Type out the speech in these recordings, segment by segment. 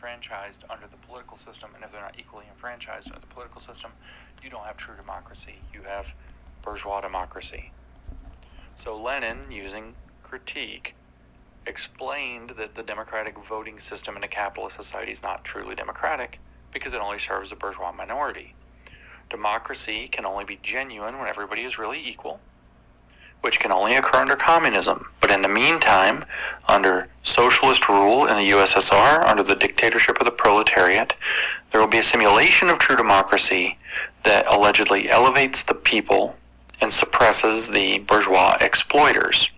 enfranchised under the political system, and if they're not equally enfranchised under the political system, you don't have true democracy. You have bourgeois democracy. So Lenin, using critique, explained that the democratic voting system in a capitalist society is not truly democratic because it only serves the bourgeois minority. Democracy can only be genuine when everybody is really equal, which can only occur under communism. But in the meantime, under socialist rule in the USSR, under the dictatorship of the proletariat, there will be a simulation of true democracy that allegedly elevates the people and suppresses the bourgeois exploiters.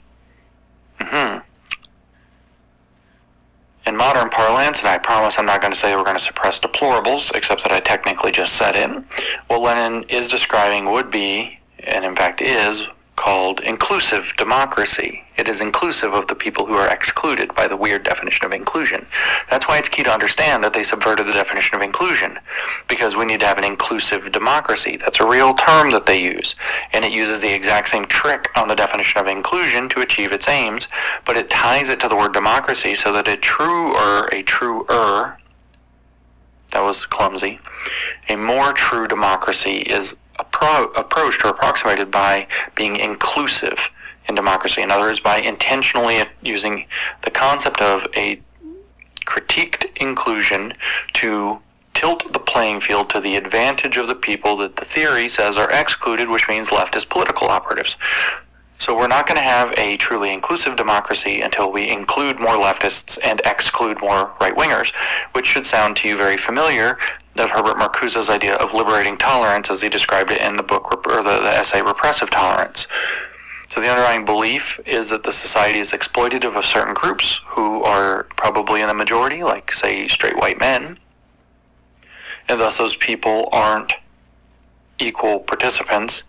In modern parlance, and I promise I'm not going to say we're going to suppress deplorables, except that I technically just said it, what Lenin is describing would be, and in fact is, called inclusive democracy. It is inclusive of the people who are excluded by the weird definition of inclusion. That's why it's key to understand that they subverted the definition of inclusion, because we need to have an inclusive democracy. That's a real term that they use, and it uses the exact same trick on the definition of inclusion to achieve its aims, but it ties it to the word democracy so that a truer, that was clumsy, a more true democracy is approached or approximated by being inclusive in democracy. In other words, by intentionally using the concept of a critiqued inclusion to tilt the playing field to the advantage of the people that the theory says are excluded, which means leftist political operatives. So we're not going to have a truly inclusive democracy until we include more leftists and exclude more right-wingers, which should sound to you very familiar of Herbert Marcuse's idea of liberating tolerance as he described it in the book, or the essay Repressive Tolerance. So the underlying belief is that the society is exploitative of certain groups who are probably in the majority, like, say, straight white men, and thus those people aren't equal participants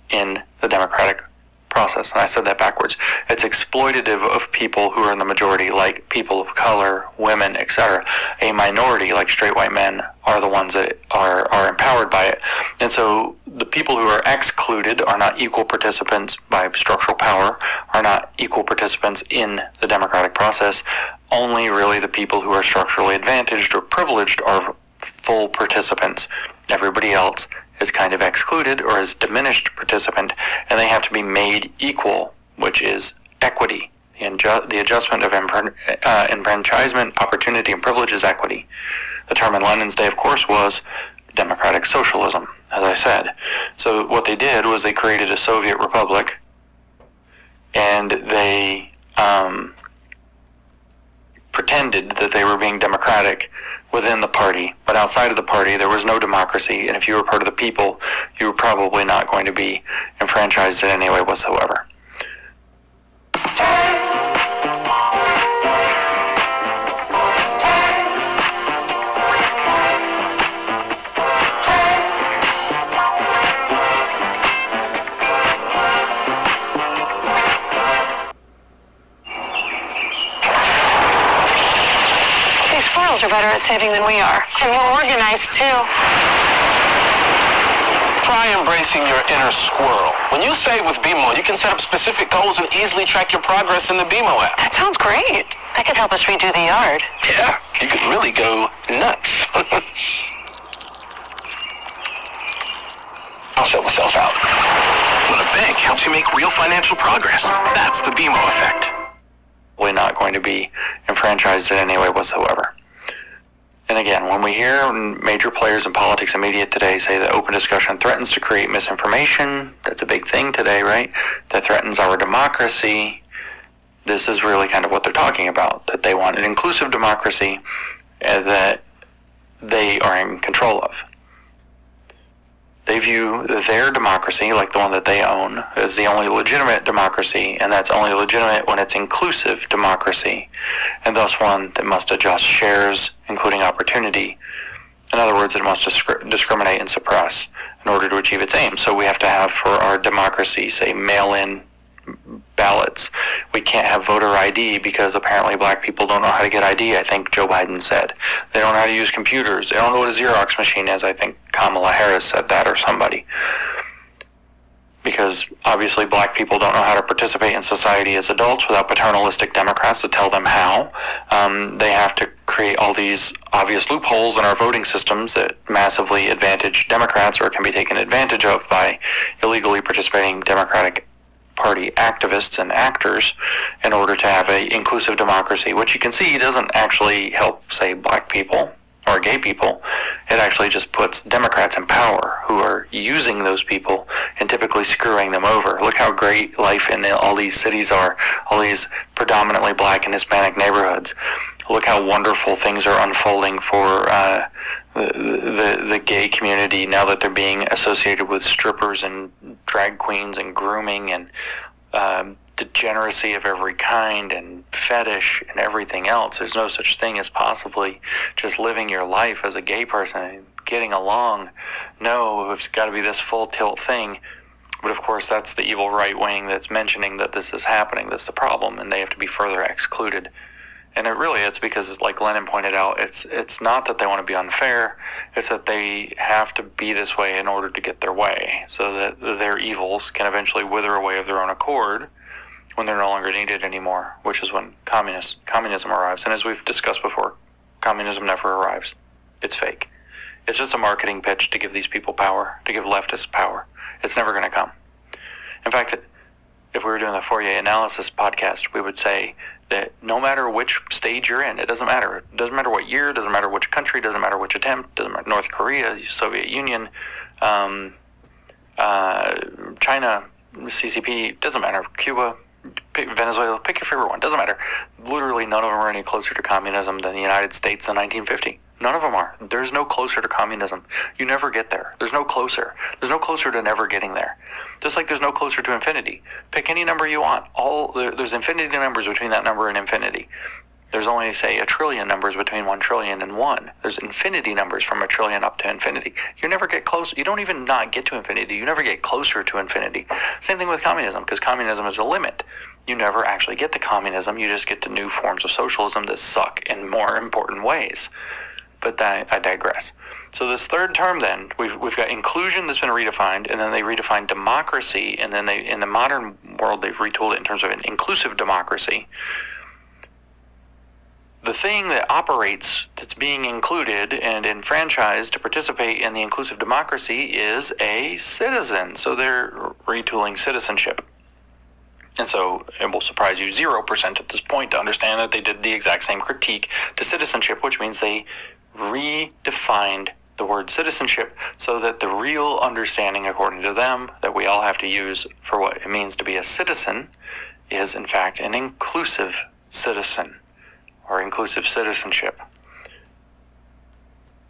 in the democratic process. And I said that backwards. It's exploitative of people who are in the majority, like people of color, women, etc. A minority, like straight white men, are the ones that are empowered by it. And so the people who are excluded are not equal participants by structural power, are not equal participants in the democratic process. Only really the people who are structurally advantaged or privileged are full participants. Everybody else is kind of excluded or is diminished participant, and they have to be made equal, which is equity. The adjustment of enfranchisement, opportunity, and privilege is equity. The term in Lenin's day, of course, was democratic socialism, as I said. So what they did was they created a Soviet republic, and they pretended that they were being democratic within the party, but outside of the party there was no democracy, and if you were part of the people, you were probably not going to be enfranchised in any way whatsoever. Are better at saving than we are. And more organized, too. Try embracing your inner squirrel. When you save with BMO, you can set up specific goals and easily track your progress in the BMO app. That sounds great. That could help us redo the yard. Yeah, you could really go nuts. I'll shut myself out. When a bank helps you make real financial progress, that's the BMO effect. We're not going to be enfranchised in any way whatsoever. And again, when we hear major players in politics and media today say that open discussion threatens to create misinformation, that's a big thing today, right? That threatens our democracy. This is really kind of what they're talking about, that they want an inclusive democracy that they are in control of. They view their democracy, like the one that they own, as the only legitimate democracy, and that's only legitimate when it's inclusive democracy, and thus one that must adjust shares, including opportunity. In other words, it must discriminate and suppress in order to achieve its aims. So we have to have, for our democracy, say, mail-in ballots. We can't have voter ID because apparently black people don't know how to get ID, I think Joe Biden said. They don't know how to use computers. They don't know what a Xerox machine is. I think Kamala Harris said that, or somebody. because obviously black people don't know how to participate in society as adults without paternalistic Democrats to tell them how. They have to create all these obvious loopholes in our voting systems that massively advantage Democrats or can be taken advantage of by illegally participating Democratic Party activists and actors in order to have an inclusive democracy, which you can see doesn't actually help, say, black people or gay people. It actually just puts Democrats in power who are using those people and typically screwing them over. Look how great life in all these cities are, all these predominantly black and Hispanic neighborhoods. Look how wonderful things are unfolding for the gay community now that they're being associated with strippers and drag queens and grooming and degeneracy of every kind and fetish and everything else. There's no such thing as possibly just living your life as a gay person and getting along. No, it's got to be this full tilt thing. But of course, that's the evil right wing that's mentioning that this is happening. That's the problem, and they have to be further excluded. And it's because, like Lennon pointed out, it's not that they want to be unfair. It's that they have to be this way in order to get their way, so that their evils can eventually wither away of their own accord when they're no longer needed anymore, which is when communism arrives. And as we've discussed before, communism never arrives. It's fake. It's just a marketing pitch to give these people power, to give leftists power. It's never going to come. In fact, if we were doing the Fourier analysis podcast, we would say that no matter which stage you're in, it doesn't matter. It doesn't matter what year, it doesn't matter which country, it doesn't matter which attempt, it doesn't matter North Korea, Soviet Union, China, CCP, doesn't matter, Cuba, Venezuela, pick your favorite one, doesn't matter. Literally none of them are any closer to communism than the United States in 1950. None of them are. There's no closer to communism. You never get there. There's no closer. There's no closer to never getting there. Just like there's no closer to infinity. Pick any number you want. There's infinity numbers between that number and infinity. There's only, say, 1 trillion numbers between 1 trillion and 1. There's infinity numbers from 1 trillion up to infinity. You never get close. You don't even not get to infinity. You never get closer to infinity. Same thing with communism, because communism is a limit. You never actually get to communism. You just get to new forms of socialism that suck in more important ways. But I digress. So this third term then, we've got inclusion that's been redefined, and then they redefined democracy, and then in the modern world, they've retooled it in terms of an inclusive democracy. The thing that operates, that's being included and enfranchised to participate in the inclusive democracy is a citizen. So they're retooling citizenship. And so it will surprise you 0% at this point to understand that they did the exact same critique to citizenship, which means they redefined the word citizenship so that the real understanding, according to them, that we all have to use for what it means to be a citizen is, in fact, an inclusive citizen or inclusive citizenship.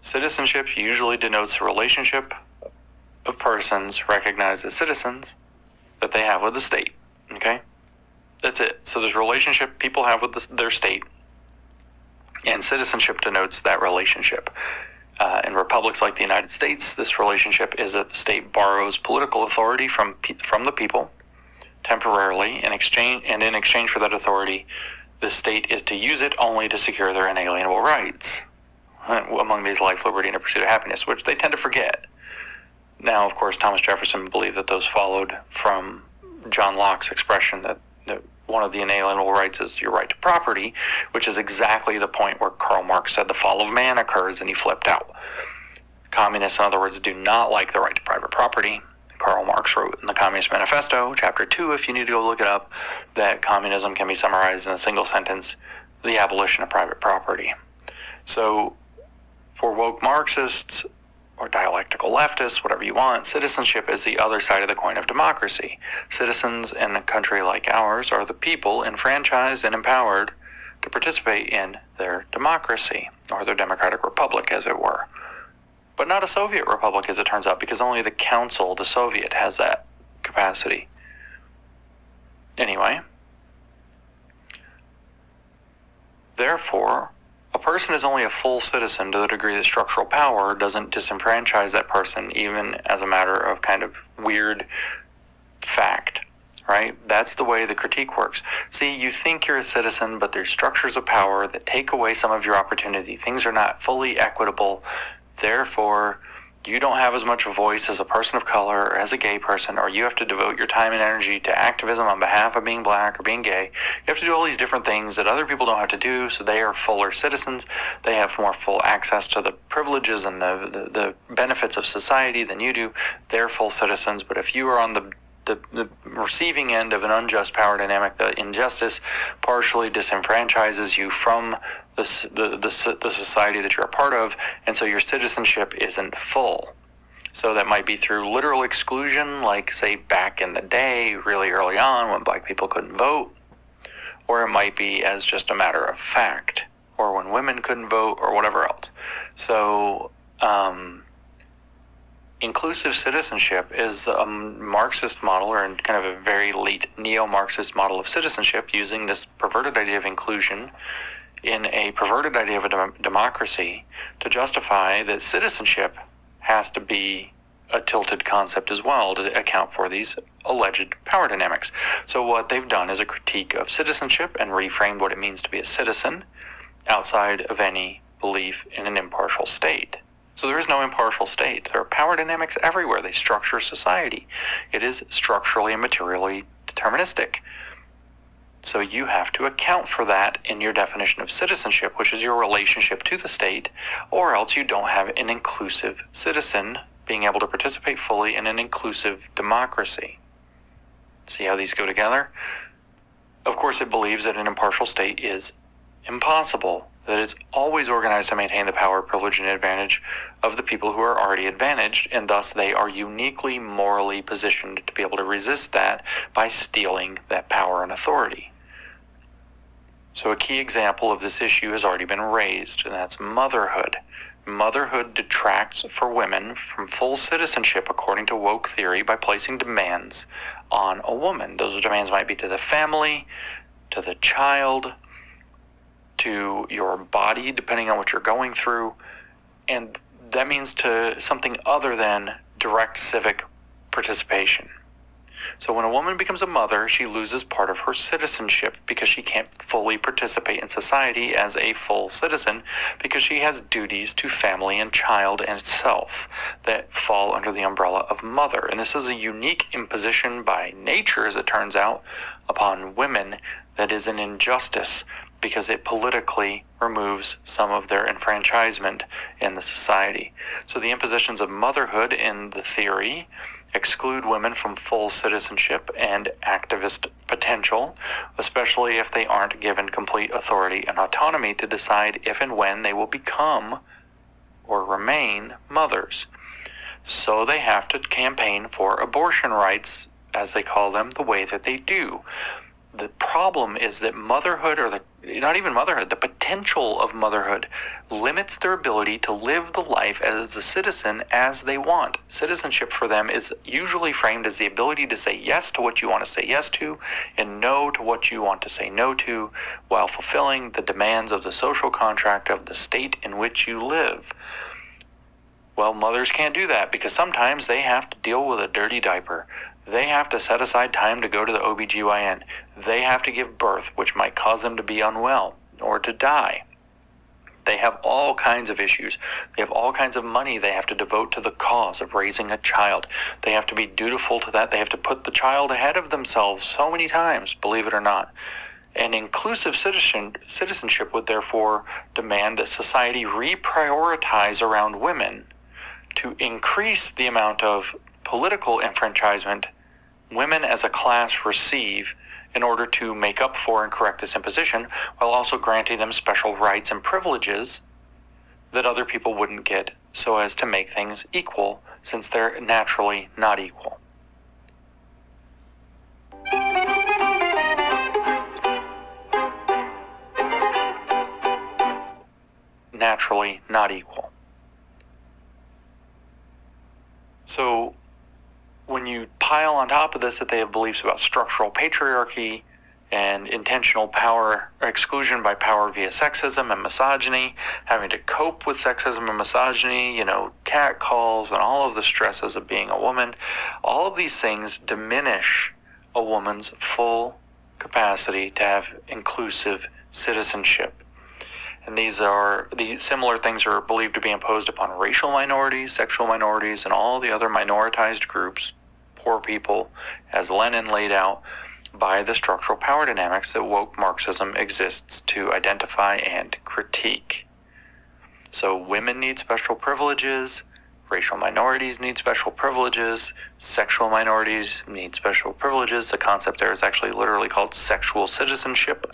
Citizenship usually denotes the relationship of persons recognized as citizens that they have with the state. Okay? That's it. So there's a relationship people have with their state, and citizenship denotes that relationship. In republics like the United States, this relationship is that the state borrows political authority from the people temporarily, in exchange for that authority, the state is to use it only to secure their inalienable rights. Among these, life, liberty, and the pursuit of happiness, which they tend to forget. Now, of course, Thomas Jefferson believed that those followed from John Locke's expression that one of the inalienable rights is your right to property, which is exactly the point where Karl Marx said the fall of man occurs, and he flipped out. Communists, in other words, do not like the right to private property. Karl Marx wrote in the Communist Manifesto, Chapter 2, if you need to go look it up, that communism can be summarized in a single sentence: the abolition of private property. So, for woke Marxists, or dialectical leftists, whatever you want, citizenship is the other side of the coin of democracy. Citizens in a country like ours are the people enfranchised and empowered to participate in their democracy, or their democratic republic, as it were. But not a Soviet republic, as it turns out, because only the Council, the Soviet, has that capacity. Anyway, therefore, a person is only a full citizen to the degree that structural power doesn't disenfranchise that person, even as a matter of kind of weird fact, right? That's the way the critique works. See, you think you're a citizen, but there's structures of power that take away some of your opportunity. Things are not fully equitable. Therefore, you don't have as much voice as a person of color or as a gay person, or you have to devote your time and energy to activism on behalf of being black or being gay. You have to do all these different things that other people don't have to do, so they are fuller citizens. They have more full access to the privileges and the benefits of society than you do. They're full citizens, but if you are on the receiving end of an unjust power dynamic, the injustice partially disenfranchises you from the society that you're a part of, and so your citizenship isn't full. So that might be through literal exclusion, like, say, back in the day, really early on, when black people couldn't vote, or it might be as just a matter of fact, or when women couldn't vote, or whatever else. So, inclusive citizenship is a Marxist model, or kind of a very late neo-Marxist model of citizenship, using this perverted idea of inclusion in a perverted idea of a democracy to justify that citizenship has to be a tilted concept as well to account for these alleged power dynamics. So what they've done is a critique of citizenship and reframed what it means to be a citizen outside of any belief in an impartial state. So there is no impartial state. There are power dynamics everywhere. They structure society. It is structurally and materially deterministic. So you have to account for that in your definition of citizenship, which is your relationship to the state, or else you don't have an inclusive citizen being able to participate fully in an inclusive democracy. See how these go together? Of course, it believes that an impartial state is impossible, that it's always organized to maintain the power, privilege, and advantage of the people who are already advantaged, and thus they are uniquely morally positioned to be able to resist that by stealing that power and authority. So a key example of this issue has already been raised, and that's motherhood. Motherhood detracts for women from full citizenship according to woke theory by placing demands on a woman. Those demands might be to the family, to the child, to your body, depending on what you're going through, and that means to something other than direct civic participation. So when a woman becomes a mother, she loses part of her citizenship because she can't fully participate in society as a full citizen because she has duties to family and child and self that fall under the umbrella of mother. And this is a unique imposition by nature, as it turns out, upon women that is an injustice because it politically removes some of their enfranchisement in the society. So the impositions of motherhood in the theory exclude women from full citizenship and activist potential, especially if they aren't given complete authority and autonomy to decide if and when they will become or remain mothers. So they have to campaign for abortion rights, as they call them, the way that they do. The problem is that motherhood, or not even motherhood, the potential of motherhood limits their ability to live the life as a citizen as they want. Citizenship for them is usually framed as the ability to say yes to what you want to say yes to and no to what you want to say no to, while fulfilling the demands of the social contract of the state in which you live. Well, mothers can't do that because sometimes they have to deal with a dirty diaper. They have to set aside time to go to the OBGYN. They have to give birth, which might cause them to be unwell or to die. They have all kinds of issues. They have all kinds of money they have to devote to the cause of raising a child. They have to be dutiful to that. They have to put the child ahead of themselves so many times, believe it or not. An inclusive citizenship would therefore demand that society reprioritize around women to increase the amount of political enfranchisement women as a class receive in order to make up for and correct this imposition, while also granting them special rights and privileges that other people wouldn't get, so as to make things equal, since they're naturally not equal. Naturally not equal. So when you pile on top of this that they have beliefs about structural patriarchy and intentional power or exclusion by power via sexism and misogyny, having to cope with sexism and misogyny, catcalls and all of the stresses of being a woman, all of these things diminish a woman's full capacity to have inclusive citizenship. And these similar things are believed to be imposed upon racial minorities, sexual minorities, and all the other minoritized groups, poor people, as Lenin laid out, by the structural power dynamics that woke Marxism exists to identify and critique. So women need special privileges, racial minorities need special privileges, sexual minorities need special privileges. The concept there is actually literally called sexual citizenship.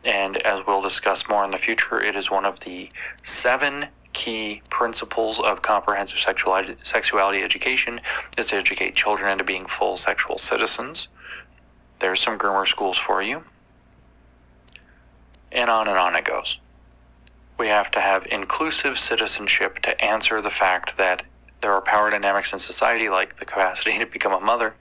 And as we'll discuss more in the future, it is one of the 7 key principles of comprehensive sexuality education, is to educate children into being full sexual citizens. There's some groomer schools for you. And on it goes. We have to have inclusive citizenship to answer the fact that there are power dynamics in society, like the capacity to become a mother.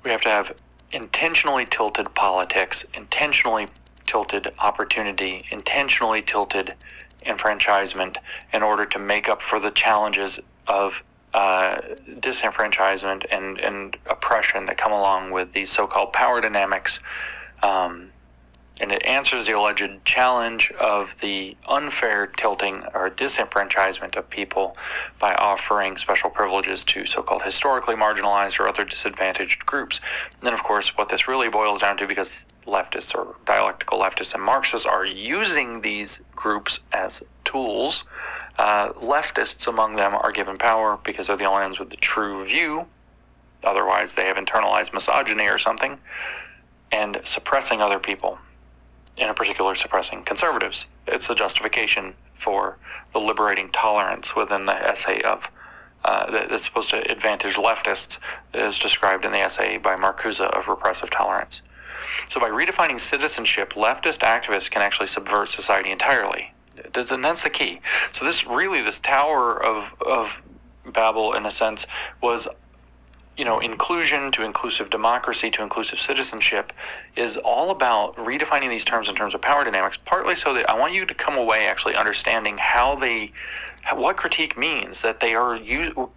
We have to have intentionally tilted politics, intentionally tilted opportunity, intentionally tilted enfranchisement in order to make up for the challenges of disenfranchisement and oppression that come along with these so-called power dynamics. And it answers the alleged challenge of the unfair tilting or disenfranchisement of people by offering special privileges to so-called historically marginalized or other disadvantaged groups. And then, of course, what this really boils down to, because leftists or dialectical leftists and Marxists are using these groups as tools, leftists among them are given power because they're the only ones with the true view. Otherwise, they have internalized misogyny or something, and suppressing other people. In particular, suppressing conservatives. It's the justification for the liberating tolerance within the essay of that's supposed to advantage leftists, as described in the essay by Marcuse of Repressive Tolerance. So by redefining citizenship, leftist activists can actually subvert society entirely. And that's the key. So this Tower of Babel, in a sense, was, inclusion to inclusive democracy to inclusive citizenship is all about redefining these terms in terms of power dynamics, partly so that I want you to come away actually understanding what critique means,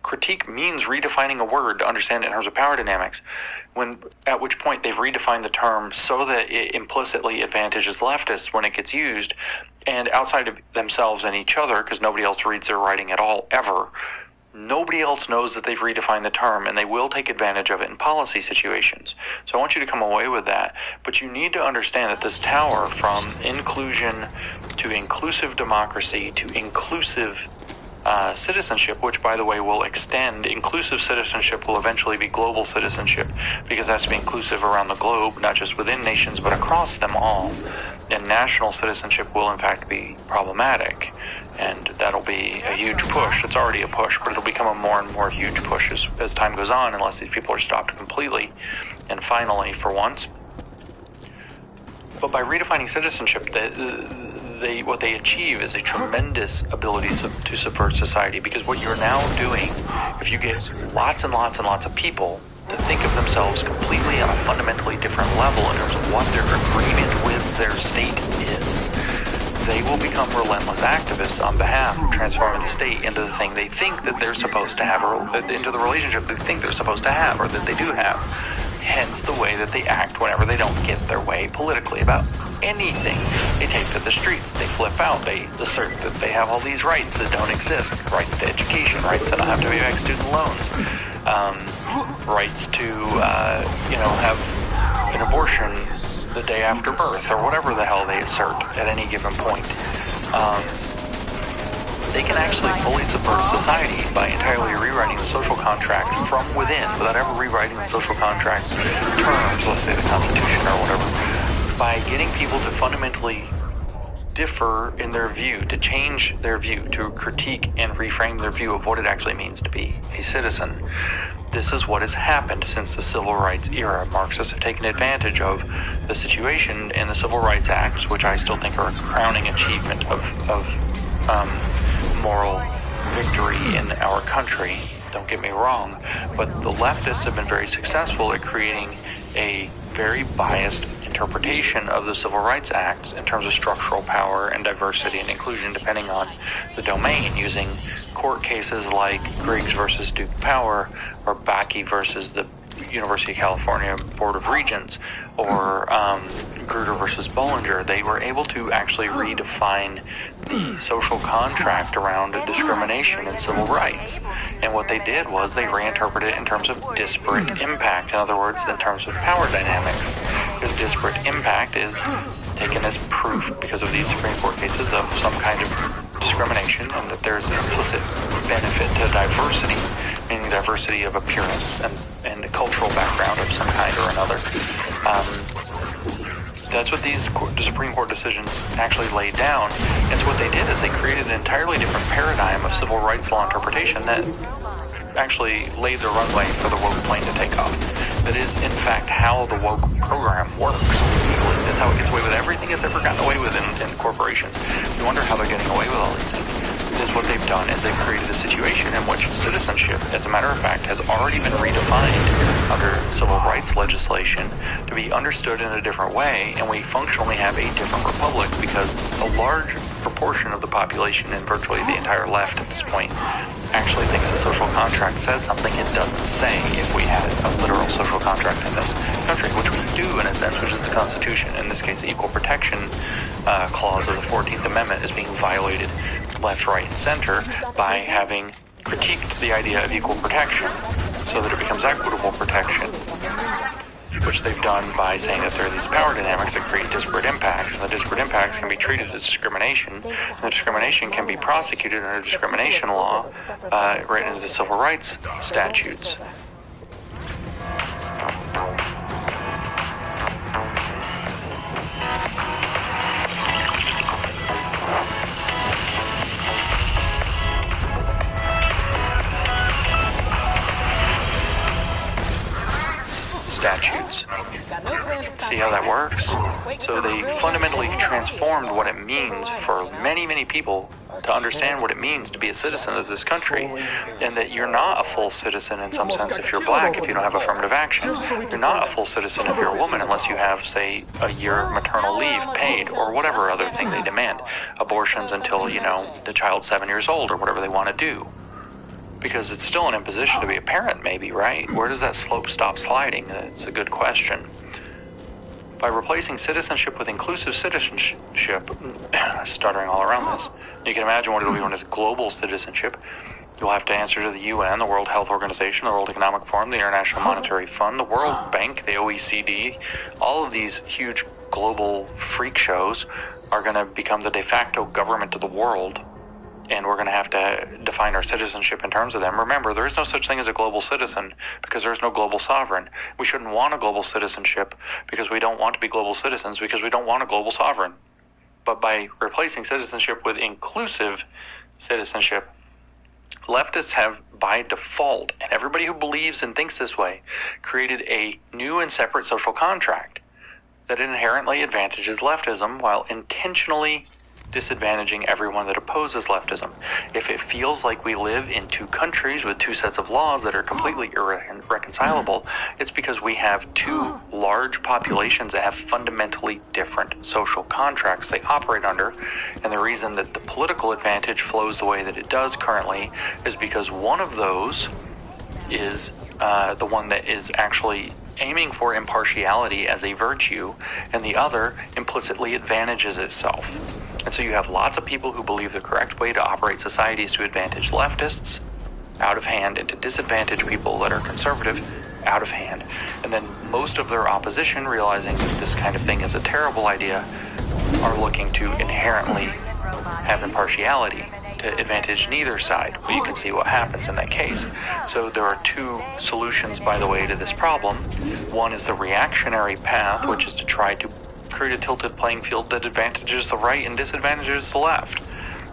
critique means redefining a word to understand it in terms of power dynamics, at which point they've redefined the term so that it implicitly advantages leftists when it gets used, and outside of themselves and each other, because nobody else reads their writing at all, ever. Nobody else knows that they've redefined the term, and they will take advantage of it in policy situations. So I want you to come away with that. But you need to understand that this tower, from inclusion to inclusive democracy to inclusive citizenship, which, by the way, will extend. Inclusive citizenship will eventually be global citizenship, because it has to be inclusive around the globe, not just within nations, but across them all. And national citizenship will, in fact, be problematic. And that'll be a huge push. It's already a push, but it'll become a more and more huge push as time goes on, unless these people are stopped completely. And finally, for once, but by redefining citizenship, what they achieve is a tremendous ability to subvert society, because what you're now doing, if you get lots and lots and lots of people to think of themselves completely on a fundamentally different level in terms of what their agreement with their state is, they will become relentless activists on behalf of transforming the state into the thing they think that they're supposed to have, or into the relationship they think they're supposed to have, or that they do have. Hence the way that they act whenever they don't get their way politically about anything. They take to the streets, they flip out, they assert that they have all these rights that don't exist. Rights to education, rights to not have to pay back student loans, rights to, have an abortion the day after birth, or whatever the hell they assert at any given point. They can actually fully subvert society by entirely rewriting the social contract from within, without ever rewriting the social contract terms, let's say the Constitution or whatever, by getting people to fundamentally differ in their view, to change their view, to critique and reframe their view of what it actually means to be a citizen. This is what has happened since the Civil Rights era. Marxists have taken advantage of the situation in the Civil Rights Acts, which I still think are a crowning achievement of moral victory in our country. Don't get me wrong, but the leftists have been very successful at creating a very biased interpretation of the Civil Rights Acts in terms of structural power and diversity and inclusion, depending on the domain, using court cases like Griggs versus Duke Power, or Bakke versus the University of California Board of Regents, or Grutter versus Bollinger. They were able to actually redefine the social contract around discrimination and civil rights. And what they did was they reinterpreted it in terms of disparate impact. In other words, in terms of power dynamics. Because disparate impact is taken as proof because of these Supreme Court cases of some kind of discrimination, and that there's an implicit benefit to diversity, meaning diversity of appearance and a cultural background of some kind or another. That's what these Supreme Court decisions actually laid down. And so what they did is they created an entirely different paradigm of civil rights law interpretation that actually laid the runway for the woke plane to take off. That is, in fact, how the woke program works. That's how it gets away with everything it's ever gotten away with in corporations. You wonder how they're getting away with all these things. Is what they've done is they've created a situation in which citizenship, as a matter of fact, has already been redefined under civil rights legislation to be understood in a different way, and we functionally have a different republic because a large proportion of the population and virtually the entire left at this point actually thinks the social contract says something it doesn't say. If we had a literal social contract in this country, which we do in a sense, which is the Constitution, in this case the Equal Protection Clause of the 14th Amendment is being violated left, right, and center by having critiqued the idea of equal protection so that it becomes equitable protection, which they've done by saying that there are these power dynamics that create disparate impacts, and the disparate impacts can be treated as discrimination, and the discrimination can be prosecuted under discrimination law right into the civil rights statutes. Statutes. See how that works? So they fundamentally transformed what it means for many, many people to understand what it means to be a citizen of this country, and that you're not a full citizen in some sense if you're black, if you don't have affirmative action. You're not a full citizen if you're a woman unless you have, say, a year of maternal leave paid, or whatever other thing they demand. Abortions until, the child's 7 years old, or whatever they want to do. Because it's still an imposition to be a parent, maybe, right? Where does that slope stop sliding? That's a good question. By replacing citizenship with inclusive citizenship, stuttering all around this, you can imagine what it'll be when it's global citizenship. You'll have to answer to the UN, the World Health Organization, the World Economic Forum, the International Monetary Fund, the World Bank, the OECD. All of these huge global freak shows are going to become the de facto government of the world. And we're going to have to define our citizenship in terms of them. Remember, there is no such thing as a global citizen because there's no global sovereign. We shouldn't want a global citizenship because we don't want to be global citizens because we don't want a global sovereign. But by replacing citizenship with inclusive citizenship, leftists have, by default, and everybody who believes and thinks this way, created a new and separate social contract that inherently advantages leftism while intentionally disadvantaging everyone that opposes leftism. If it feels like we live in two countries with two sets of laws that are completely irreconcilable, it's because we have two large populations that have fundamentally different social contracts they operate under. And the reason that the political advantage flows the way that it does currently is because one of those is the one that is actually aiming for impartiality as a virtue, and the other implicitly advantages itself. And so you have lots of people who believe the correct way to operate society is to advantage leftists out of hand and to disadvantage people that are conservative out of hand. And then most of their opposition, realizing that this kind of thing is a terrible idea, are looking to inherently have impartiality to advantage neither side. Well, you can see what happens in that case. So there are two solutions, by the way, to this problem. One is the reactionary path, which is to try to create a tilted playing field that advantages the right and disadvantages the left.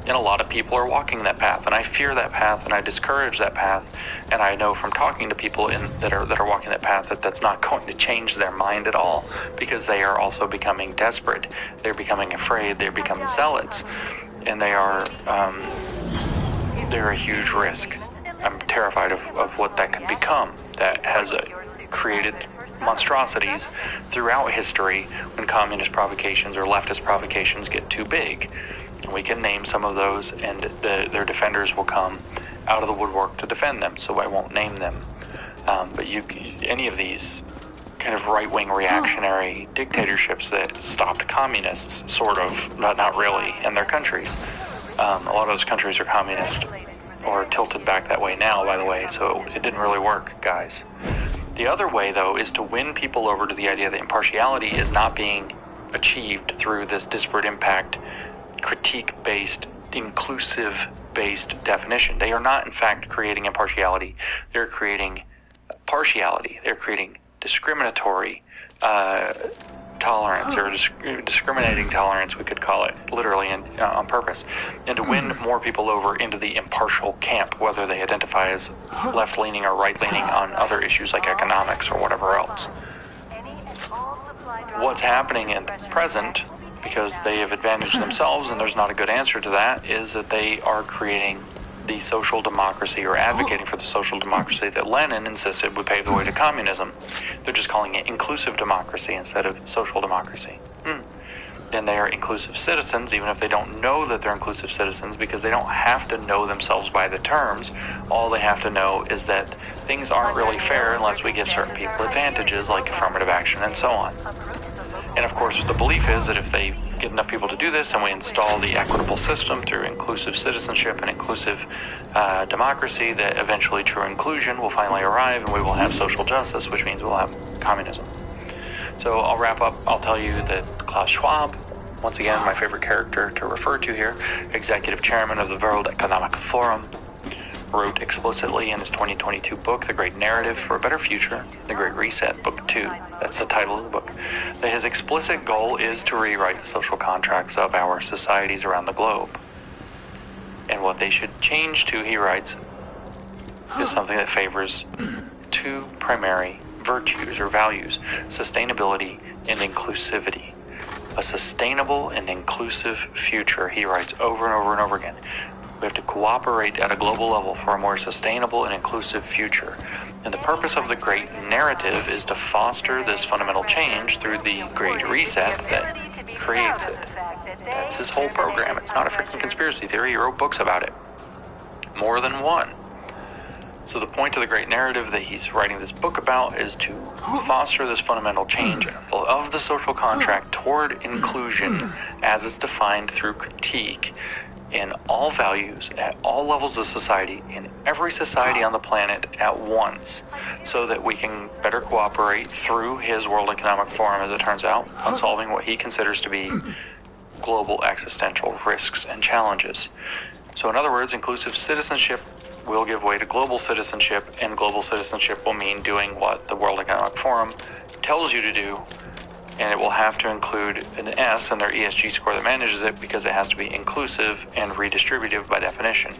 And a lot of people are walking that path, and I fear that path, and I discourage that path. And I know from talking to people that are walking that path that that's not going to change their mind at all, because they are also becoming desperate. They're becoming afraid. They're becoming zealots, and they're a huge risk. I'm terrified of what that could become. That has created monstrosities throughout history when communist provocations or leftist provocations get too big. We can name some of those, and their defenders will come out of the woodwork to defend them, so I won't name them. But any of these kind of right-wing reactionary dictatorships that stopped communists, sort of, not really, in their countries. A lot of those countries are communist or tilted back that way now, by the way, so it didn't really work, guys. The other way, though, is to win people over to the idea that impartiality is not being achieved through this disparate impact, critique-based, inclusive-based definition. They are not, in fact, creating impartiality. They're creating partiality. They're creating discriminatory tolerance, or discriminating tolerance, we could call it, literally and on purpose, and to win more people over into the impartial camp, whether they identify as left-leaning or right-leaning on other issues like economics or whatever else. What's happening in the present, because they have advantaged themselves and there's not a good answer to that, is that they are creating the social democracy, or advocating for the social democracy that Lenin insisted would pave the way to communism. They're just calling it inclusive democracy instead of social democracy. And they are inclusive citizens, even if they don't know that they're inclusive citizens, because they don't have to know themselves by the terms. All they have to know is that things aren't really fair unless we give certain people advantages like affirmative action and so on. And of course, the belief is that if they get enough people to do this and we install the equitable system through inclusive citizenship and inclusive democracy, that eventually true inclusion will finally arrive and we will have social justice, which means we'll have communism. So I'll wrap up. I'll tell you that Klaus Schwab, once again, my favorite character to refer to here, executive chairman of the World Economic Forum, wrote explicitly in his 2022 book, The Great Narrative for a Better Future, The Great Reset, Book 2, that's the title of the book, that his explicit goal is to rewrite the social contracts of our societies around the globe. And what they should change to, he writes, is something that favors two primary virtues or values: sustainability and inclusivity. A sustainable and inclusive future, he writes over and over and over again. We have to cooperate at a global level for a more sustainable and inclusive future. And the purpose of the Great Narrative is to foster this fundamental change through the Great Reset that creates it. That's his whole program. It's not a freaking conspiracy theory. He wrote books about it. More than one. So the point of the Great Narrative that he's writing this book about is to foster this fundamental change of the social contract toward inclusion as it's defined through critique in all values, at all levels of society, in every society on the planet at once, so that we can better cooperate through his World Economic Forum, as it turns out, on solving what he considers to be global existential risks and challenges. So in other words, inclusive citizenship will give way to global citizenship, and global citizenship will mean doing what the World Economic Forum tells you to do, and it will have to include an S in their ESG score that manages it, because it has to be inclusive and redistributive by definition.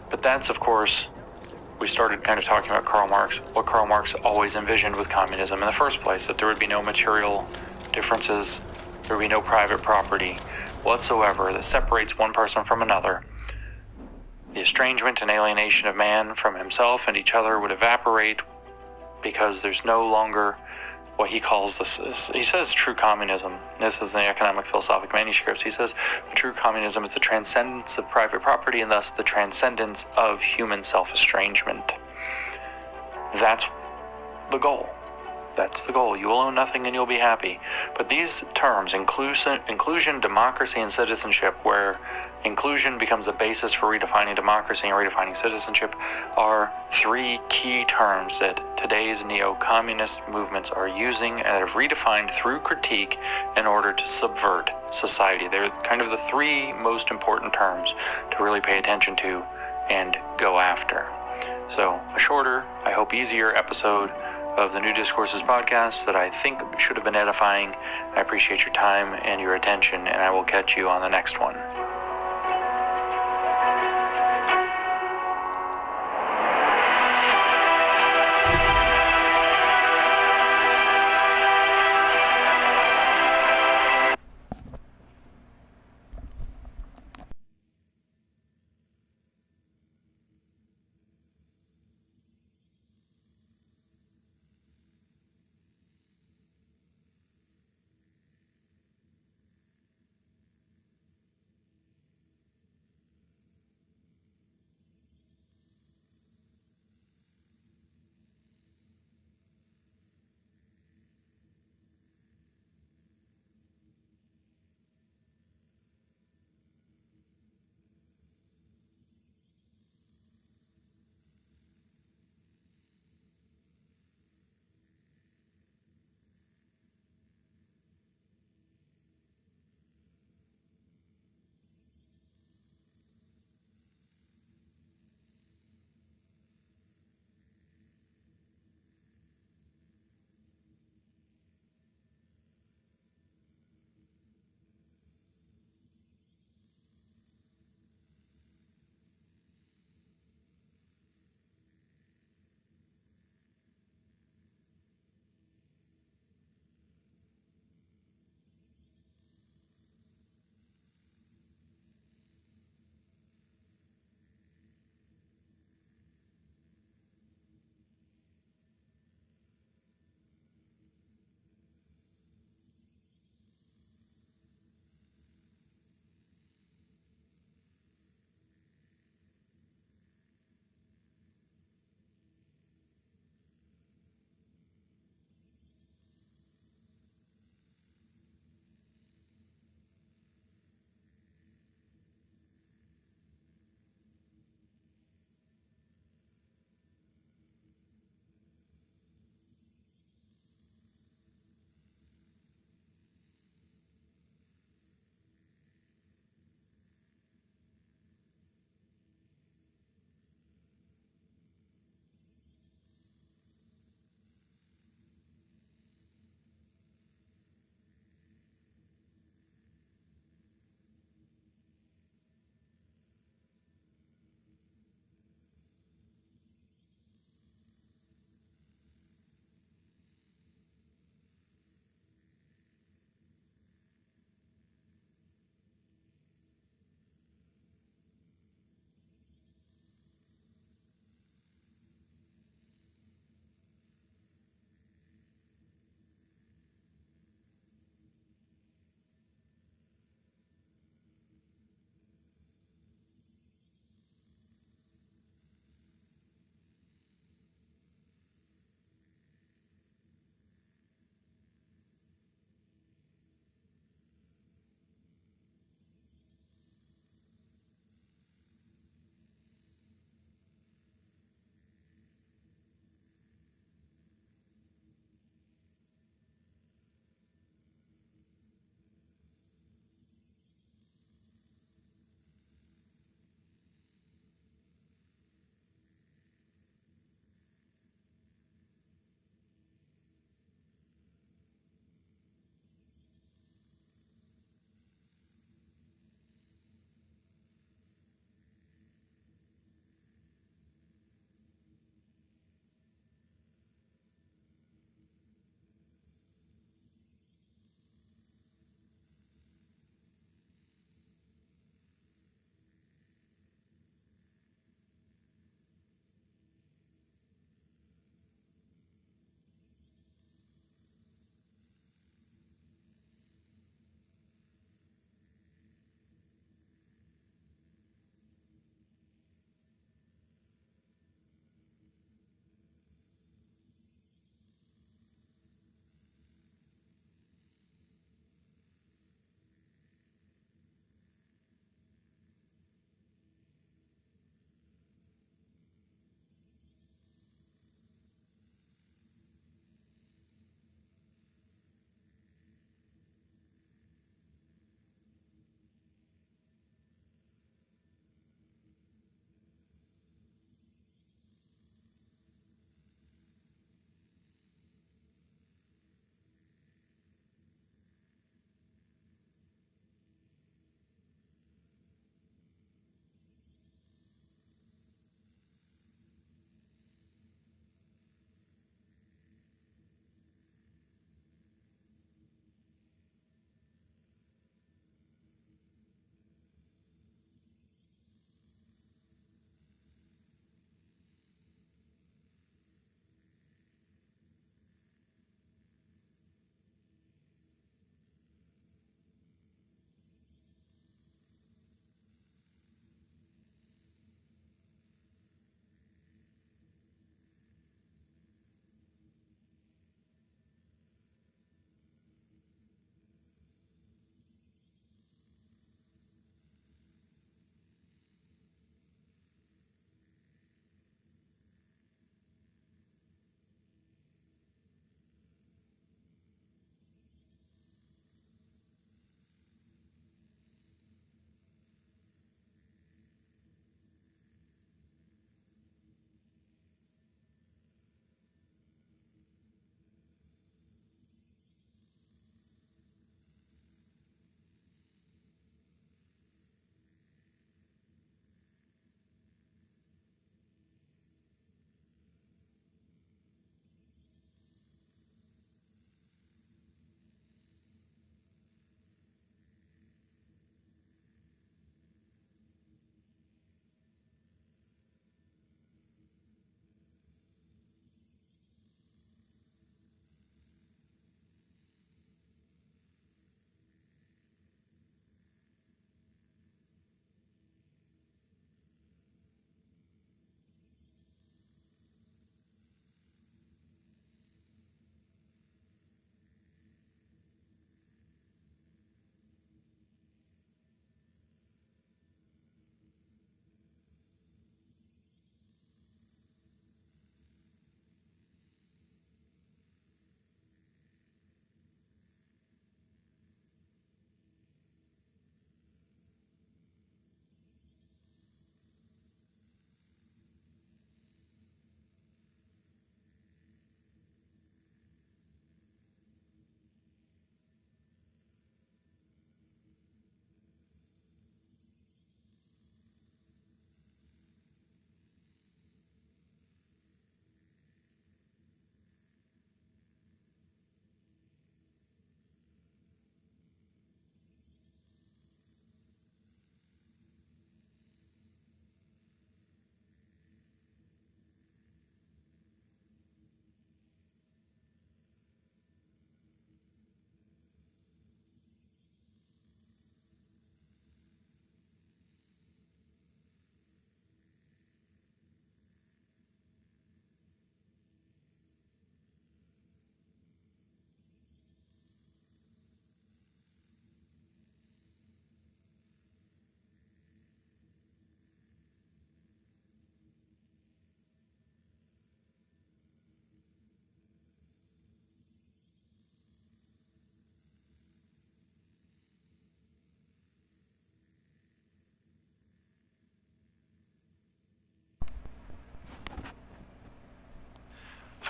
But that's, of course, we started kind of talking about Karl Marx, what Karl Marx always envisioned with communism in the first place, that there would be no material differences, there would be no private property whatsoever that separates one person from another. The estrangement and alienation of man from himself and each other would evaporate, because there's no longer what he calls this, he says true communism. This is the Economic Philosophic Manuscripts. He says the true communism is the transcendence of private property and thus the transcendence of human self-estrangement. That's the goal. That's the goal. You will own nothing and you'll be happy. But these terms, inclusion, democracy, and citizenship, where inclusion becomes the basis for redefining democracy and redefining citizenship, are three key terms that today's neo-communist movements are using and have redefined through critique in order to subvert society. They're kind of the three most important terms to really pay attention to and go after. So a shorter, I hope easier episode of the New Discourses podcast that I think should have been edifying. I appreciate your time and your attention, and I will catch you on the next one.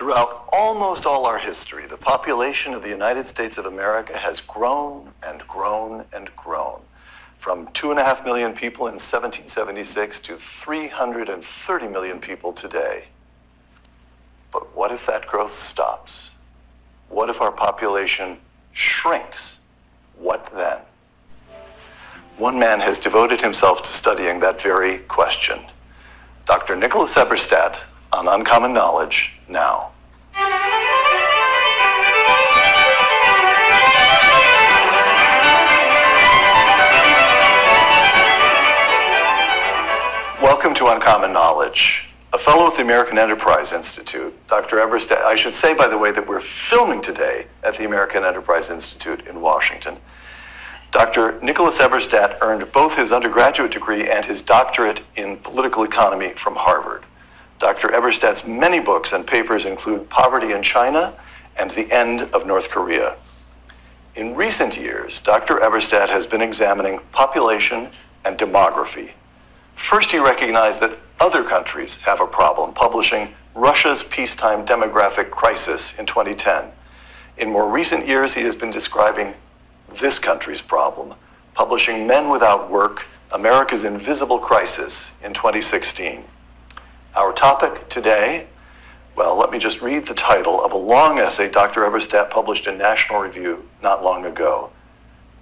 Throughout almost all our history, the population of the United States of America has grown and grown and grown. From 2.5 million people in 1776 to 330 million people today. But what if that growth stops? What if our population shrinks? What then? One man has devoted himself to studying that very question. Dr. Nicholas Eberstadt on Uncommon Knowledge now. Welcome to Uncommon Knowledge. A fellow at the American Enterprise Institute, Dr. Eberstadt, I should say, by the way, that we're filming today at the American Enterprise Institute in Washington. Dr. Nicholas Eberstadt earned both his undergraduate degree and his doctorate in political economy from Harvard. Dr. Eberstadt's many books and papers include Poverty in China and The End of North Korea. In recent years, Dr. Eberstadt has been examining population and demography. First, he recognized that other countries have a problem, publishing Russia's Peacetime Demographic Crisis in 2010. In more recent years, he has been describing this country's problem, publishing Men Without Work, America's Invisible Crisis in 2016. Our topic today, well, let me just read the title of a long essay Dr. Eberstadt published in National Review not long ago.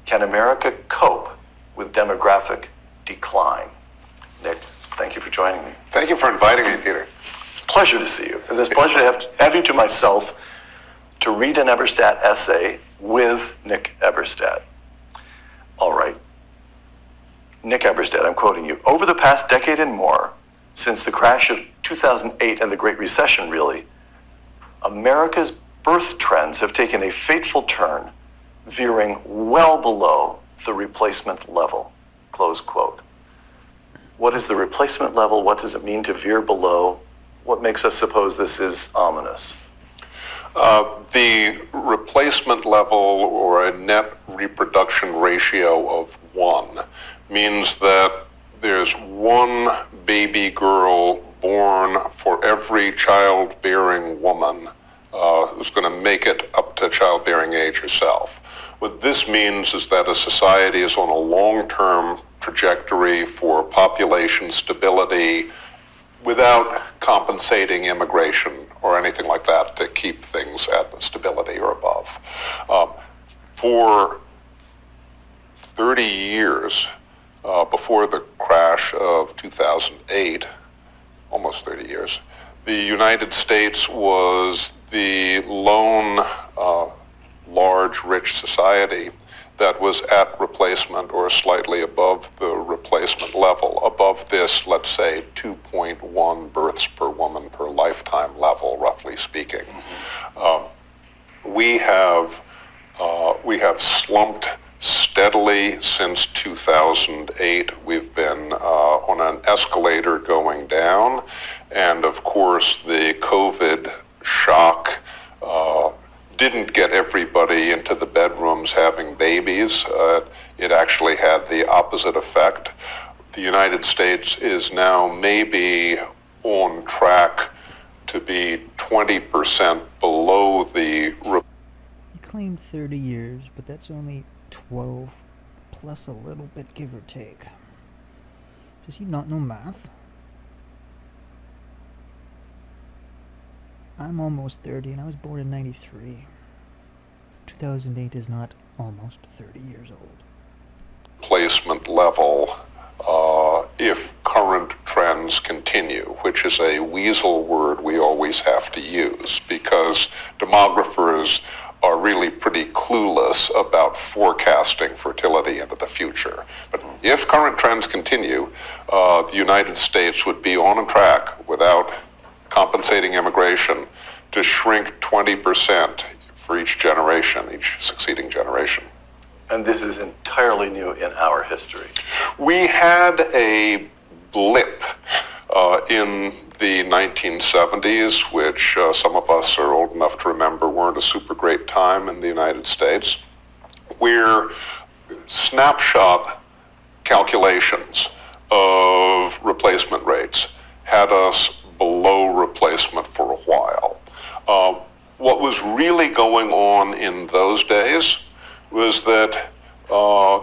Can America Cope with Demographic Decline? Nick, thank you for joining me. Thank you for inviting me, Peter. It's a pleasure to see you. It's a pleasure to have you to myself to read an Eberstadt essay with Nick Eberstadt. All right. Nick Eberstadt, I'm quoting you. Over the past decade and more, since the crash of 2008 and the Great Recession, really, America's birth trends have taken a fateful turn, veering well below the replacement level, close quote. What is the replacement level? What does it mean to veer below? What makes us suppose this is ominous? The replacement level, or a net reproduction ratio of 1, means that there's one baby girl born for every childbearing woman who's going to make it up to childbearing age herself. What this means is that a society is on a long-term trajectory for population stability without compensating immigration or anything like that to keep things at stability or above. For 30 years before the crash of 2008, almost 30 years, the United States was the lone large, rich society that was at replacement or slightly above the replacement level. Above this, let's say, 2.1 births per woman per lifetime level, roughly speaking. We have slumped steadily since 2008. We've been on an escalator going down, and of course the COVID shock didn't get everybody into the bedrooms having babies. It actually had the opposite effect. The United States is now maybe on track to be 20% below the... He claimed 30 years, but that's only 12 plus a little bit, give or take. Does he not know math? I'm almost 30, and I was born in 93. 2008 is not almost 30 years old. Replacement level, if current trends continue, which is a weasel word we always have to use, because demographers are really pretty clueless about forecasting fertility into the future. But if current trends continue, the United States would be on a track without compensating immigration to shrink 20% for each generation, each succeeding generation. And this is entirely new in our history. We had a blip in the 1970s, which some of us are old enough to remember weren't a super great time in the United States, where snapshot calculations of replacement rates had us below replacement for a while. What was really going on in those days was that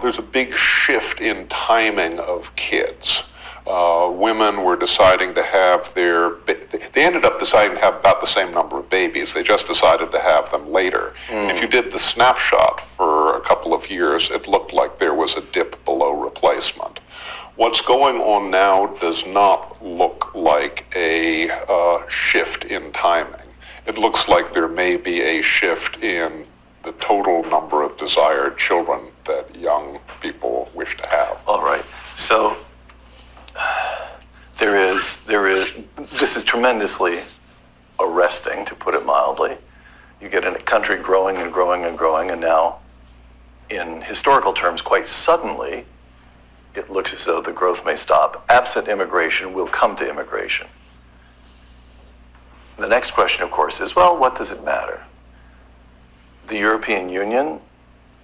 there's a big shift in timing of kids. Women were deciding to have they ended up deciding to have about the same number of babies. They just decided to have them later. If you did the snapshot for a couple of years, it looked like there was a dip below replacement. What's going on now does not look like a shift in timing. It looks like there may be a shift in the total number of desired children that young people wish to have. All right. So this is tremendously arresting, to put it mildly. You get a country growing and growing and growing, and now, in historical terms, quite suddenly, it looks as though the growth may stop. Absent immigration, we'll come to immigration. The next question, of course, is, well, what does it matter? The European Union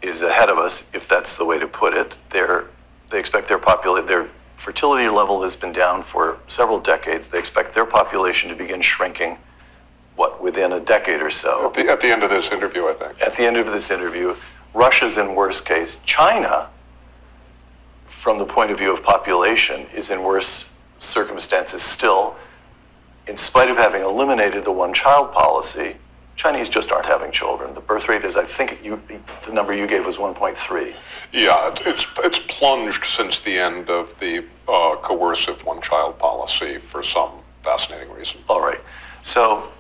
is ahead of us, if that's the way to put it. They expect their fertility level has been down for several decades. They expect their population to begin shrinking, within a decade or so. At the end of this interview, I think. At the end of this interview, Russia's in worst case. China, from the point of view of population, is in worse circumstances still. In spite of having eliminated the one-child policy, Chinese just aren't having children. The birth rate is, I think, the number you gave was 1.3. Yeah, it's plunged since the end of the coercive one-child policy for some fascinating reason. All right. So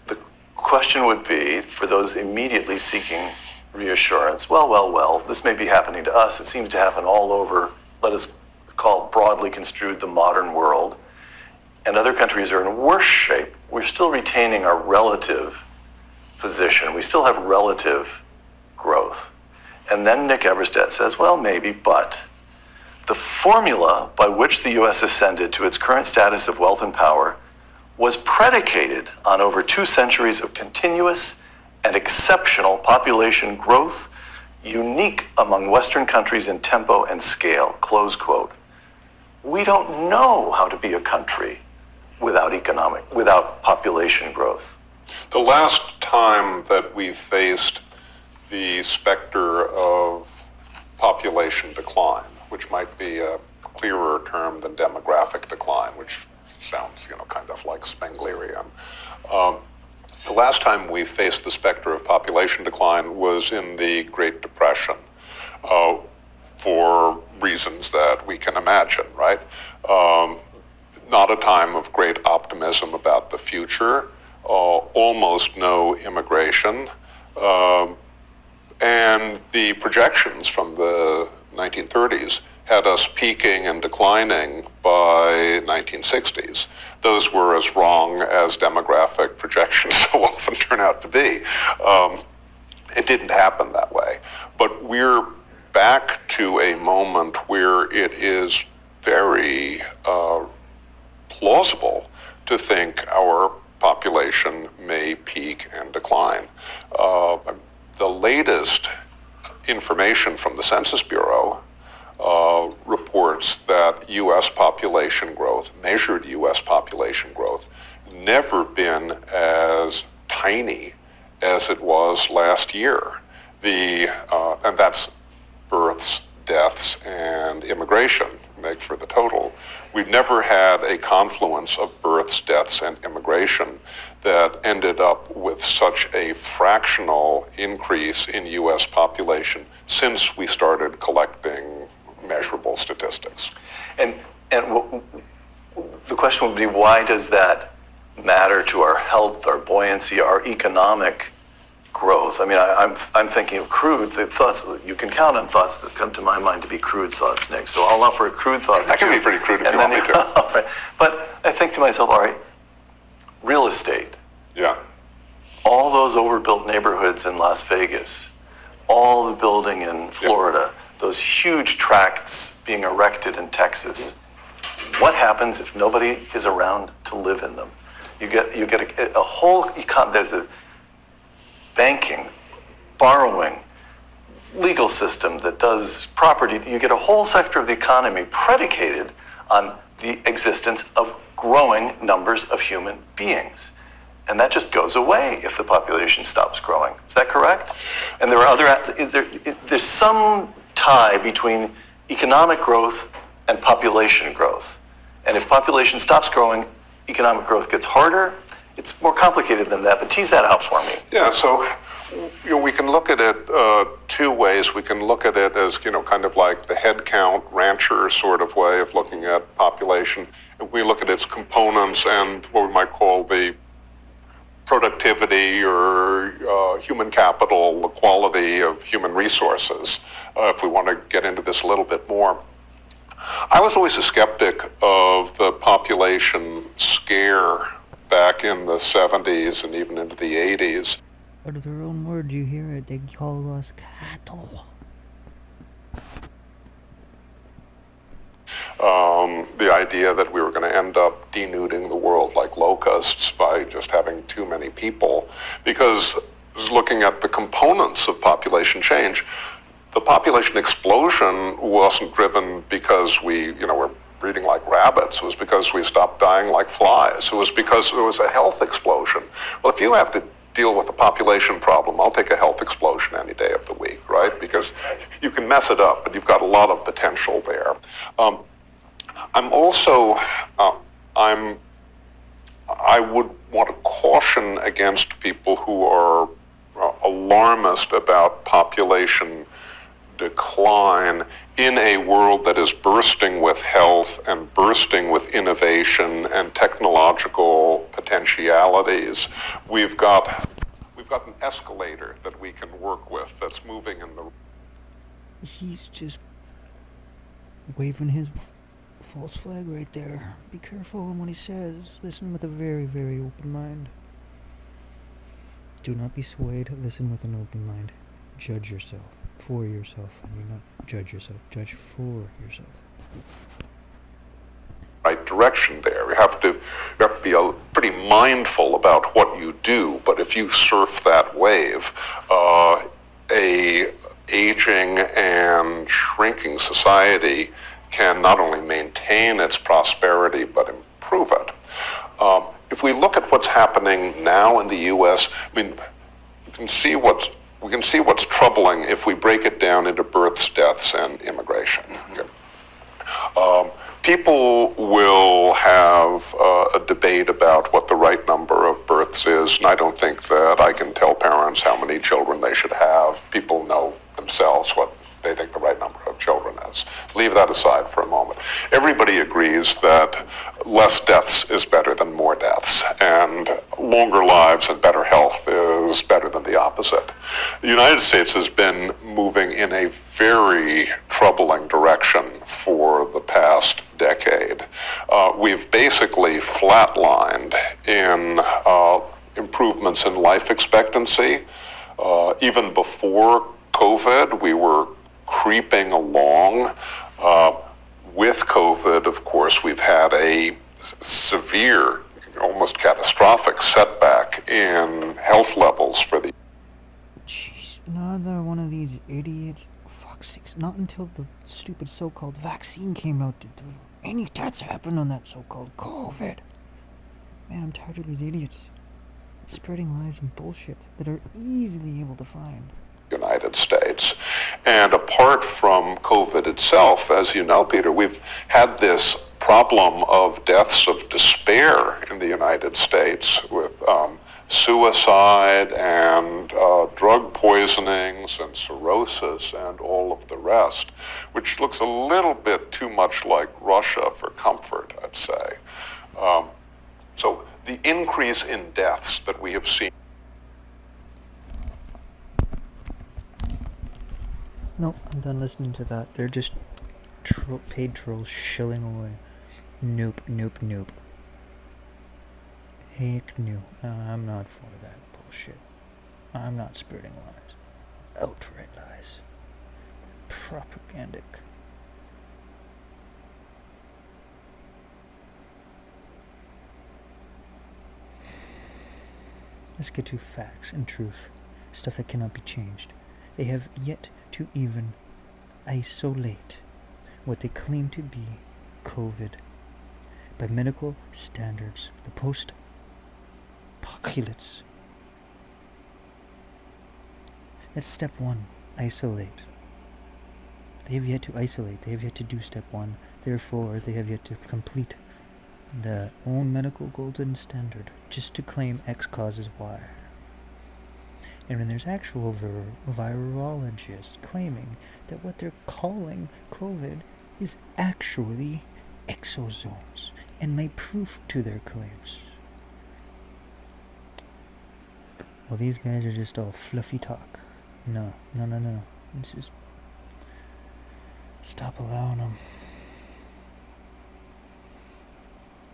the question would be, for those immediately seeking reassurance, well, this may be happening to us. It seems to happen all over, let us call broadly construed, the modern world. And other countries are in worse shape. We're still retaining our relative position. We still have relative growth. And then Nick Everstedt says, well, maybe, but the formula by which the U.S. ascended to its current status of wealth and power was predicated on over 2 centuries of continuous and exceptional population growth, unique among Western countries in tempo and scale, close quote. We don't know how to be a country without population growth. The last time that we faced the specter of population decline, which might be a clearer term than demographic decline, which sounds, kind of like Spenglerian. The last time we faced the specter of population decline was in the Great Depression, for reasons that we can imagine, right? Not a time of great optimism about the future, almost no immigration, and the projections from the 1930s had us peaking and declining by 1960s. Those were as wrong as demographic projections so often turn out to be. It didn't happen that way. But we're back to a moment where it is very plausible to think our population may peak and decline. The latest information from the Census Bureau reports that U.S. population growth, measured U.S. population growth, never been as tiny as it was last year. And that's births, deaths, and immigration make for the total. We've never had a confluence of births, deaths, and immigration that ended up with such a fractional increase in U.S. population since we started collecting measurable statistics. And the question would be, why does that matter to our health, our buoyancy, our economic growth? I mean, I'm thinking of crude thoughts. You can count on thoughts that come to my mind to be crude thoughts, Nick. So I'll offer a crude thought. I can be pretty crude if you want me to. Right. But I think to myself, all right, real estate. Yeah. All those overbuilt neighborhoods in Las Vegas, all the building in Florida, those huge tracts being erected in Texas. What happens if nobody is around to live in them? You get a whole there's a banking, borrowing, legal system that does property. You get a whole sector of the economy predicated on the existence of growing numbers of human beings. And that just goes away if the population stops growing. Is that correct? And there are there's some tie between economic growth and population growth. And if population stops growing, economic growth gets harder. It's more complicated than that, but tease that out for me. Yeah, so we can look at it two ways. We can look at it as, kind of like the head count rancher sort of way of looking at population. If we look at its components and what we might call the productivity or human capital, the quality of human resources, if we want to get into this a little bit more. I was always a skeptic of the population scare back in the 70s and even into the 80s. Out of their own words, you hear it, they call us cattle. The idea that we were going to end up denuding the world like locusts by just having too many people, because looking at the components of population change, the population explosion wasn't driven because we, were breeding like rabbits. It was because we stopped dying like flies. It was because there was a health explosion. Well, if you have to deal with a population problem, I'll take a health explosion any day of the week, right? Because you can mess it up, but you've got a lot of potential there. I'm also, I would want to caution against people who are alarmist about population decline in a world that is bursting with health and bursting with innovation and technological potentialities. We've got an escalator that we can work with that's moving in the... He's just waving his false flag right there. Be careful in what he says. Listen with a very, very open mind. Do not be swayed. Listen with an open mind. Judge yourself. For yourself. I mean, not judge yourself. Judge for yourself. Right direction there. You have to be pretty mindful about what you do. But if you surf that wave, a aging and shrinking society can not only maintain its prosperity but improve it. If we look at what's happening now in the U.S., I mean, we can see what's troubling if we break it down into births, deaths, and immigration. Okay. People will have a debate about what the right number of births is, and I don't think that I can tell parents how many children they should have. People know themselves what they think the right number of children is. Leave that aside for a moment. Everybody agrees that less deaths is better than more deaths, and longer lives and better health is better than the opposite. The United States has been moving in a very troubling direction for the past decade. We've basically flatlined in improvements in life expectancy. Even before COVID, we were creeping along. With COVID, of course, we've had a severe, almost catastrophic setback in health levels for the... Jeez, another one of these idiots. Fuck's sakes, not until the stupid so-called vaccine came out did any deaths happen on that so-called COVID. Man, I'm tired of these idiots spreading lies and bullshit that are easily able to find. United States. And apart from COVID itself, as you know, Peter, we've had this problem of deaths of despair in the United States with suicide and drug poisonings and cirrhosis and all of the rest, which looks a little bit too much like Russia for comfort, I'd say. So the increase in deaths that we have seen... Nope, I'm done listening to that. They're just paid trolls shilling away. Nope, nope, nope. Heck no. I'm not for that bullshit. I'm not spreading lies. Outright lies. Propagandic. Let's get to facts and truth. Stuff that cannot be changed. They have yet to even isolate what they claim to be COVID. By medical standards, the pilots. That's step one. Isolate. They have yet to isolate. They have yet to do step one. Therefore, they have yet to complete the own medical golden standard just to claim X causes Y. And when there's actual virologists claiming that what they're calling COVID is actually exosomes and lay proof to their claims. Well, these guys are just all fluffy talk. No. It's just stop allowing them.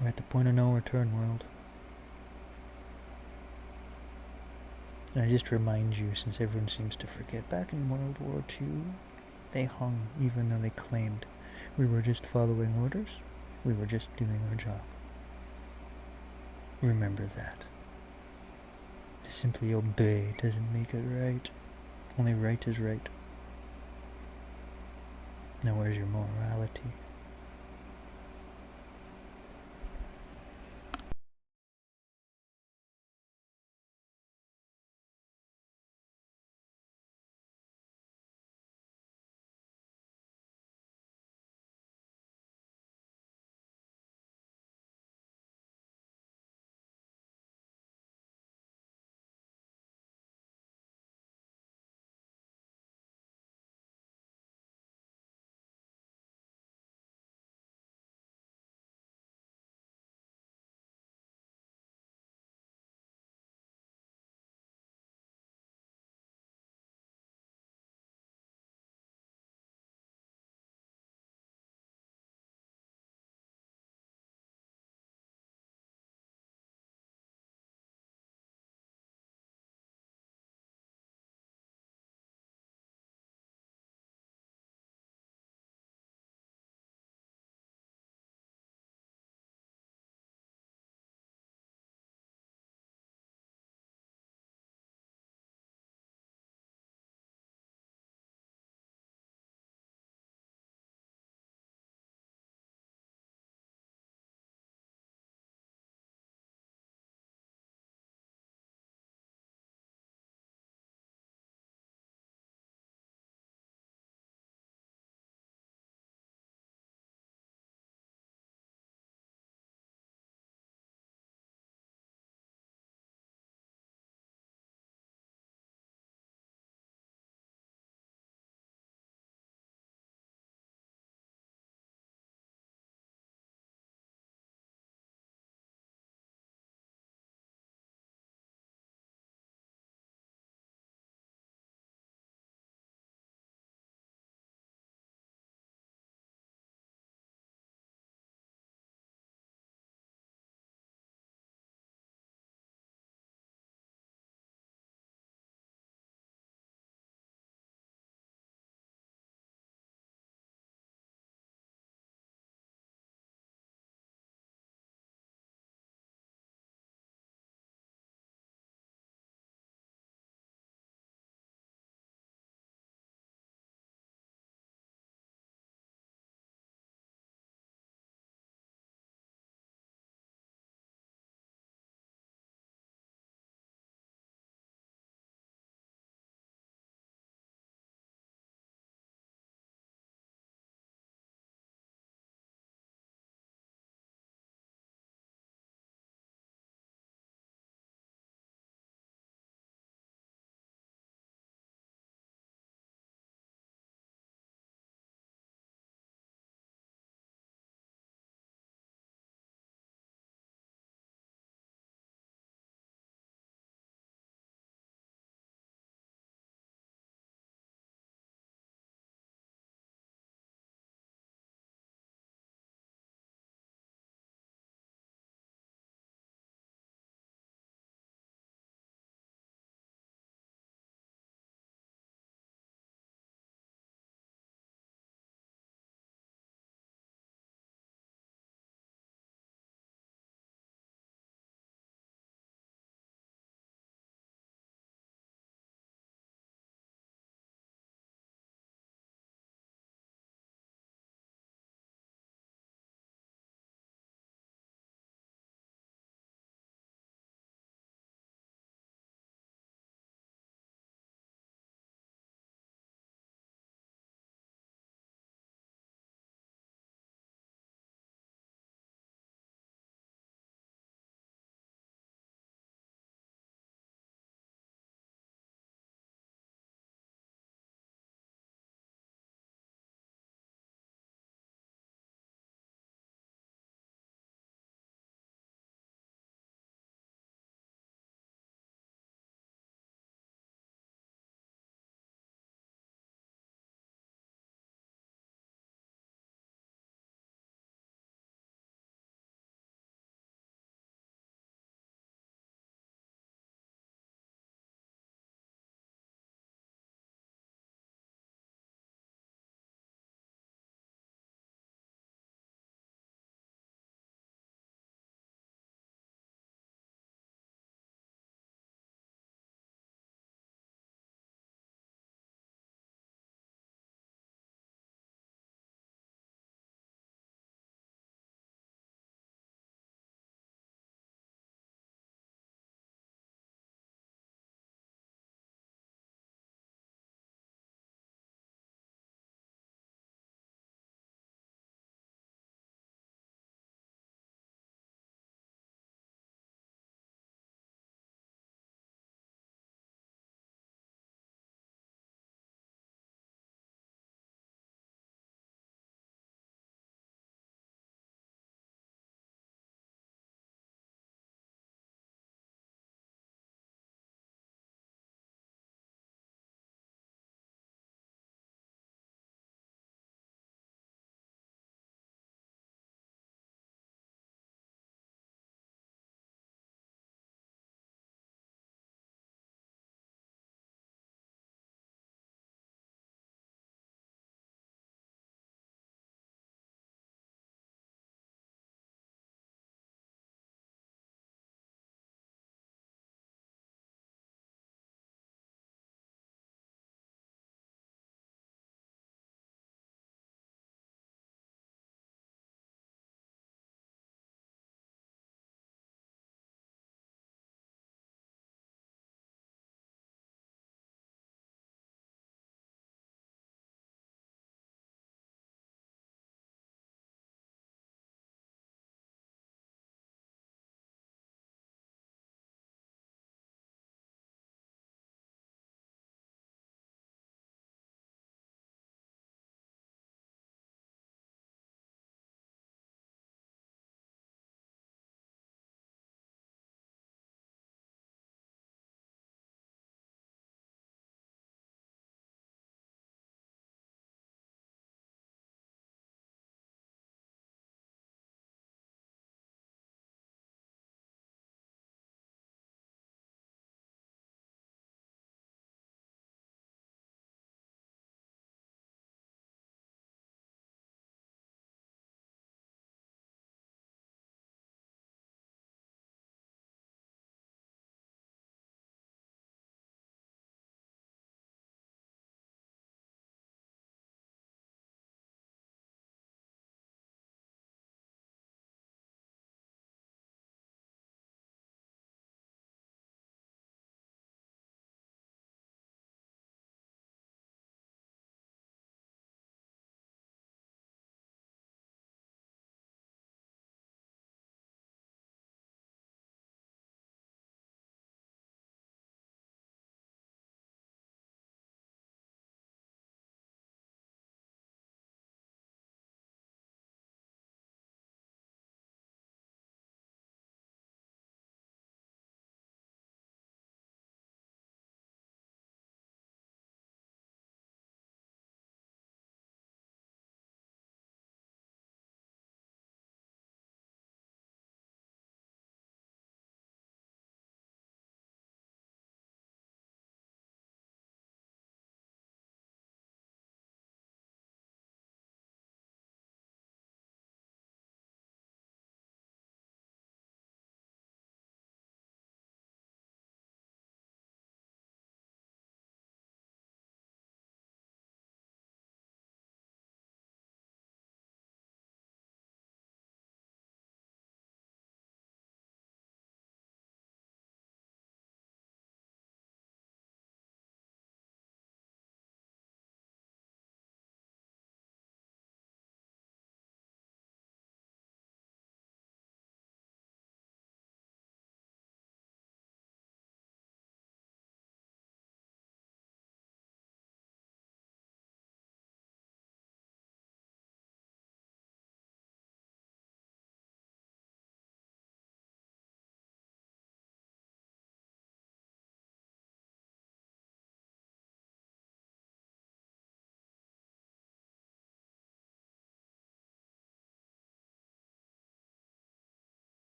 We're at the point of no return, world. And I just remind you, since everyone seems to forget, back in World War II, they hung even though they claimed we were just following orders. We were just doing our job. Remember that. To simply obey doesn't make it right. Only right is right. Now where's your morality?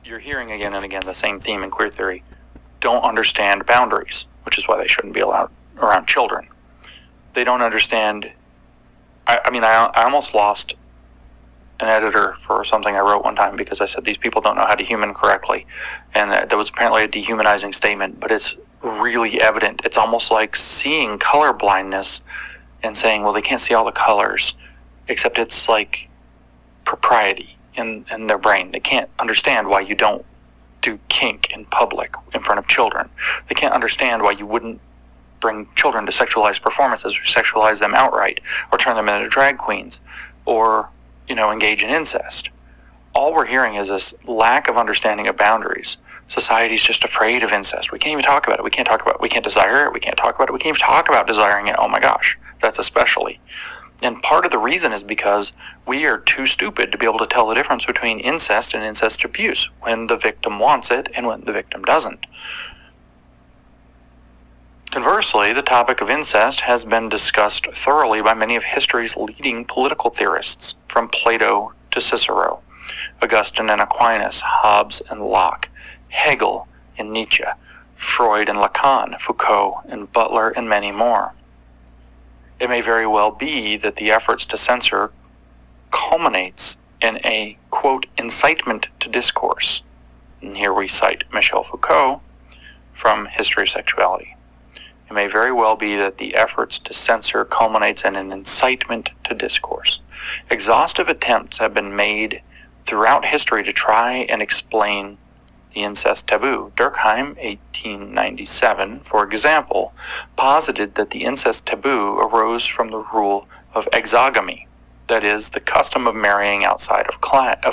you're hearing again and again the same theme in queer theory, don't understand boundaries, which is why they shouldn't be allowed around children. They don't understand. I almost lost an editor for something I wrote one time because I said these people don't know how to human correctly, and that was apparently a dehumanizing statement, but it's really evident. It's almost like seeing color blindness and saying, well, they can't see all the colors, except it's like propriety in their brain. They can't understand why you don't do kink in public in front of children. They can't understand why you wouldn't bring children to sexualized performances or sexualize them outright or turn them into drag queens or, engage in incest. All we're hearing is this lack of understanding of boundaries. Society's just afraid of incest. We can't even talk about it. We can't desire it. We can't talk about it. We can't even talk about desiring it. Oh my gosh, that's especially. And part of the reason is because we are too stupid to be able to tell the difference between incest and incest abuse when the victim wants it and when the victim doesn't. Conversely, the topic of incest has been discussed thoroughly by many of history's leading political theorists, from Plato to Cicero, Augustine and Aquinas, Hobbes and Locke, Hegel and Nietzsche, Freud and Lacan, Foucault and Butler, and many more. It may very well be that the efforts to censor culminates in a, quote, incitement to discourse. And here we cite Michel Foucault from History of Sexuality. It may very well be that the efforts to censor culminates in an incitement to discourse. Exhaustive attempts have been made throughout history to try and explain the incest taboo. Durkheim, 1897, for example, posited that the incest taboo arose from the rule of exogamy, that is, the custom of marrying outside of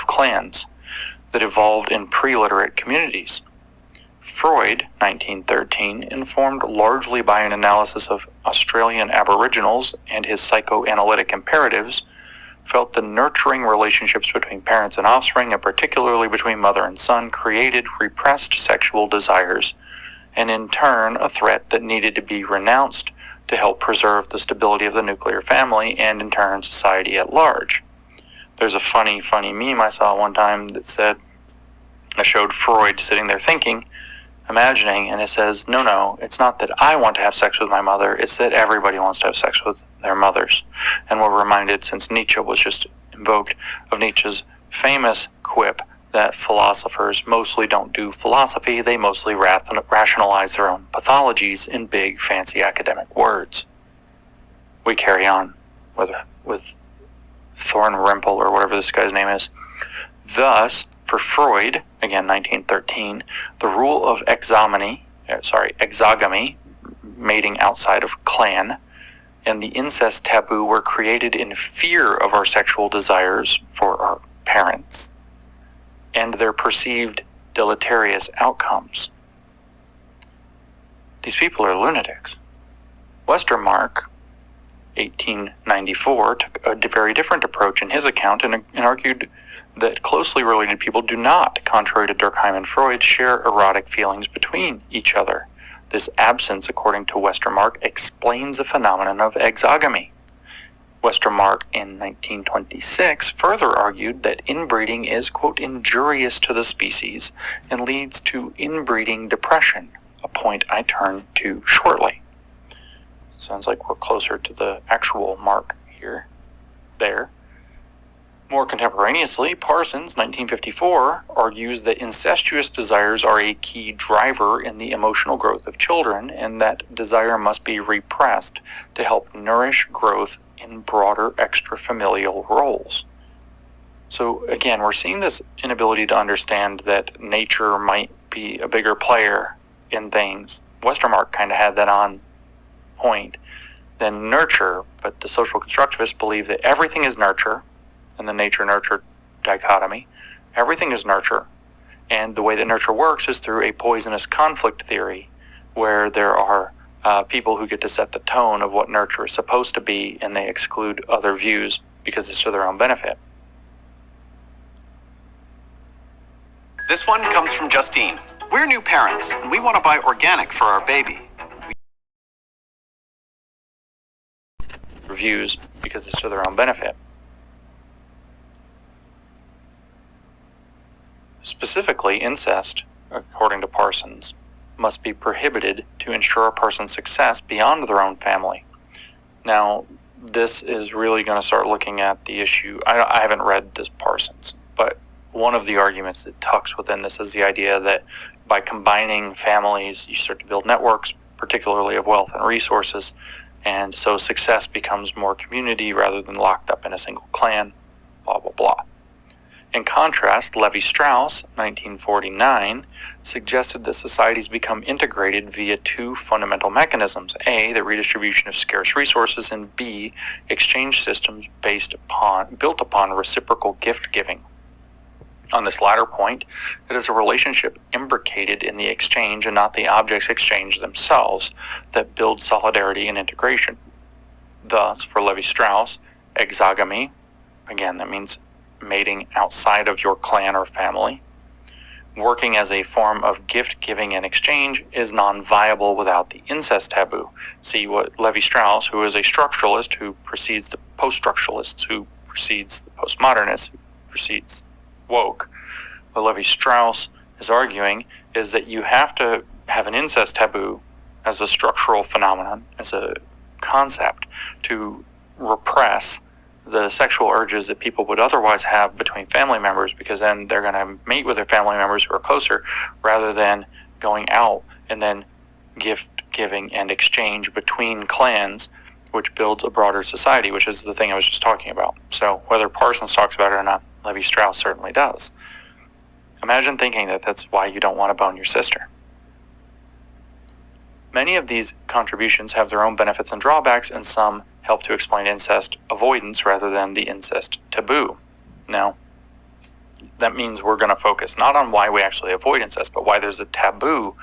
clans, that evolved in pre-literate communities. Freud, 1913, informed largely by an analysis of Australian Aboriginals and his psychoanalytic imperatives, felt the nurturing relationships between parents and offspring, and particularly between mother and son, created repressed sexual desires, and in turn a threat that needed to be renounced to help preserve the stability of the nuclear family and in turn society at large. There's a funny meme I saw one time that said, I showed Freud sitting there thinking, imagining, and it says, no, it's not that I want to have sex with my mother, it's that everybody wants to have sex with their mothers. And we're reminded, since Nietzsche was just invoked, of Nietzsche's famous quip that philosophers mostly don't do philosophy, they mostly rationalize their own pathologies in big, fancy academic words. We carry on with Thornrimple, or whatever this guy's name is. Thus, for Freud, again 1913, the rule of exogamy, mating outside of clan, and the incest taboo were created in fear of our sexual desires for our parents and their perceived deleterious outcomes. These people are lunatics. Westermarck, 1894, took a very different approach in his account and argued that closely related people do not, contrary to Durkheim and Freud, share erotic feelings between each other. This absence, according to Westermarck, explains the phenomenon of exogamy. Westermarck, in 1926, further argued that inbreeding is, quote, injurious to the species and leads to inbreeding depression, a point I turn to shortly. Sounds like we're closer to the actual mark there. More contemporaneously, Parsons, 1954, argues that incestuous desires are a key driver in the emotional growth of children, and that desire must be repressed to help nourish growth in broader extrafamilial roles. So again, we're seeing this inability to understand that nature might be a bigger player in things. Westermarck kind of had that on point than nurture, but the social constructivists believe that everything is nurture, and the nature-nurture dichotomy. Everything is nurture, and the way that nurture works is through a poisonous conflict theory, where there are people who get to set the tone of what nurture is supposed to be, and they exclude other views because it's to their own benefit. This one comes from Justine. We're new parents, and we want to buy organic for our baby. Views because it's to their own benefit. Specifically, incest, according to Parsons, must be prohibited to ensure a person's success beyond their own family. Now, this is really going to start looking at the issue. I haven't read this Parsons, but one of the arguments that tucks within this is the idea that by combining families, you start to build networks, particularly of wealth and resources, and so success becomes more community rather than locked up in a single clan, blah, blah, blah. In contrast, Levi-Strauss, 1949, suggested that societies become integrated via two fundamental mechanisms: A, the redistribution of scarce resources, and B, exchange systems built upon reciprocal gift-giving. On this latter point, it is a relationship imbricated in the exchange and not the objects exchanged themselves that builds solidarity and integration. Thus, for Levi-Strauss, exogamy, again, that means mating outside of your clan or family, working as a form of gift giving and exchange, is non-viable without the incest taboo. See what Levi-Strauss, who is a structuralist who precedes the post-structuralists, who precedes the postmodernists, who precedes woke, what Levi-Strauss is arguing is that you have to have an incest taboo as a structural phenomenon, as a concept, to repress the sexual urges that people would otherwise have between family members, because then they're going to mate with their family members who are closer, rather than going out and then gift giving and exchange between clans, which builds a broader society, which is the thing I was just talking about. So whether Parsons talks about it or not, Levi-Strauss certainly does. Imagine thinking that that's why you don't want to bone your sister. Many of these contributions have their own benefits and drawbacks, and some help to explain incest avoidance rather than the incest taboo. Now, that means we're going to focus not on why we actually avoid incest, but why there's a taboo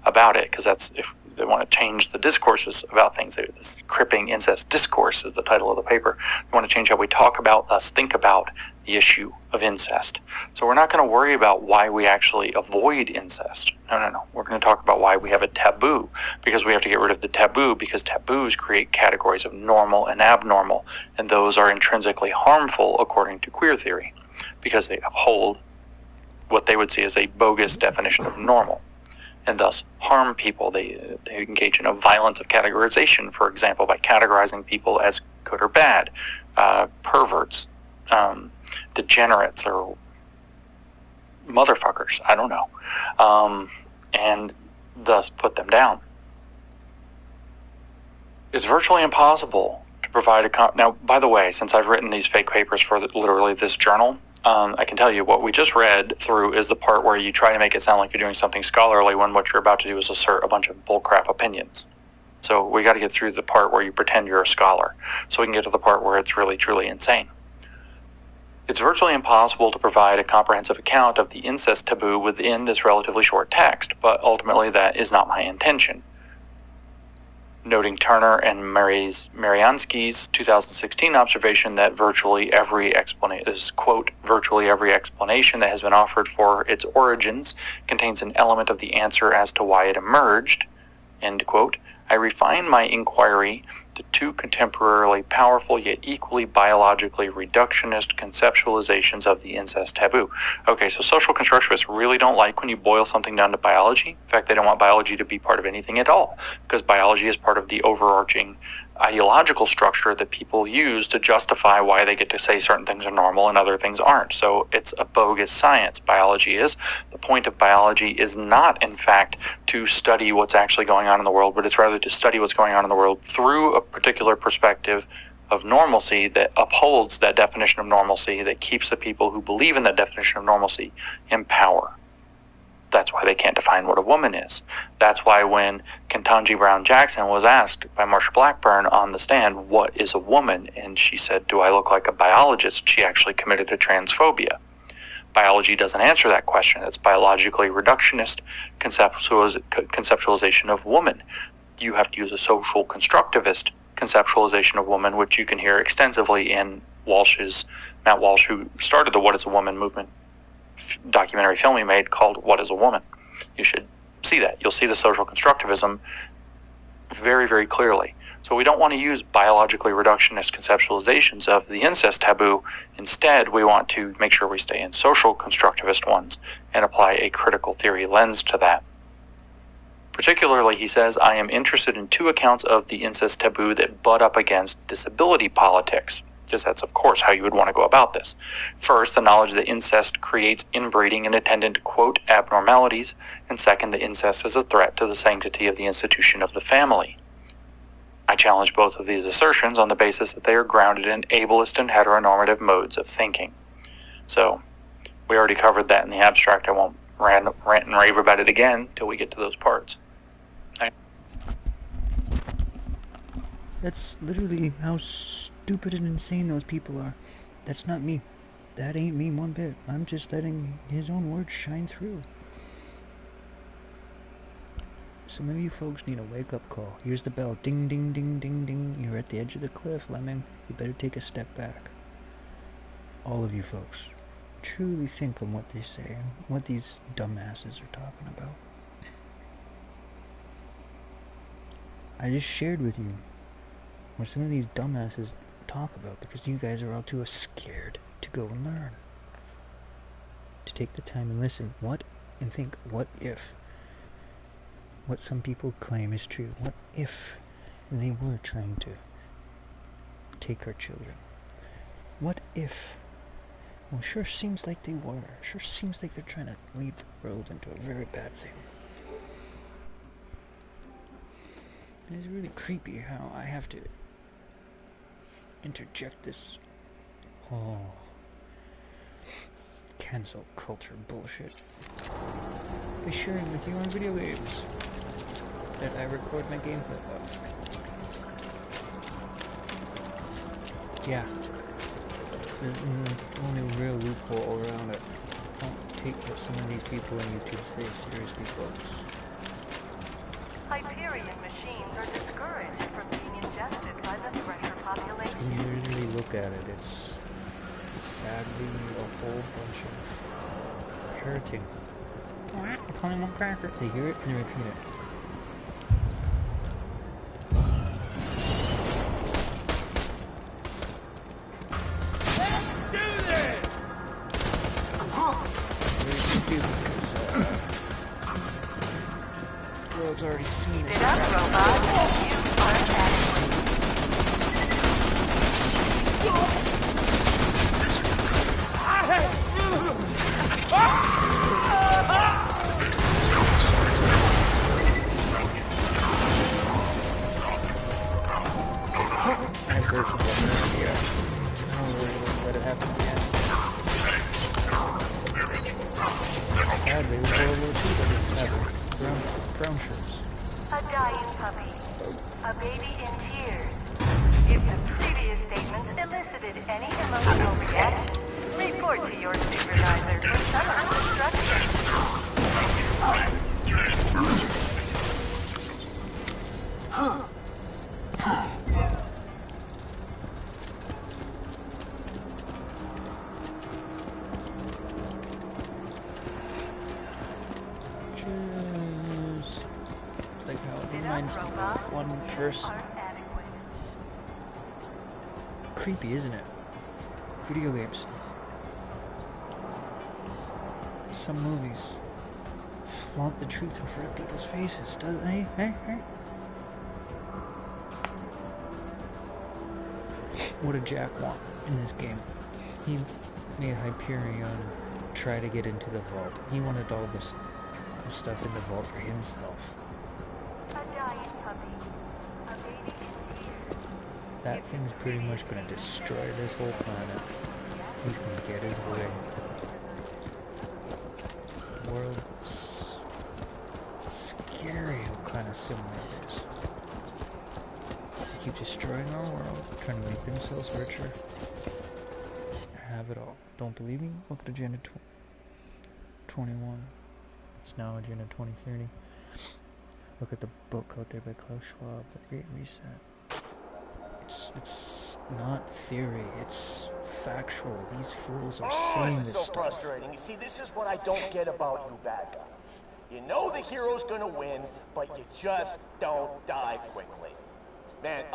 about it, because that's, if they want to change the discourses about things, this cripping incest discourse is the title of the paper. They want to change how we talk about, thus think about the issue of incest. So we're not going to worry about why we actually avoid incest. No. We're going to talk about why we have a taboo, because we have to get rid of the taboo, because taboos create categories of normal and abnormal, and those are intrinsically harmful according to queer theory, because they uphold what they would see as a bogus definition of normal, and thus harm people. They engage in a violence of categorization, for example, by categorizing people as good or bad, perverts, degenerates, or motherfuckers, I don't know, and thus put them down. It's virtually impossible to provide now, by the way, since I've written these fake papers for literally this journal, I can tell you what we just read through is the part where you try to make it sound like you're doing something scholarly when what you're about to do is assert a bunch of bullcrap opinions. So we got to get through the part where you pretend you're a scholar, so we can get to the part where it's really, truly insane. It's virtually impossible to provide a comprehensive account of the incest taboo within this relatively short text, but ultimately that is not my intention. Noting Turner and Mariansky's 2016 observation that virtually every explanation, this is, quote, virtually every explanation that has been offered for its origins contains an element of the answer as to why it emerged, end quote, I refine my inquiry to two contemporarily powerful yet equally biologically reductionist conceptualizations of the incest taboo. Okay, so social constructivists really don't like when you boil something down to biology. In fact, they don't want biology to be part of anything at all, because biology is part of the overarching ideological structure that people use to justify why they get to say certain things are normal and other things aren't. So it's a bogus science, biology is. The point of biology is not, in fact, to study what's actually going on in the world, but it's rather to study what's going on in the world through a particular perspective of normalcy that upholds that definition of normalcy, that keeps the people who believe in that definition of normalcy in power. That's why they can't define what a woman is. That's why when Ketanji Brown Jackson was asked by Marsha Blackburn on the stand, what is a woman? And she said, do I look like a biologist? She actually committed to transphobia. Biology doesn't answer that question. It's biologically reductionist conceptualization of woman. You have to use a social constructivist conceptualization of woman, which you can hear extensively in Matt Walsh, who started the What is a Woman movement documentary film he made called What is a Woman. You should see that. You'll see the social constructivism very, very clearly. So we don't want to use biologically reductionist conceptualizations of the incest taboo. Instead, we want to make sure we stay in social constructivist ones and apply a critical theory lens to that. Particularly, he says, I am interested in two accounts of the incest taboo that butt up against disability politics, because that's, of course, how you would want to go about this. First, the knowledge that incest creates inbreeding and attendant, quote, abnormalities, and second, that incest is a threat to the sanctity of the institution of the family. I challenge both of these assertions on the basis that they are grounded in ableist and heteronormative modes of thinking. So, we already covered that in the abstract. I won't rant and rave about it again till we get to those parts. That's literally how stupid and insane those people are. That's not me. That ain't me one bit. I'm just letting his own words shine through. Some of you folks need a wake-up call. Here's the bell. Ding, ding, ding, ding, ding. You're at the edge of the cliff, Lemming. You better take a step back. All of you folks, truly think on what they say and what these dumbasses are talking about. I just shared with you what some of these dumbasses talk about because you guys are all too scared to go and learn. To take the time and listen. And think, what if what some people claim is true? What if they were trying to take our children? What if? Well, sure seems like they were. Sure seems like they're trying to lead the world into a very bad thing. It's really creepy how I have to interject this cancel culture bullshit by sharing with you on video games that I record my gameplay of. Yeah. The only real loophole around it. Don't take what some of these people on YouTube say seriously, folks. Hyperion machines are discouraged from being ingested by the thresher population. When you really look at it, it's sadly a whole bunch of parroting. Calling one cracker. They hear it and they repeat it. Let's do this! The world's already seen it. Sit up, robot. You are adequate. I've heard from them, yeah. I don't really let it happen again. Sadly, with World War II, that doesn't happen. Brown shirts. A dying puppy. A baby in tears. If the previous statements elicited any emotional reaction, report to your supervisor for some instruction. Just like how it reminds me of one verse. Creepy, isn't it? Video games. Some movies flaunt the truth in front of people's faces, doesn't they? Hey? What did Jack want in this game? He made Hyperion try to get into the vault. He wanted all this stuff in the vault for himself. A dying puppy. A baby in tears. That thing's pretty much gonna destroy this whole planet. He's gonna get his way. The world's scary how kind of similar it is. They keep destroying our world, trying to make themselves richer. Have it all. Don't believe me? Look at Agenda 21. It's now Agenda 2030. Look at the book out there by Klaus Schwab, The Great Reset. It's not theory, it's factual. These fools are saying this this is so stuff. frustrating. You see, this is what I don't get about you bad guys. You know the hero's gonna win, but you just don't die quickly. Man,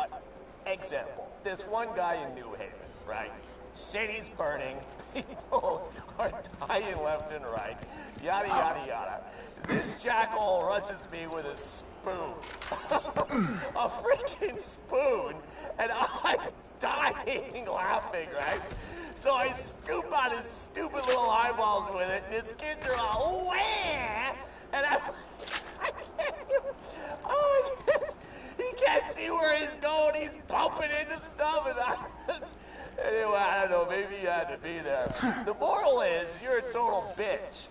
example, this one guy in New Haven, right? City's burning, people are dying left and right, yada, yada, yada. This jackal rushes me with a spoon. A freaking spoon, and I'm dying laughing, right? So I scoop out his stupid little eyeballs with it, and his kids are all, wah! And I can't even, he can't see where he's going, he's bumping into stuff, and anyway, I don't know, maybe you had to be there. The moral is, you're a total bitch.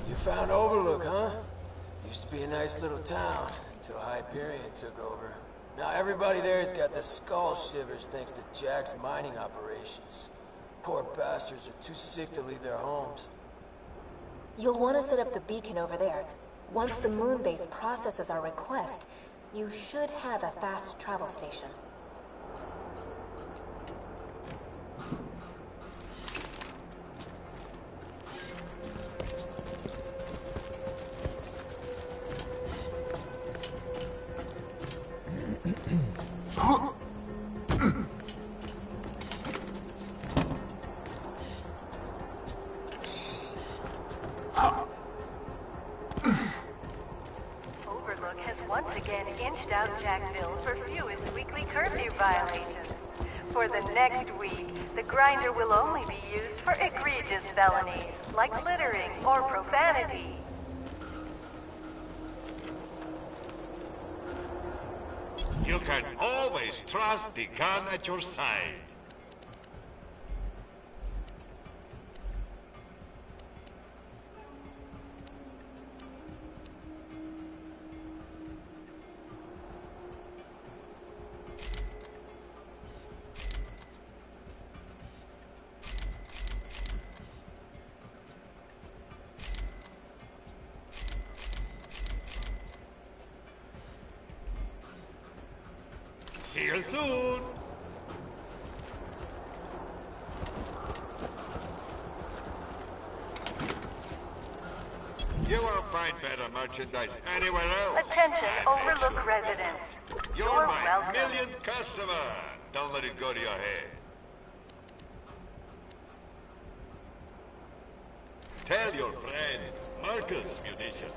You found Overlook, huh? Used to be a nice little town until Hyperion took over. Now everybody there's got the skull shivers thanks to Jack's mining operations. Poor bastards are too sick to leave their homes. You'll want to set up the beacon over there. Once the moon base processes our request, you should have a fast travel station. Overlook has once again inched out Jackville for fewest weekly curfew violations. For the next week, the grinder will only be used for egregious felonies, like littering or profanity. You can always trust the gun at your side. See you soon! You won't find better merchandise anywhere else. Attention, Overlook residents. You're my welcome. millionth customer. Don't let it go to your head. Tell your friends, Marcus Munitions.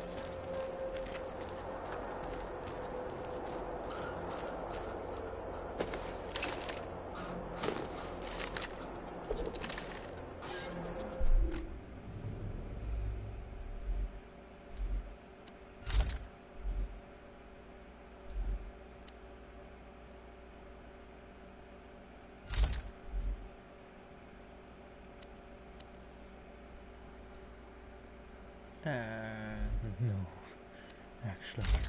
No. Actually. That.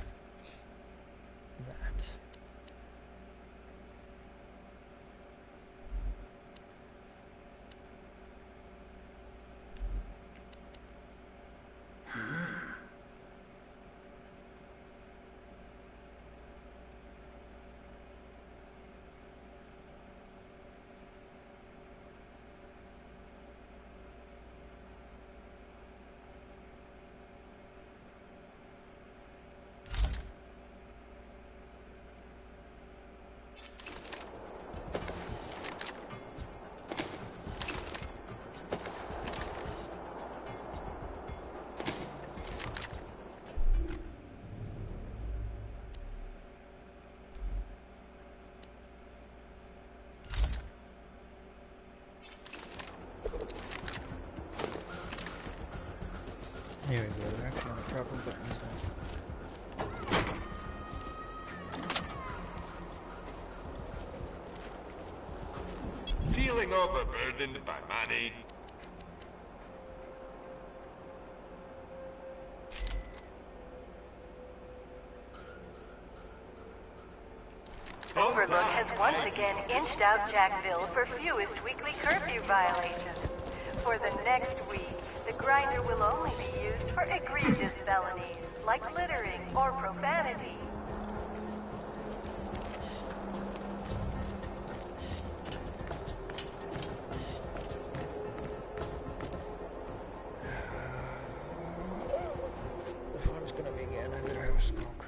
Here we go, they're actually on the proper buttons now. Feeling overburdened by money? Overlook has once again inched out Jackville for fewest weekly curfew violations. For the next week, the grinder will only be used for egregious felonies, like littering or profanity. The fun's gonna begin, I better have a smoke.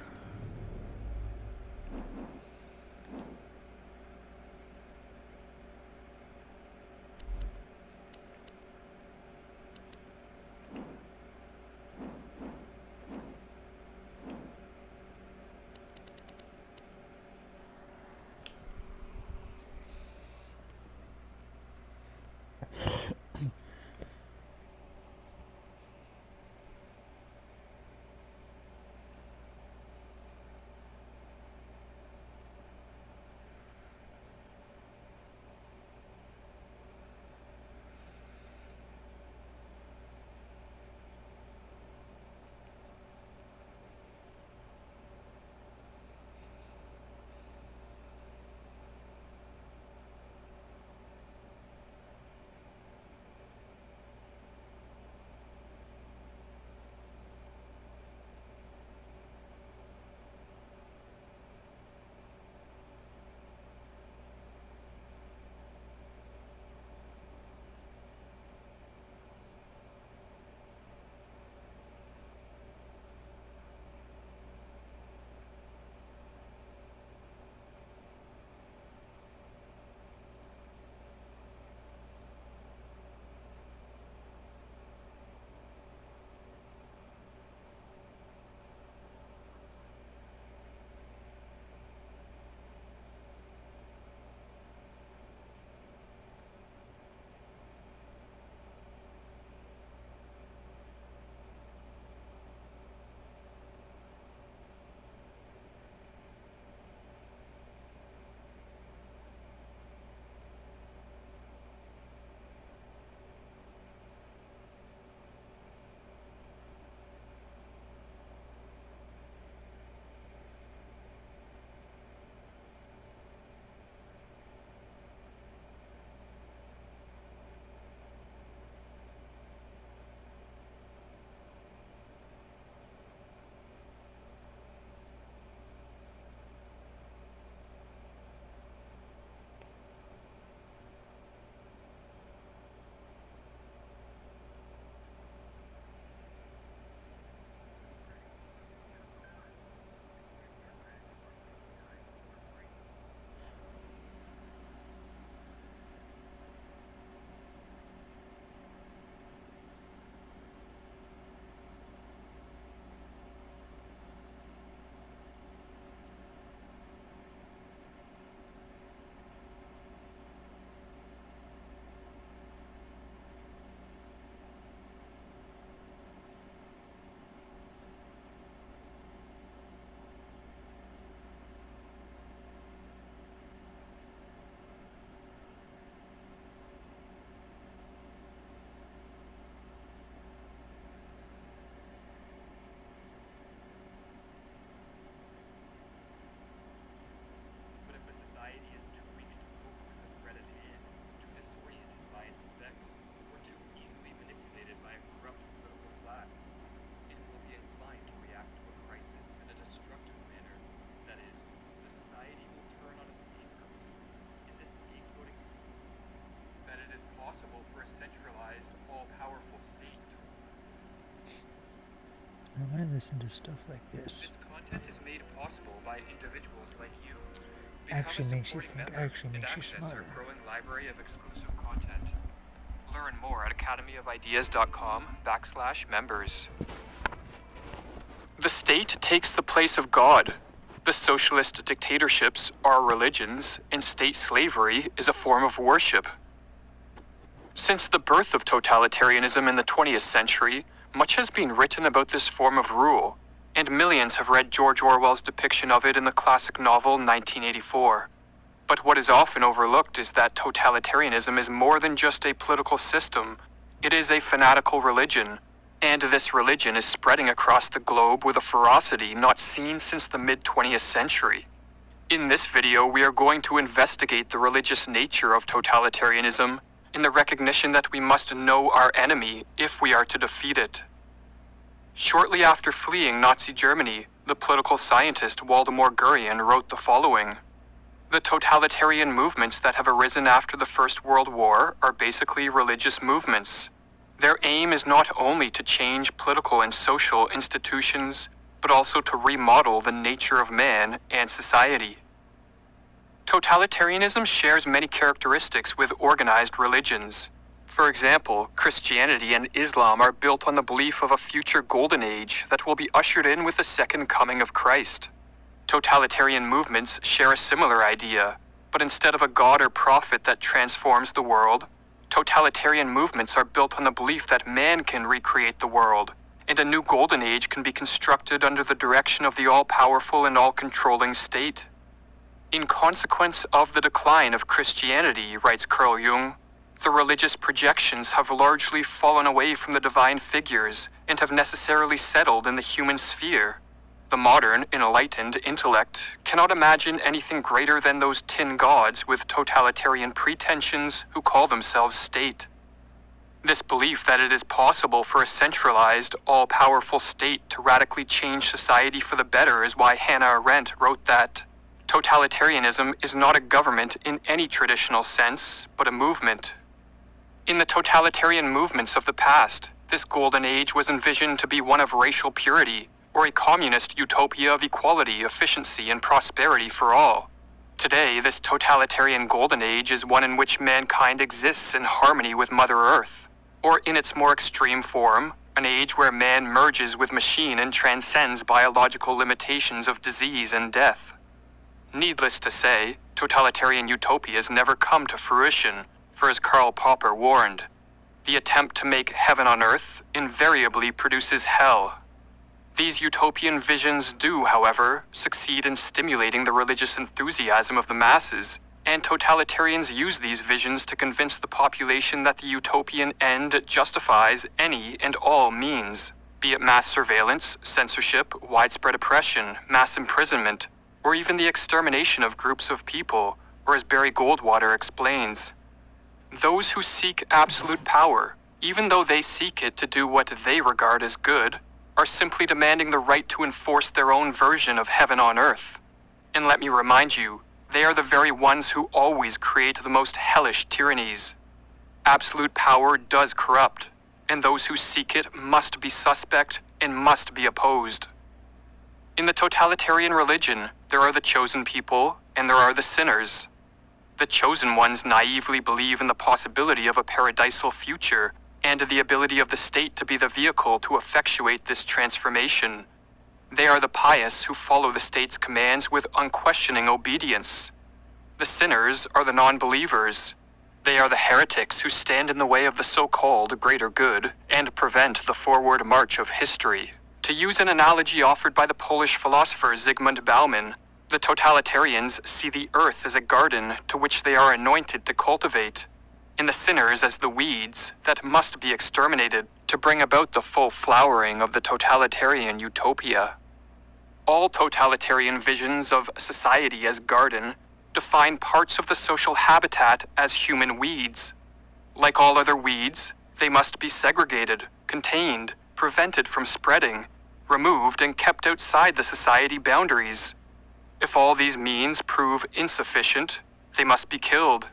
When I listen to stuff like this, This content is made possible by individuals like you. actually makes you think, actually makes you smarter. Our growing library of exclusive content. Learn more at academyofideas.com/members. The state takes the place of God. The socialist dictatorships are religions, and state slavery is a form of worship. Since the birth of totalitarianism in the 20th century, much has been written about this form of rule, and millions have read George Orwell's depiction of it in the classic novel 1984. But what is often overlooked is that totalitarianism is more than just a political system. It is a fanatical religion, and this religion is spreading across the globe with a ferocity not seen since the mid-20th century. In this video, we are going to investigate the religious nature of totalitarianism in the recognition that we must know our enemy if we are to defeat it. Shortly after fleeing Nazi Germany, the political scientist Waldemar Gurian wrote the following: "The totalitarian movements that have arisen after the First World War are basically religious movements. Their aim is not only to change political and social institutions, but also to remodel the nature of man and society." Totalitarianism shares many characteristics with organized religions. For example, Christianity and Islam are built on the belief of a future golden age that will be ushered in with the second coming of Christ. Totalitarian movements share a similar idea, but instead of a god or prophet that transforms the world, totalitarian movements are built on the belief that man can recreate the world, and a new golden age can be constructed under the direction of the all-powerful and all-controlling state. In consequence of the decline of Christianity, writes Carl Jung, the religious projections have largely fallen away from the divine figures and have necessarily settled in the human sphere. The modern, enlightened intellect cannot imagine anything greater than those tin gods with totalitarian pretensions who call themselves state. This belief that it is possible for a centralized, all-powerful state to radically change society for the better is why Hannah Arendt wrote that totalitarianism is not a government in any traditional sense, but a movement. In the totalitarian movements of the past, this golden age was envisioned to be one of racial purity, or a communist utopia of equality, efficiency, and prosperity for all. Today, this totalitarian golden age is one in which mankind exists in harmony with Mother Earth, or in its more extreme form, an age where man merges with machine and transcends biological limitations of disease and death. Needless to say, totalitarian utopias never come to fruition, for as Karl Popper warned, the attempt to make heaven on earth invariably produces hell. These utopian visions do, however, succeed in stimulating the religious enthusiasm of the masses, and totalitarians use these visions to convince the population that the utopian end justifies any and all means, be it mass surveillance, censorship, widespread oppression, mass imprisonment, or even the extermination of groups of people, or as Barry Goldwater explains, those who seek absolute power, even though they seek it to do what they regard as good, are simply demanding the right to enforce their own version of heaven on earth. And let me remind you, they are the very ones who always create the most hellish tyrannies. Absolute power does corrupt, and those who seek it must be suspect and must be opposed. In the totalitarian religion, there are the chosen people and there are the sinners. The chosen ones naively believe in the possibility of a paradisal future and the ability of the state to be the vehicle to effectuate this transformation. They are the pious who follow the state's commands with unquestioning obedience. The sinners are the non-believers. They are the heretics who stand in the way of the so-called greater good and prevent the forward march of history. To use an analogy offered by the Polish philosopher Zygmunt Bauman, the totalitarians see the earth as a garden to which they are anointed to cultivate, and the sinners as the weeds that must be exterminated to bring about the full flowering of the totalitarian utopia. All totalitarian visions of society as garden define parts of the social habitat as human weeds. Like all other weeds, they must be segregated, contained, prevented from spreading, removed and kept outside the society boundaries. If all these means prove insufficient, they must be killed.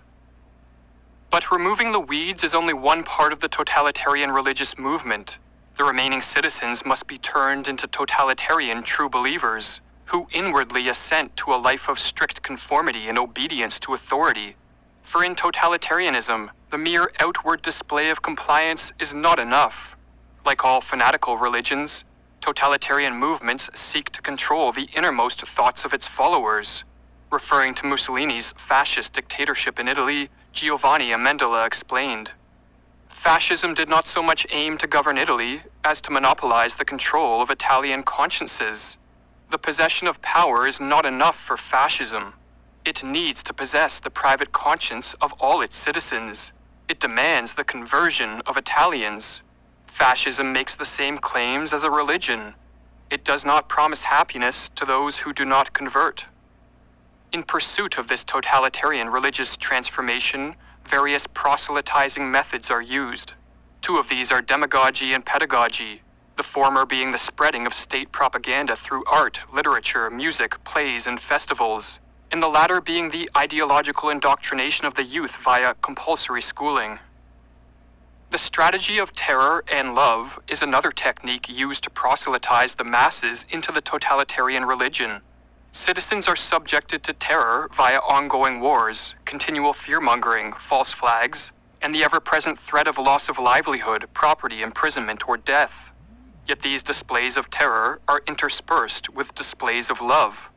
But removing the weeds is only one part of the totalitarian religious movement. The remaining citizens must be turned into totalitarian true believers, who inwardly assent to a life of strict conformity and obedience to authority. For in totalitarianism, the mere outward display of compliance is not enough. Like all fanatical religions, totalitarian movements seek to control the innermost thoughts of its followers. Referring to Mussolini's fascist dictatorship in Italy, Giovanni Amendola explained, "Fascism did not so much aim to govern Italy as to monopolize the control of Italian consciences. The possession of power is not enough for fascism. It needs to possess the private conscience of all its citizens. It demands the conversion of Italians. Fascism makes the same claims as a religion. It does not promise happiness to those who do not convert." In pursuit of this totalitarian religious transformation, various proselytizing methods are used. Two of these are demagogy and pedagogy, the former being the spreading of state propaganda through art, literature, music, plays, and festivals, and the latter being the ideological indoctrination of the youth via compulsory schooling. The strategy of terror and love is another technique used to proselytize the masses into the totalitarian religion. Citizens are subjected to terror via ongoing wars, continual fear-mongering, false flags, and the ever-present threat of loss of livelihood, property, imprisonment, or death. Yet these displays of terror are interspersed with displays of love.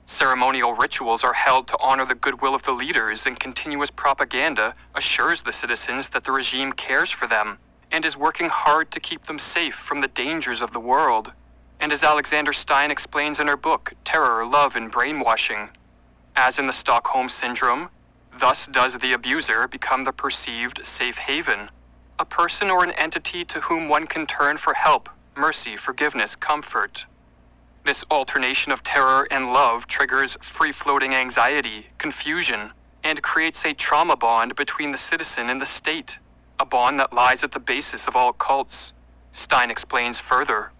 Ceremonial rituals are held to honor the goodwill of the leaders, and continuous propaganda assures the citizens that the regime cares for them and is working hard to keep them safe from the dangers of the world. And as Alexander Stein explains in her book, Terror, Love, and Brainwashing, as in the Stockholm Syndrome, thus does the abuser become the perceived safe haven, a person or an entity to whom one can turn for help, mercy, forgiveness, comfort. This alternation of terror and love triggers free-floating anxiety, confusion, and creates a trauma bond between the citizen and the state, a bond that lies at the basis of all cults. Stein explains further,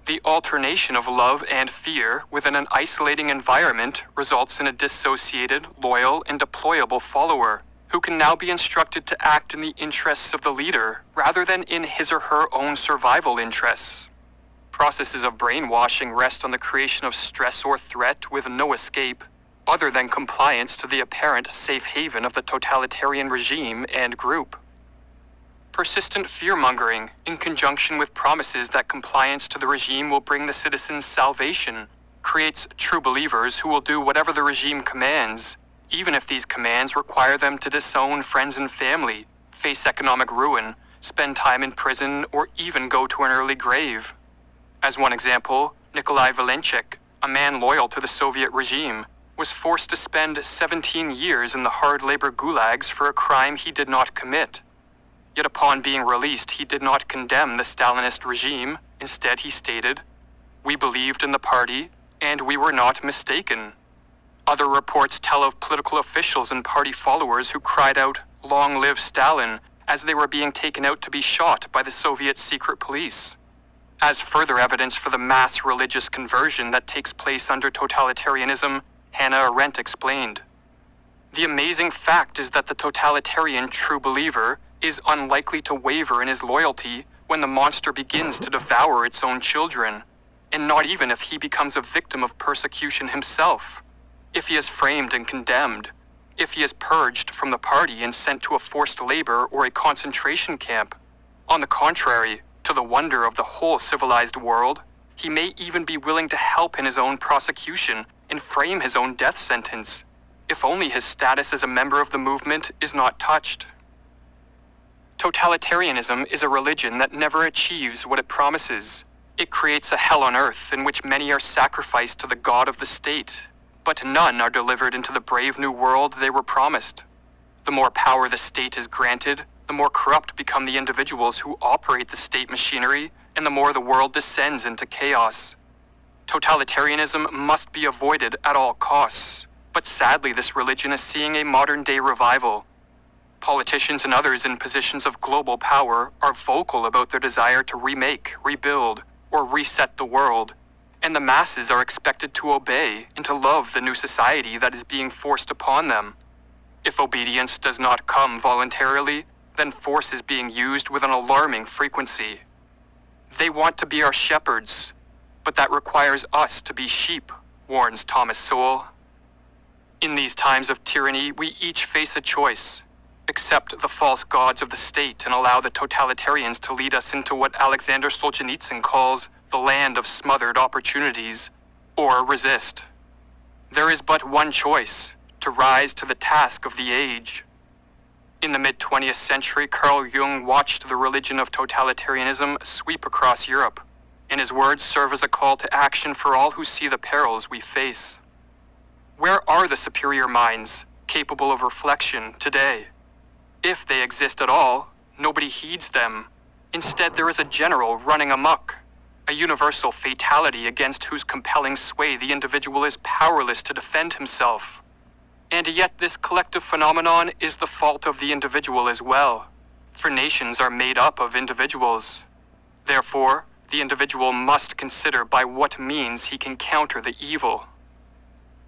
"The alternation of love and fear within an isolating environment results in a dissociated, loyal, and deployable follower, who can now be instructed to act in the interests of the leader rather than in his or her own survival interests. Processes of brainwashing rest on the creation of stress or threat with no escape, other than compliance to the apparent safe haven of the totalitarian regime and group. Persistent fear-mongering, in conjunction with promises that compliance to the regime will bring the citizens salvation, creates true believers who will do whatever the regime commands, even if these commands require them to disown friends and family, face economic ruin, spend time in prison, or even go to an early grave. As one example, Nikolai Valenchek, a man loyal to the Soviet regime, was forced to spend 17 years in the hard labor gulags for a crime he did not commit. Yet upon being released, he did not condemn the Stalinist regime. Instead, he stated, "We believed in the party, and we were not mistaken." Other reports tell of political officials and party followers who cried out, "Long live Stalin," as they were being taken out to be shot by the Soviet secret police. As further evidence for the mass religious conversion that takes place under totalitarianism, Hannah Arendt explained, "The amazing fact is that the totalitarian true believer is unlikely to waver in his loyalty when the monster begins to devour its own children, and not even if he becomes a victim of persecution himself. If he is framed and condemned, if he is purged from the party and sent to a forced labor or a concentration camp. On the contrary, to the wonder of the whole civilized world, he may even be willing to help in his own prosecution and frame his own death sentence, if only his status as a member of the movement is not touched." Totalitarianism is a religion that never achieves what it promises. It creates a hell on earth in which many are sacrificed to the god of the state, but none are delivered into the brave new world they were promised. The more power the state is granted, the more corrupt become the individuals who operate the state machinery, and the more the world descends into chaos. Totalitarianism must be avoided at all costs, but sadly this religion is seeing a modern-day revival. Politicians and others in positions of global power are vocal about their desire to remake, rebuild, or reset the world, and the masses are expected to obey and to love the new society that is being forced upon them. If obedience does not come voluntarily, then force is being used with an alarming frequency. They want to be our shepherds, but that requires us to be sheep, warns Thomas Sowell. In these times of tyranny, we each face a choice. Accept the false gods of the state and allow the totalitarians to lead us into what Alexander Solzhenitsyn calls the land of smothered opportunities, or resist. There is but one choice, to rise to the task of the age. In the mid-20th century, Carl Jung watched the religion of totalitarianism sweep across Europe, and his words serve as a call to action for all who see the perils we face. Where are the superior minds, capable of reflection, today? If they exist at all, nobody heeds them. Instead, there is a general running amok, a universal fatality against whose compelling sway the individual is powerless to defend himself. And yet this collective phenomenon is the fault of the individual as well, for nations are made up of individuals. Therefore, the individual must consider by what means he can counter the evil.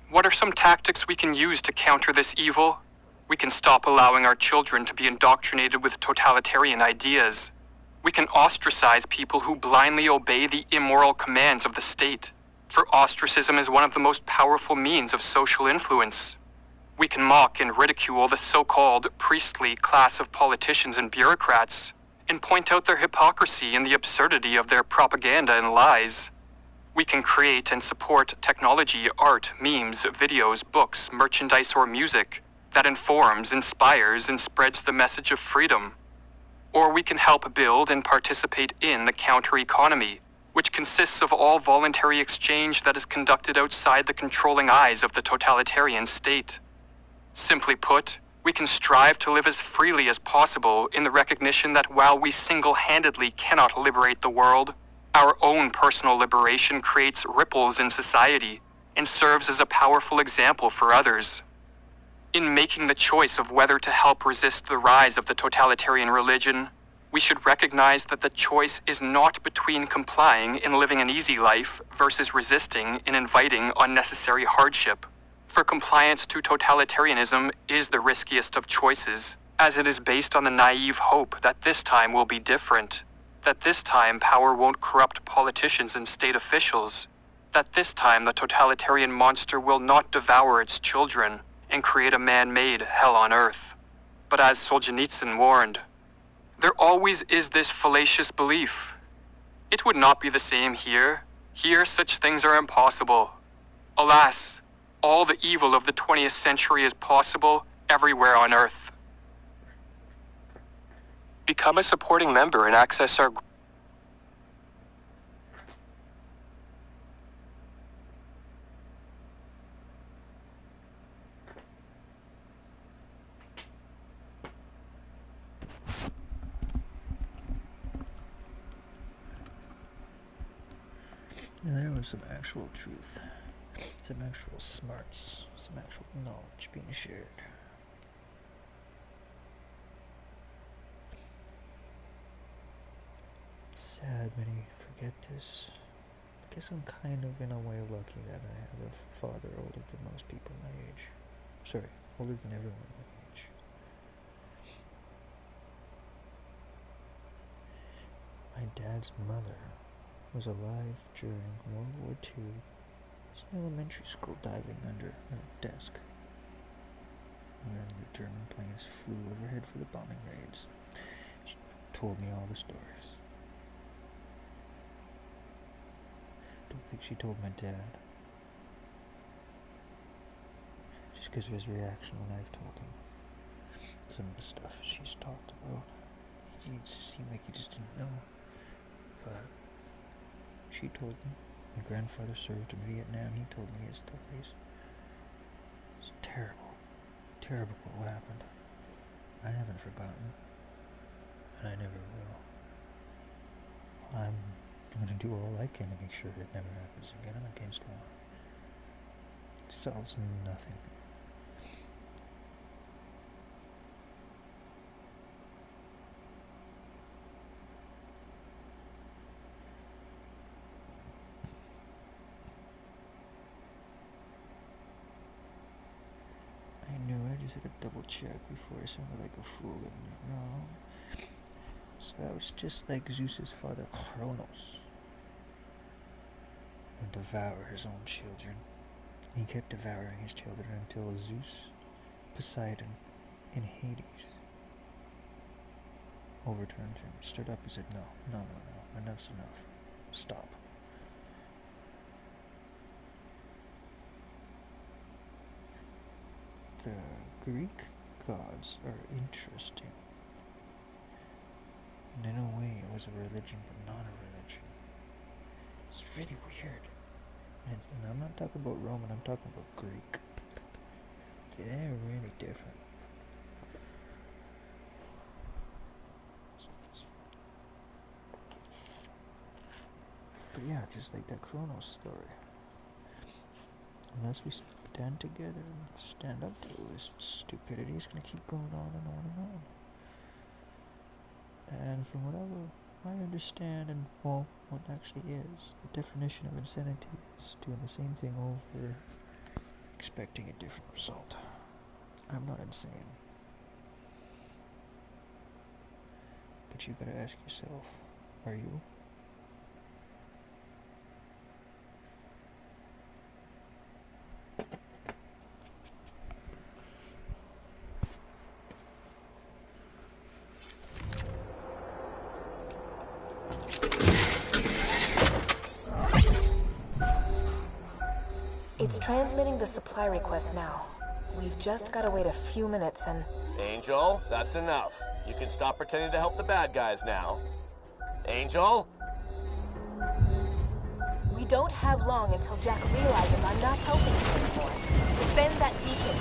What are some tactics we can use to counter this evil? We can stop allowing our children to be indoctrinated with totalitarian ideas. We can ostracize people who blindly obey the immoral commands of the state, for ostracism is one of the most powerful means of social influence. We can mock and ridicule the so-called priestly class of politicians and bureaucrats, and point out their hypocrisy and the absurdity of their propaganda and lies. We can create and support technology, art, memes, videos, books, merchandise, or music that informs, inspires, and spreads the message of freedom. Or we can help build and participate in the counter-economy, which consists of all voluntary exchange that is conducted outside the controlling eyes of the totalitarian state. Simply put, we can strive to live as freely as possible in the recognition that while we single-handedly cannot liberate the world, our own personal liberation creates ripples in society and serves as a powerful example for others. In making the choice of whether to help resist the rise of the totalitarian religion, we should recognize that the choice is not between complying and living an easy life versus resisting and inviting unnecessary hardship. For compliance to totalitarianism is the riskiest of choices, as it is based on the naive hope that this time will be different, that this time power won't corrupt politicians and state officials, that this time the totalitarian monster will not devour its children and create a man-made hell on earth. But as Solzhenitsyn warned, there always is this fallacious belief. It would not be the same here. Here such things are impossible. Alas, all the evil of the 20th century is possible everywhere on Earth. Become a supporting member and access our And there was some actual truth, some actual smarts, some actual knowledge being shared. It's sad many forget this. I guess I'm kind of in a way lucky that I have a father older than most people my age. Sorry, older than everyone my age. My dad's mother was alive during World War II. It's in elementary school diving under a desk when the German planes flew overhead for the bombing raids. She told me all the stories. Don't think she told my dad. Just because of his reaction when I've told him some of the stuff she's talked about. He seemed like he just didn't know. But she told me. My grandfather served in Vietnam. He told me his stories. It's terrible. Terrible what happened. I haven't forgotten. And I never will. I'm going to do all I can to make sure it never happens again. I'm against war. It solves nothing. I just had to double check before I sounded like a fool. No. So spouts, just like Zeus's father Kronos would devour his own children. He kept devouring his children until Zeus, Poseidon, and Hades overturned him, stood up and said, no, enough's enough. Stop. The Greek gods are interesting. And in a way, it was a religion, but not a religion. It's really weird. And I'm not talking about Roman, I'm talking about Greek. They're really different. But yeah, just like that Kronos story. Unless we stand together and stand up to this stupidity, it's gonna keep going on and on and on. And from whatever I understand, and well, what actually is, the definition of insanity is doing the same thing over, expecting a different result. I'm not insane. But you gotta ask yourself, are you? It's transmitting the supply request now. We've just gotta wait a few minutes and... Angel, that's enough. You can stop pretending to help the bad guys now. Angel? We don't have long until Jack realizes I'm not helping him anymore. Defend that beacon.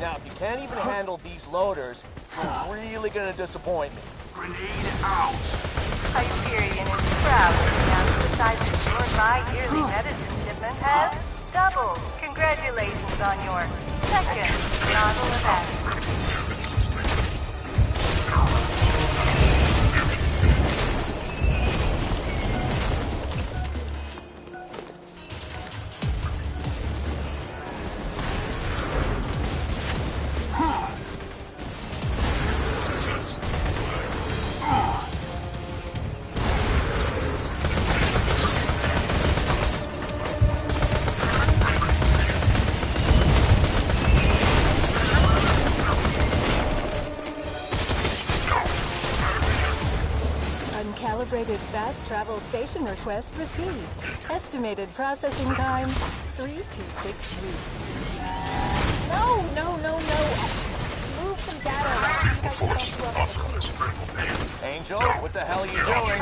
Now, if you can't even handle these loaders, you're really gonna disappoint me. Grenade out! Hyperion is proud to announce the size of your bi-yearly medicine shipment has doubled. Congratulations on your second novel event. Uncalibrated fast travel station request received. Estimated processing time, 3 to 6 weeks. No. Move some data around. Angel, what the hell are you doing?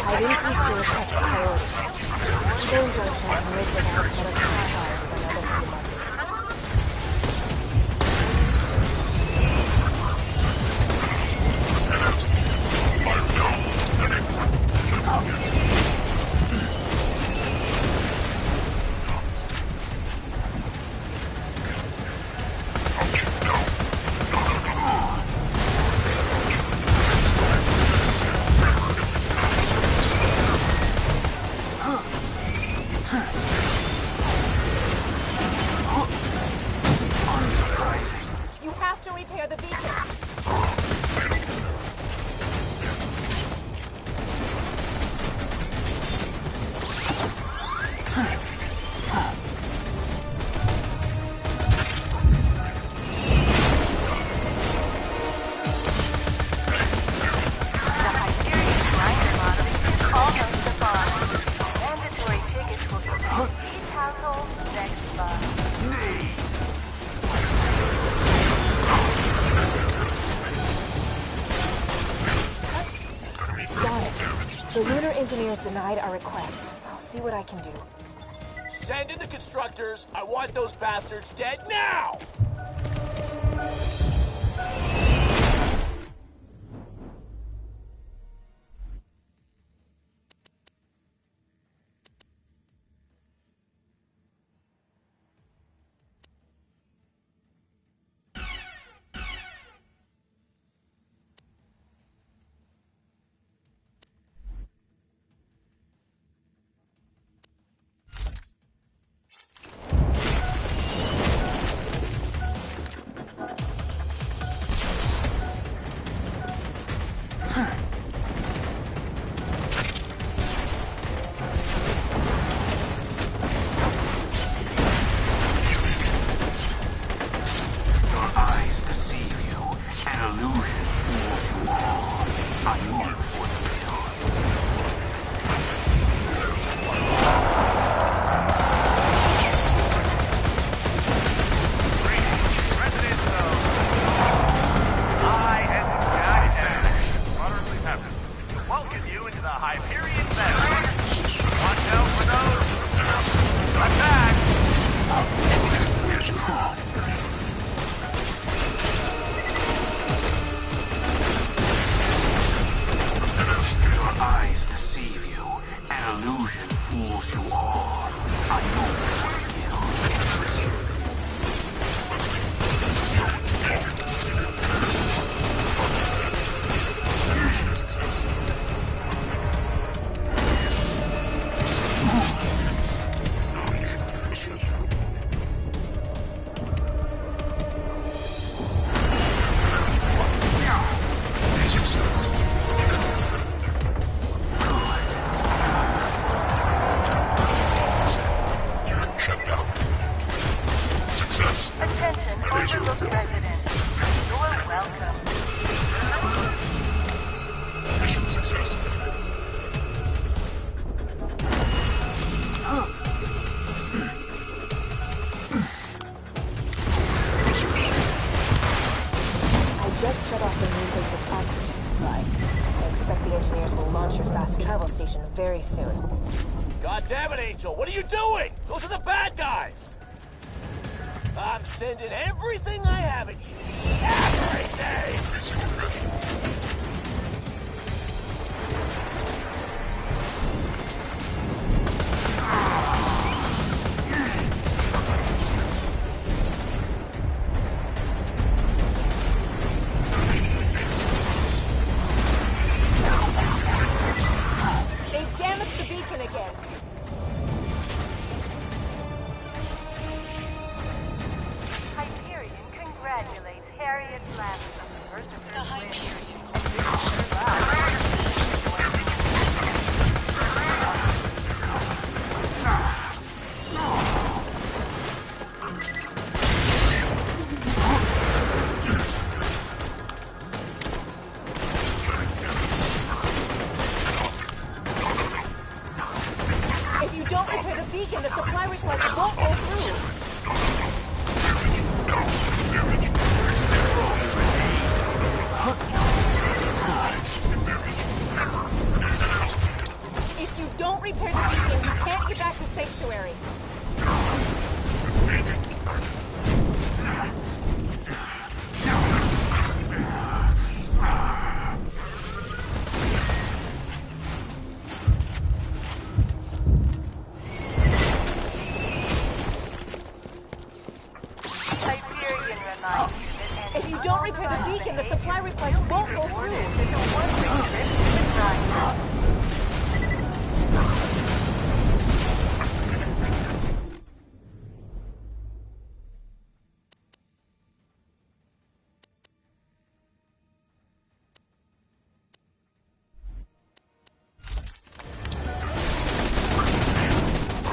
I've increased your request priority. The injunction can live without medical supplies for another few months. You have to repair the beacon. The lunar engineers denied our request. I'll see what I can do. Send in the constructors. I want those bastards dead now! I'm in for the kill. Residents of Handsome Jack and BORDERLANDS Handsome welcome you into the Hyperion Meadows. Watch out for those attacks! Your eyes deceive you. An illusion fools you all. I know for the kill. Attention, Overlook residents. You're welcome. Mission success. I just shut off the moon base's oxygen supply. I expect the engineers will launch your fast travel station very soon. God damn it, Angel, what are you doing? Those are the bad guys! I'm sending everything I have at you. Everything! They've damaged the beacon again. Hyperion congratulates Harriet Lavin on the birth of her twin. And wishes her luck. If you don't repair the beacon, the supply request won't go through. If you don't repair the beacon, you can't get back to Sanctuary. Hyperion reminds you that If you don't repair the beacon, the supply request won't go through. it's a one-way trip to the grinder.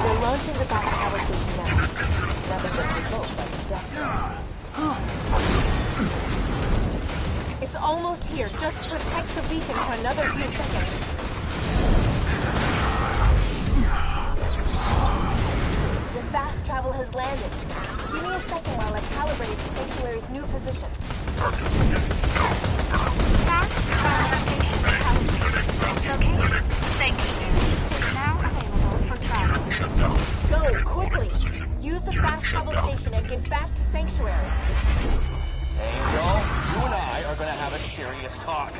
They're launching the fast travel station now. Nothing gets results like a death note. It's almost here. Just protect the beacon for another few seconds. The fast travel has landed. Give me a second while I calibrate it to Sanctuary's new position. Fast travel station location. Sanctuary is now available for travel. Go, quickly! Use the fast travel station and get back to Sanctuary. Angel, you and I are gonna have a serious talk.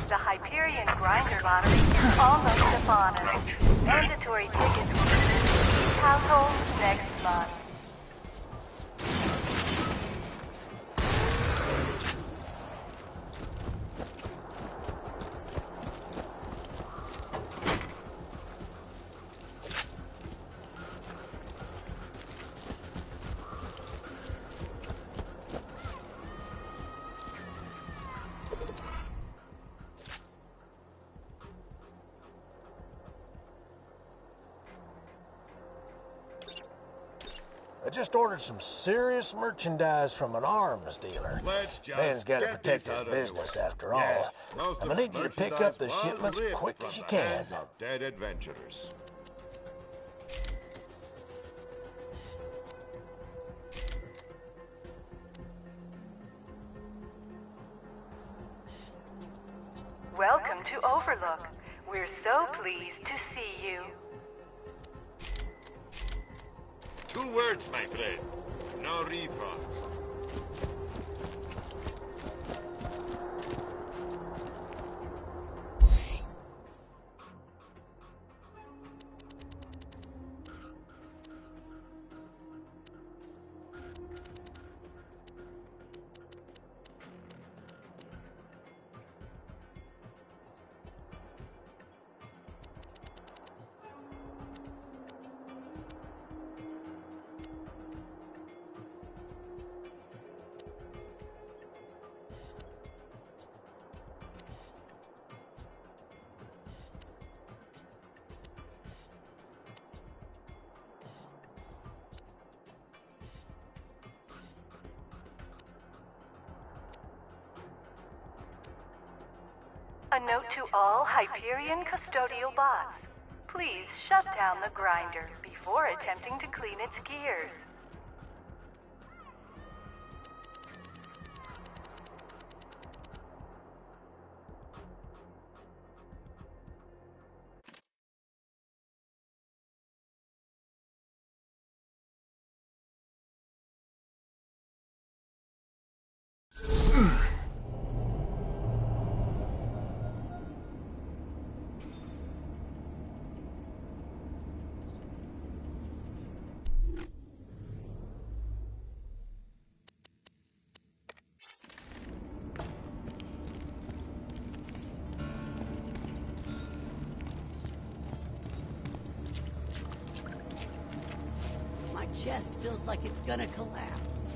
The Hyperion Grinder Lottery is almost upon us. Mandatory tickets will be issued to households next month. just ordered some serious merchandise from an arms dealer. Let's just Man's got to get protect this his out of the business way. after Yes, all. most I'm of gonna need you to pick up the merchandise shipments was quick ripped as you from the can. hands of dead adventurers. Welcome to Overlook. We're so pleased to see you. 2 words, my friend. No refunds. A note to all Hyperion custodial bots. Please shut down the grinder before attempting to clean its gears. My chest feels like it's gonna collapse.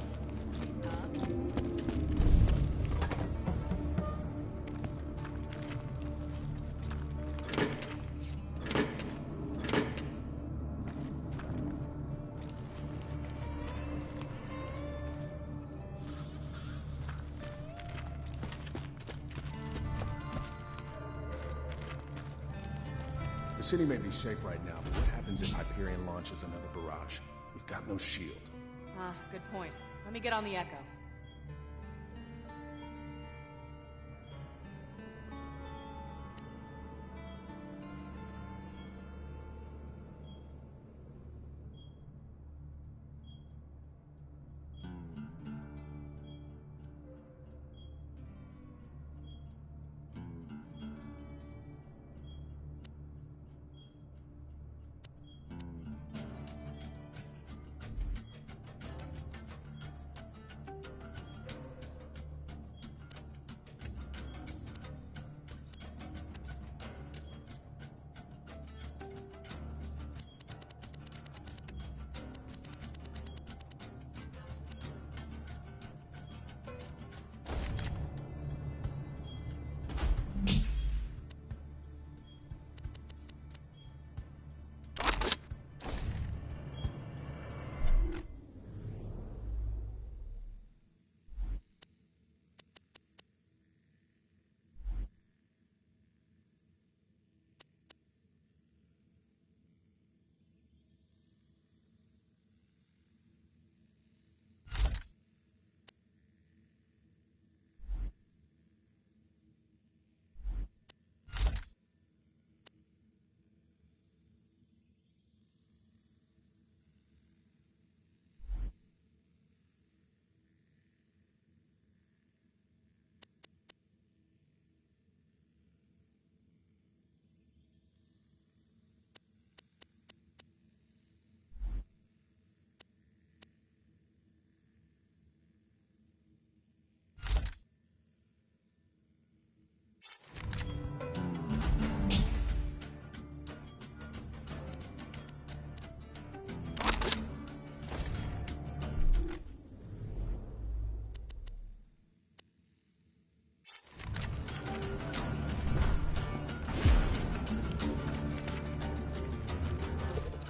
The city may be safe right now, but what happens if Hyperion launches another barrage? We've got no shield. Ah, good point. Let me get on the Echo.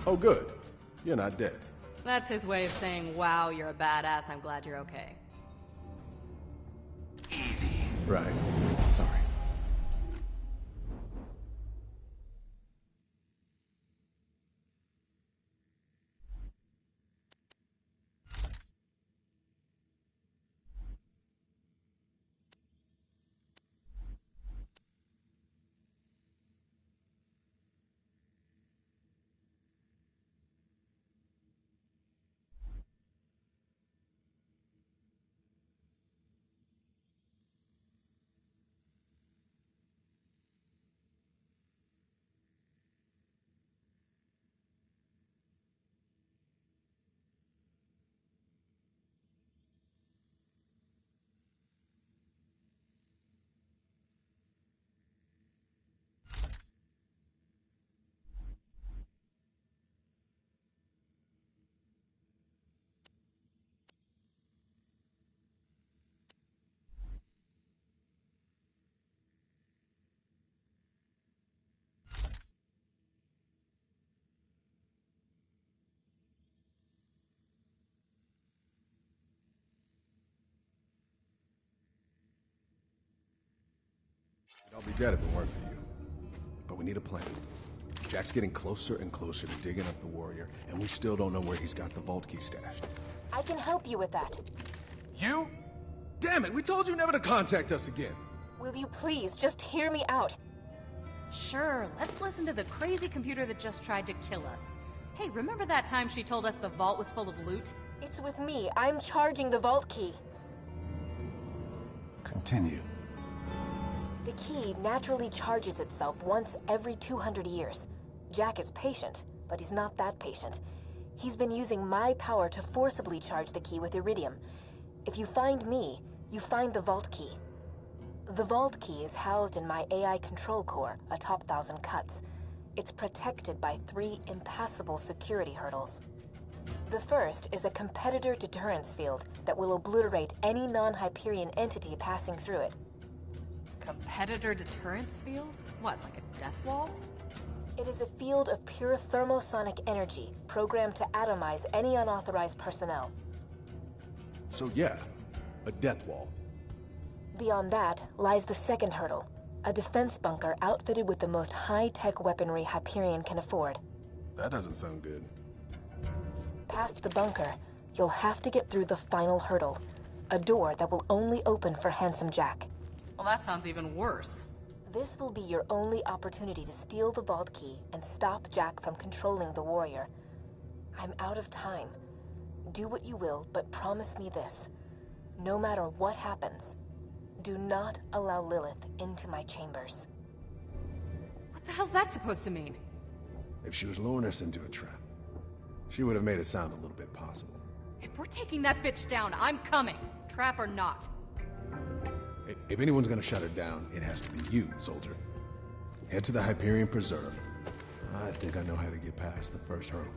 Oh, good. You're not dead. That's his way of saying, wow, you're a badass, I'm glad you're okay. Easy. Right. Sorry. I'll be dead if it weren't for you. But we need a plan. Jack's getting closer and closer to digging up the warrior, and we still don't know where he's got the vault key stashed. I can help you with that. You? Damn it, we told you never to contact us again. Will you please just hear me out? Sure, let's listen to the crazy computer that just tried to kill us. Hey, remember that time she told us the vault was full of loot? It's with me. I'm charging the vault key. Continue. The key naturally charges itself once every 200 years. Jack is patient, but he's not that patient. He's been using my power to forcibly charge the key with iridium. If you find me, you find the vault key. The vault key is housed in my AI control core atop Thousand Cuts. It's protected by 3 impassable security hurdles. The first is a competitor deterrence field that will obliterate any non-Hyperion entity passing through it. Competitor deterrence field? What, like a death wall? It is a field of pure thermosonic energy programmed to atomize any unauthorized personnel. So yeah, a death wall. Beyond that lies the second hurdle, a defense bunker outfitted with the most high-tech weaponry Hyperion can afford. That doesn't sound good. Past the bunker, you'll have to get through the final hurdle, a door that will only open for Handsome Jack. Well, that sounds even worse. This will be your only opportunity to steal the vault key and stop Jack from controlling the warrior. I'm out of time. Do what you will, but promise me this. No matter what happens, do not allow Lilith into my chambers. What the hell's that supposed to mean? If she was luring us into a trap, she would have made it sound a little bit possible. If we're taking that bitch down, I'm coming. Trap or not. If anyone's gonna shut her down, it has to be you, soldier. Head to the Hyperion Preserve. I think I know how to get past the first hurdle.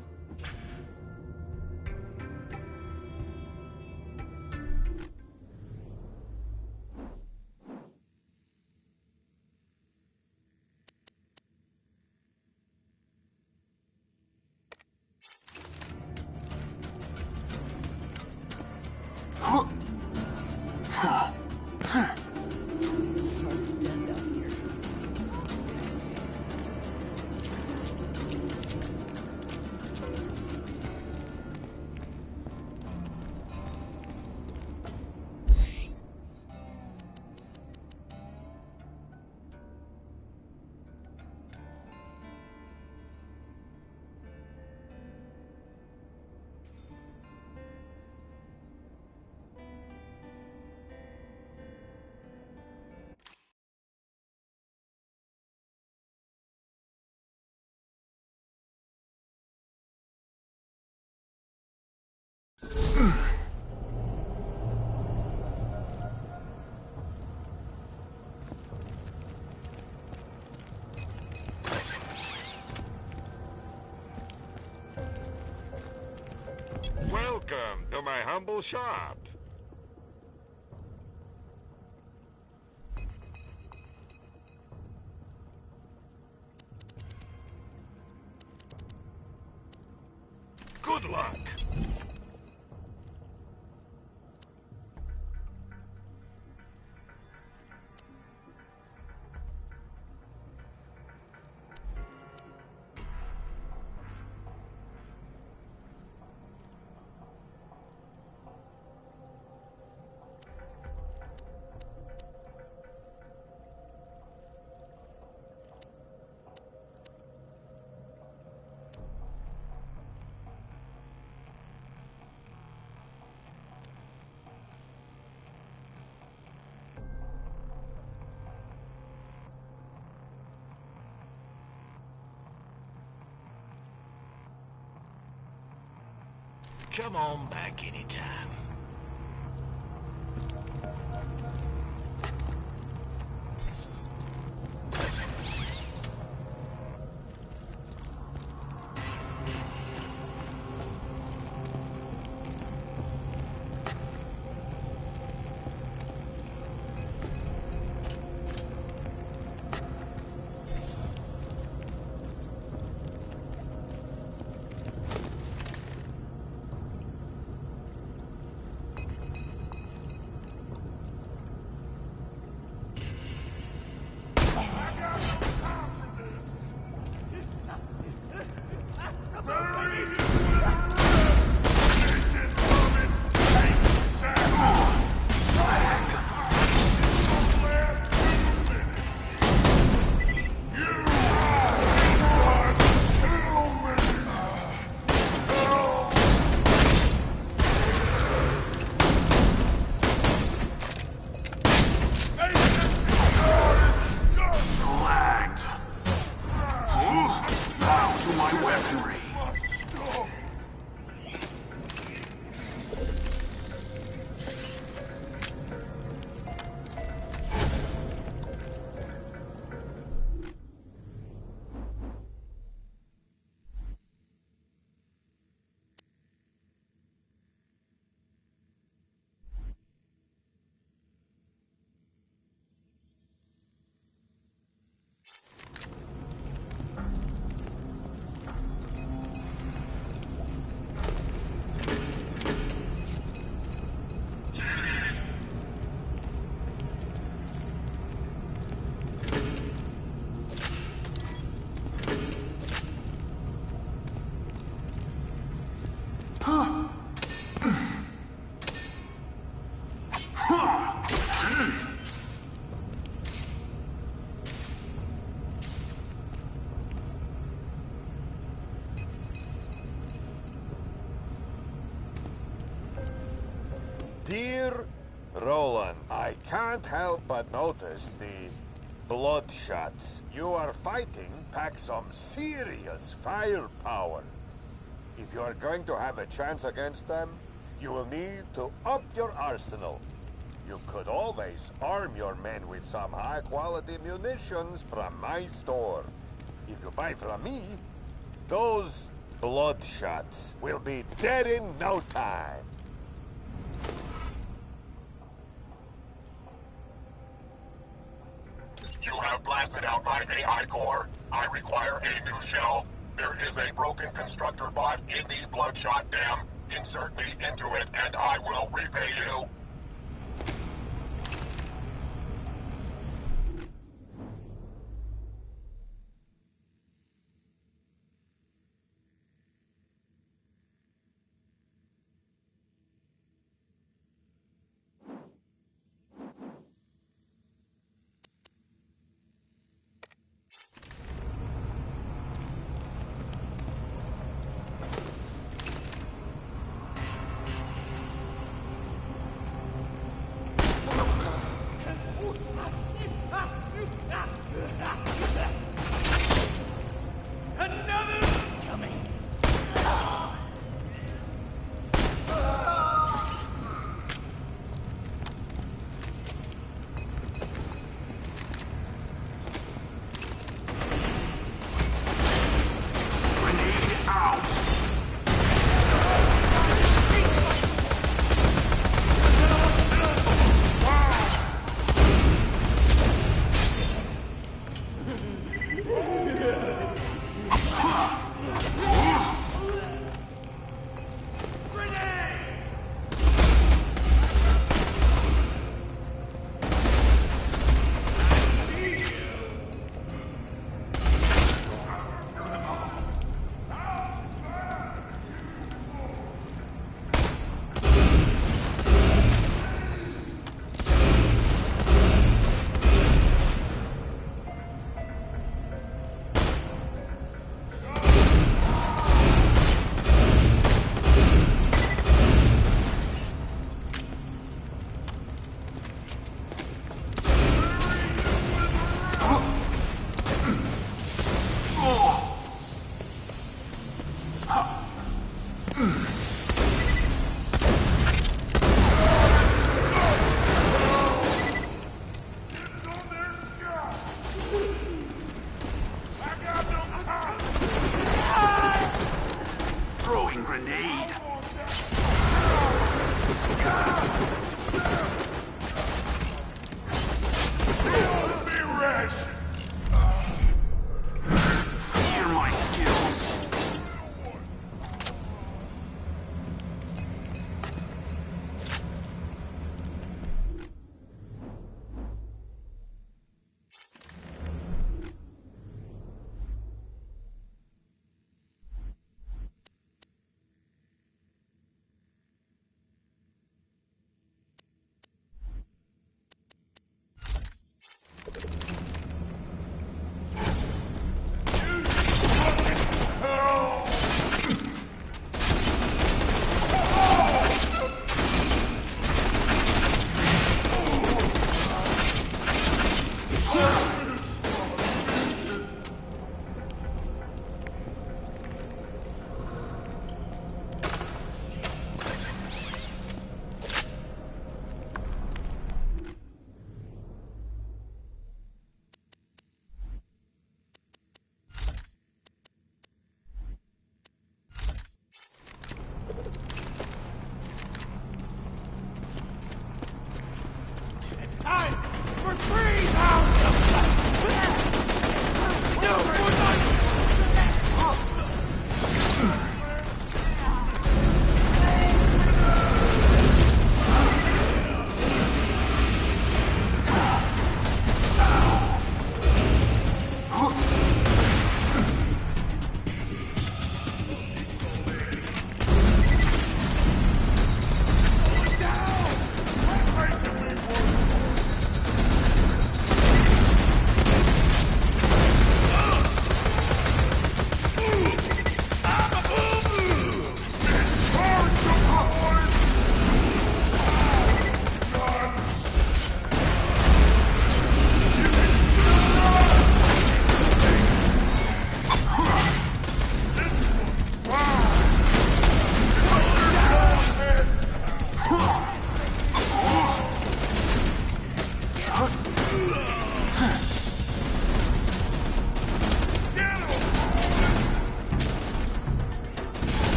Welcome to my humble shop. Good luck. Come on back anytime. Dear Roland, I can't help but notice the bloodshots you are fighting pack some serious firepower. If you are going to have a chance against them, you will need to up your arsenal. You could always arm your men with some high-quality munitions from my store. If you buy from me, those bloodshots will be dead in no time. You have blasted out my AI core. I require a new shell. There is a broken constructor bot in the Bloodshot Dam. Insert me into it and I will repay you. time for 3,000! No, for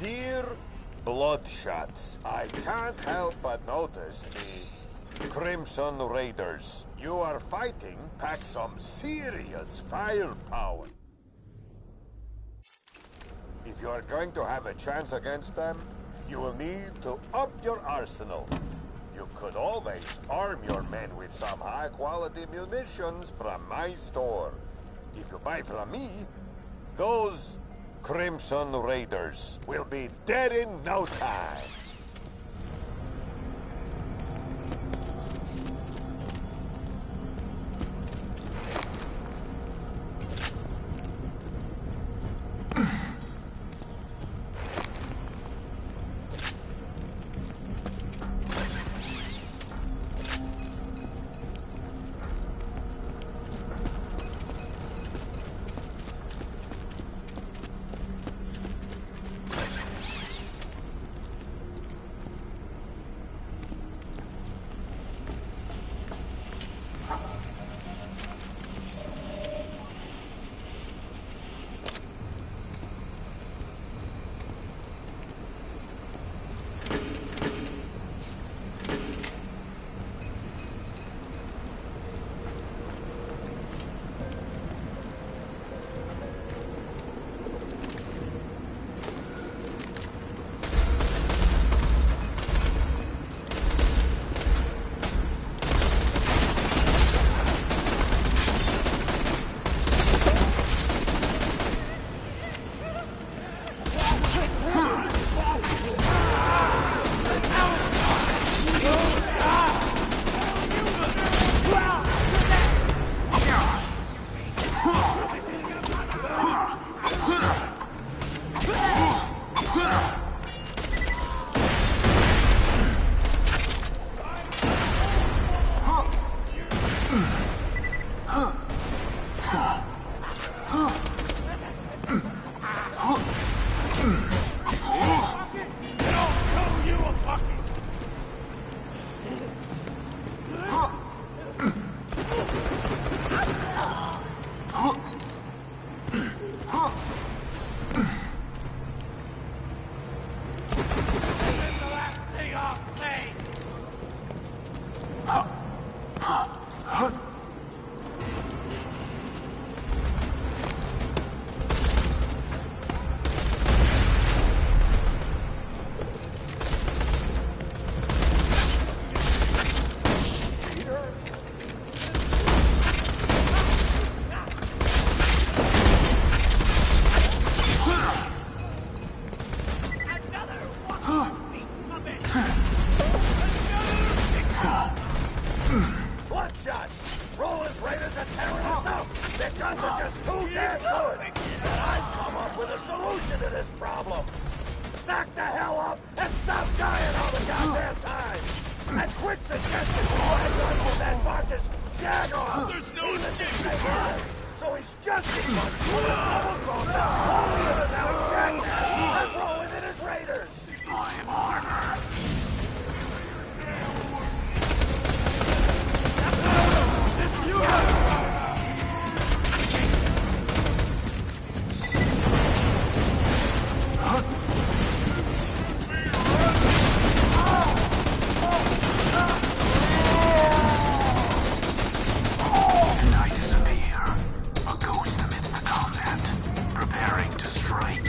Dear Bloodshots, I can't help but notice the Crimson Raiders. You are fighting pack some serious firepower. If you are going to have a chance against them, you will need to up your arsenal. You could always arm your men with some high-quality munitions from my store. If you buy from me, those Crimson Raiders will be dead in no time. solution to this problem. Sack the hell up and stop dying all the goddamn time. And quit suggesting we ride guns with that Marcus Jagoff. There's no escape. So he's just as much of a double-crosser, holier than thou jackass, as rolling in his raiders. My honor. It's you! And I disappear, a ghost amidst the combat, preparing to strike.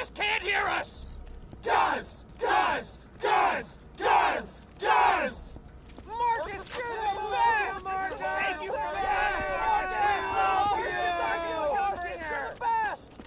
just can't hear us! Guys! Guys! Guys! Guys! Guys! Marcus, you're the best! Thank you for that! Marcus, you're the best!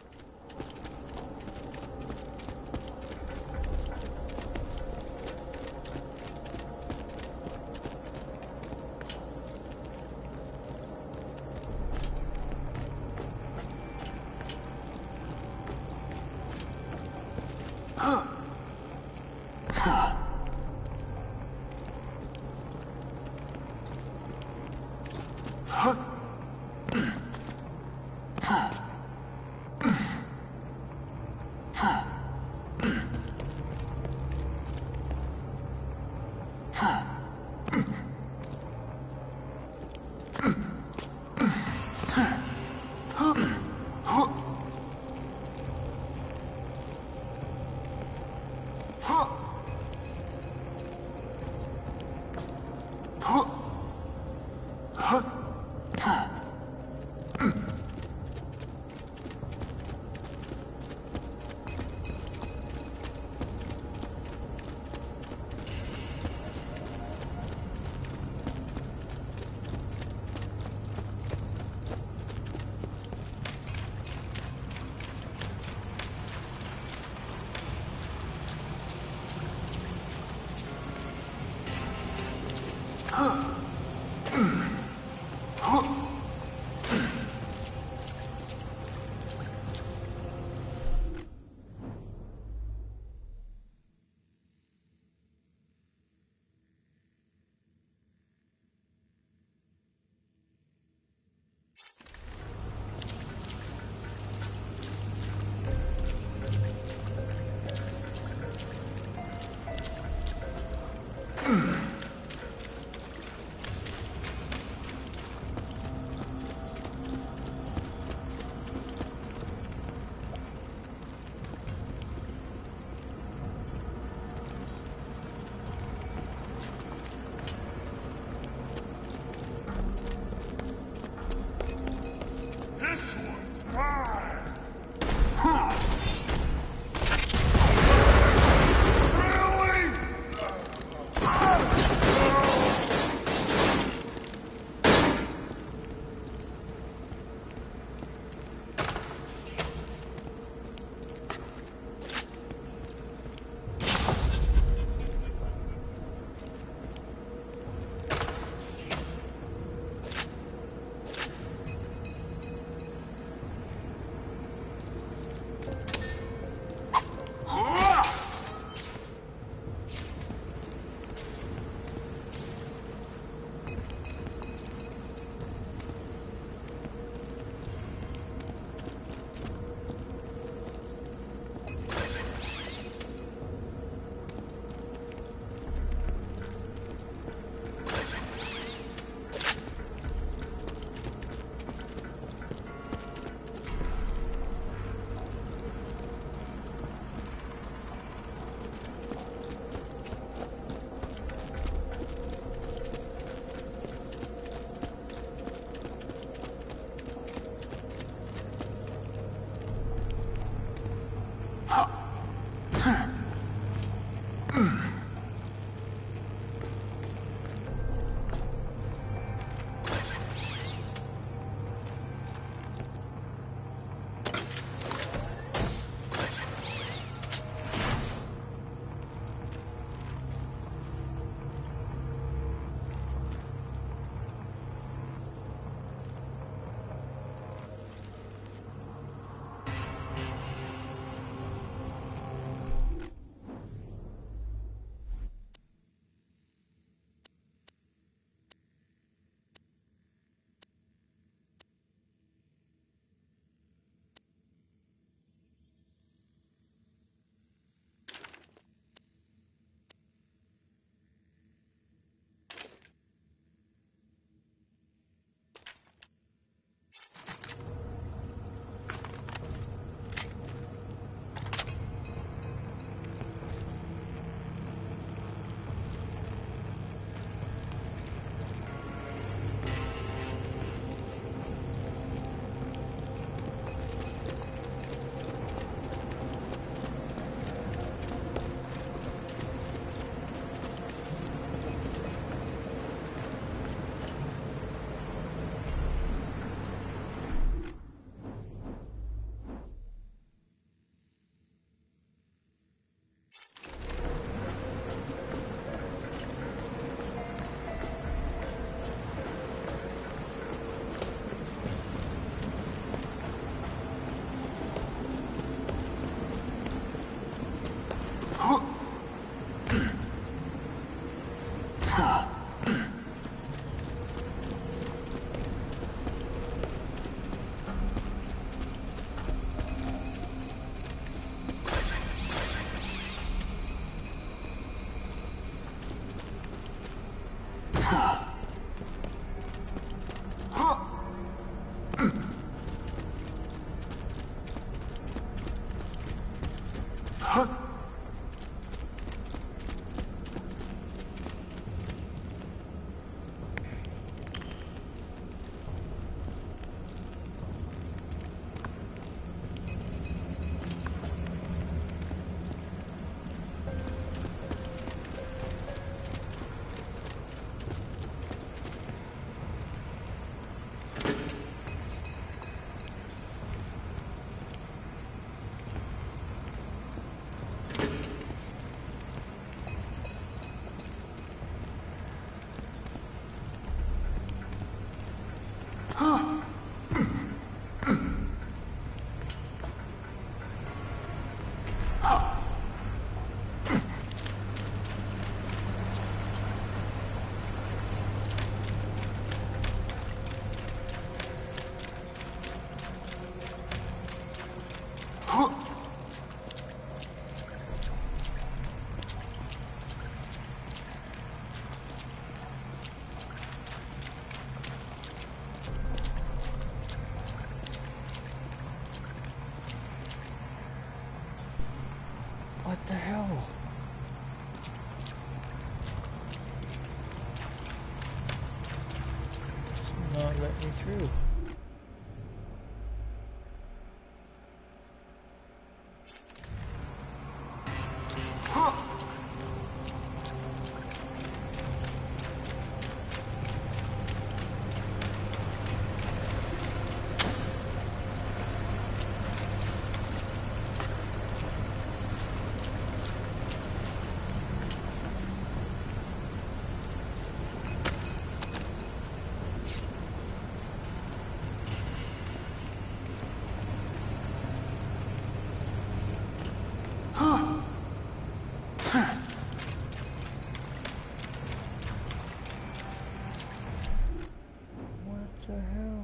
What the hell? It's not letting me through. What the hell?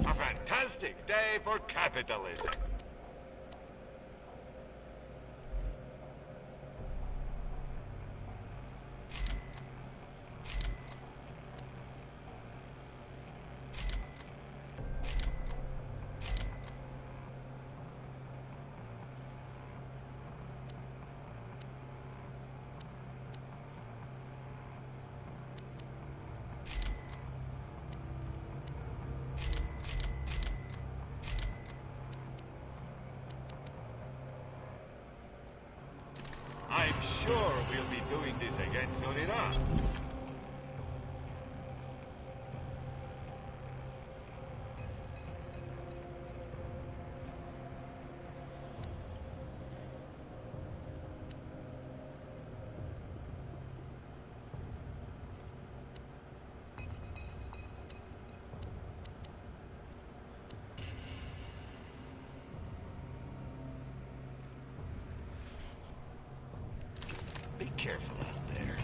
A fantastic day for capitalism. I'm sure we'll be doing this again soon enough. Be careful out there.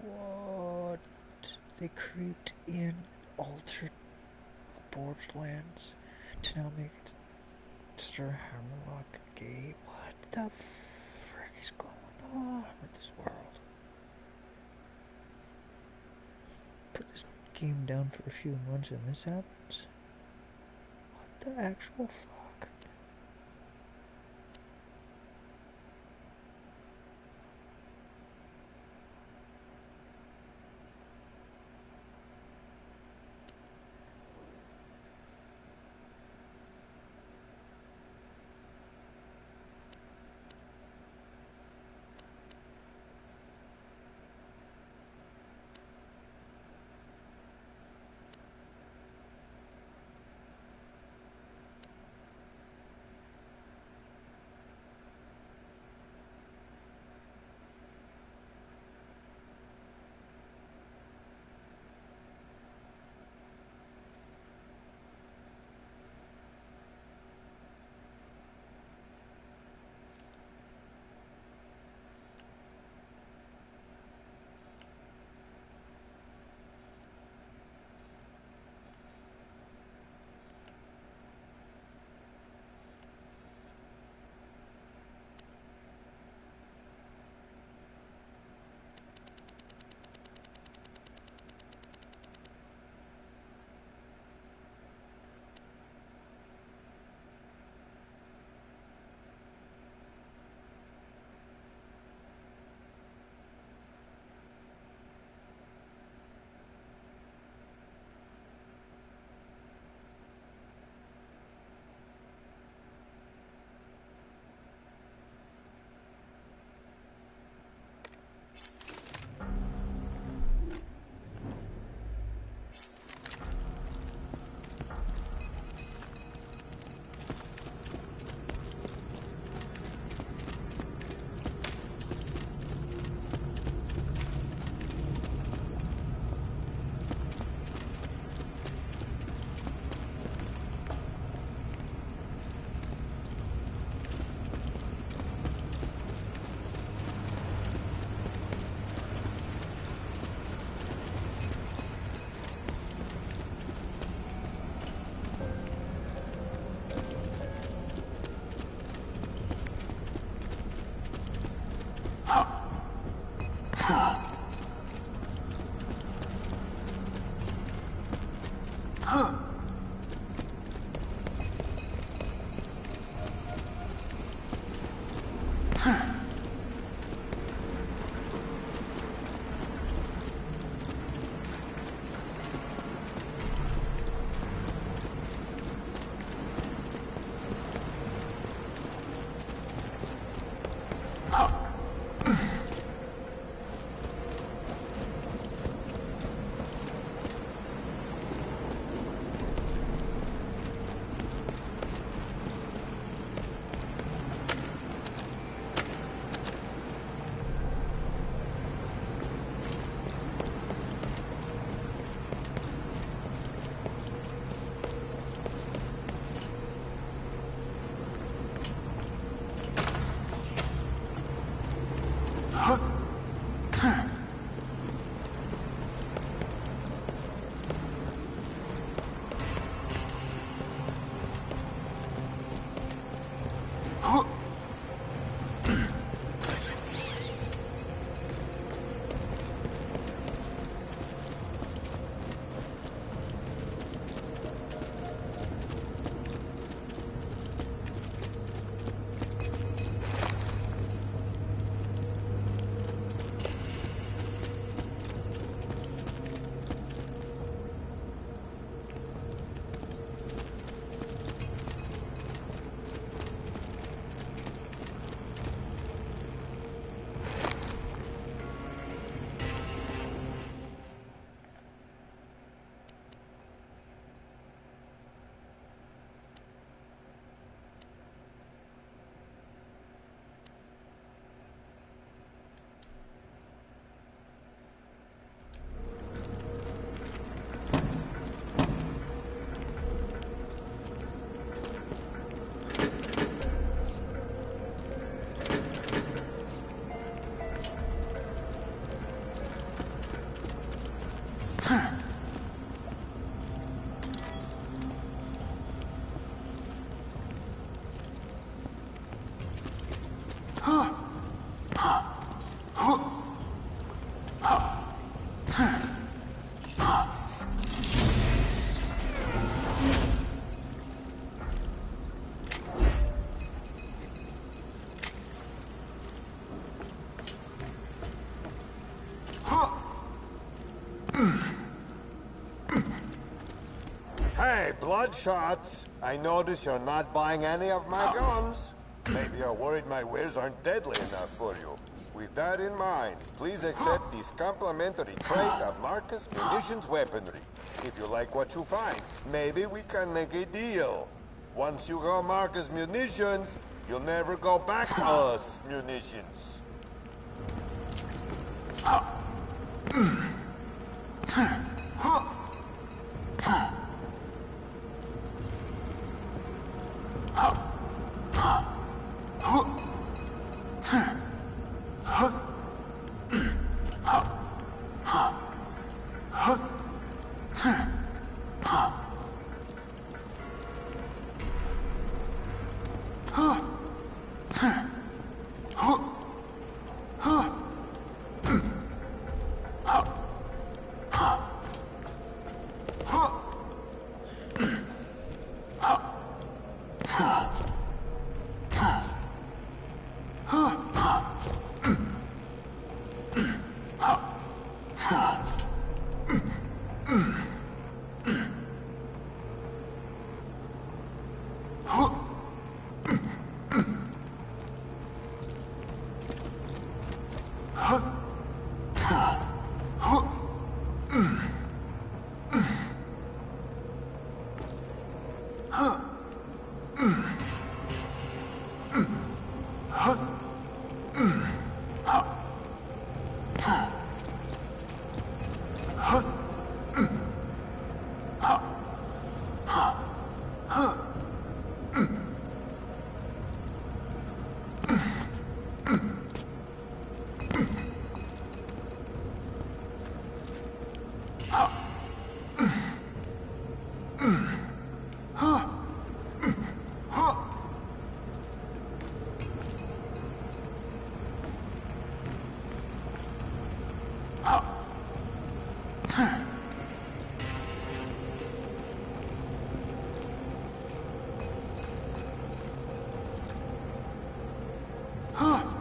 What? They creeped in and altered Borderlands to now make Mr. Hammerlock gay. What the frick is going on with this world? Put this game down for a few months and this happens? What the actual fuck? Hey, Bloodshots! I notice you're not buying any of my guns. Maybe you're worried my wares aren't deadly enough for you. With that in mind, please accept this complimentary crate of Marcus Munitions weaponry. If you like what you find, maybe we can make a deal. Once you go Marcus Munitions, you'll never go back to us munitions. Huh?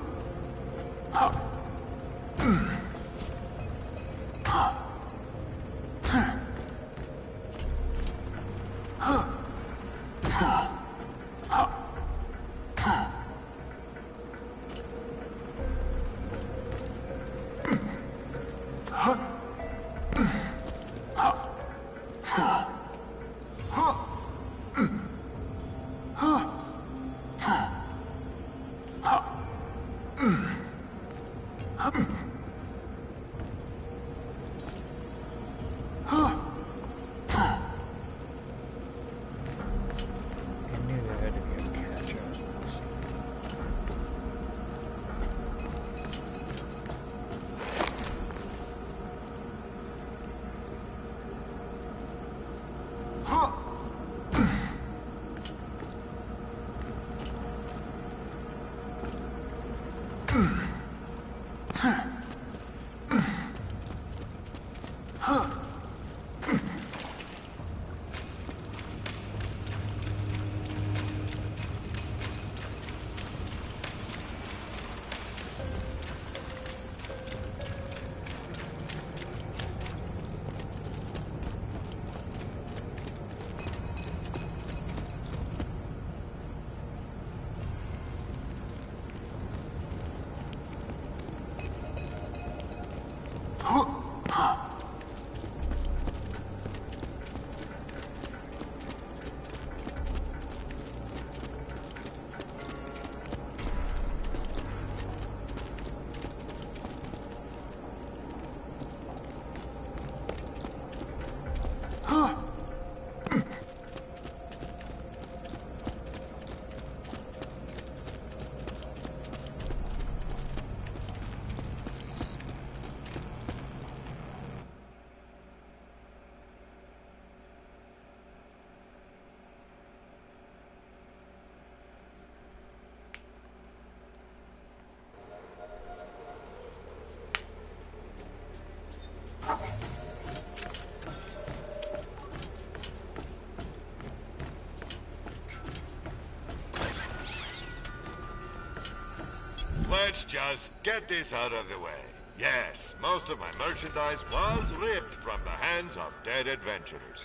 Let's just get this out of the way. Yes, most of my merchandise was ripped from the hands of dead adventurers.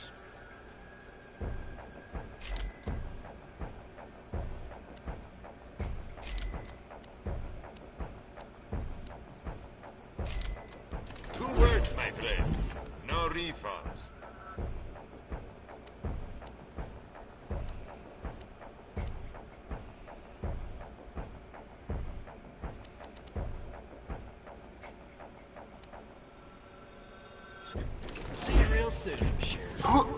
Two words, my friend. No refunds. See you real soon, Sheriff.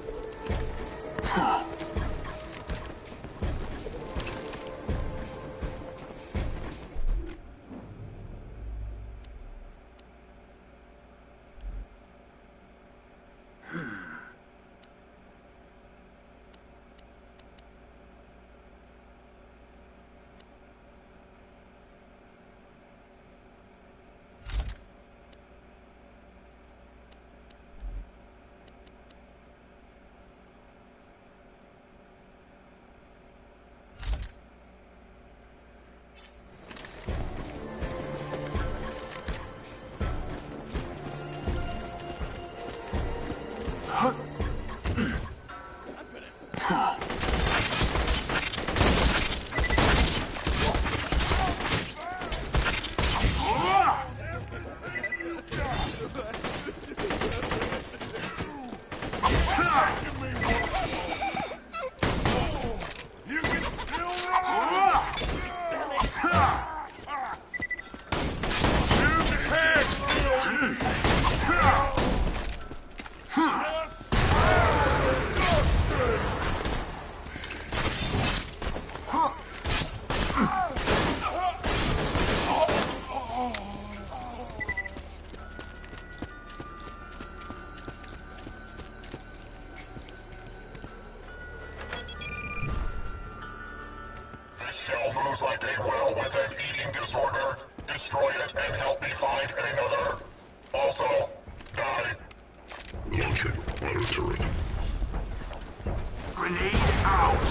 Shell moves like a whale with an eating disorder. Destroy it and help me find another. Also, die. Launching auto turret. Grenade out!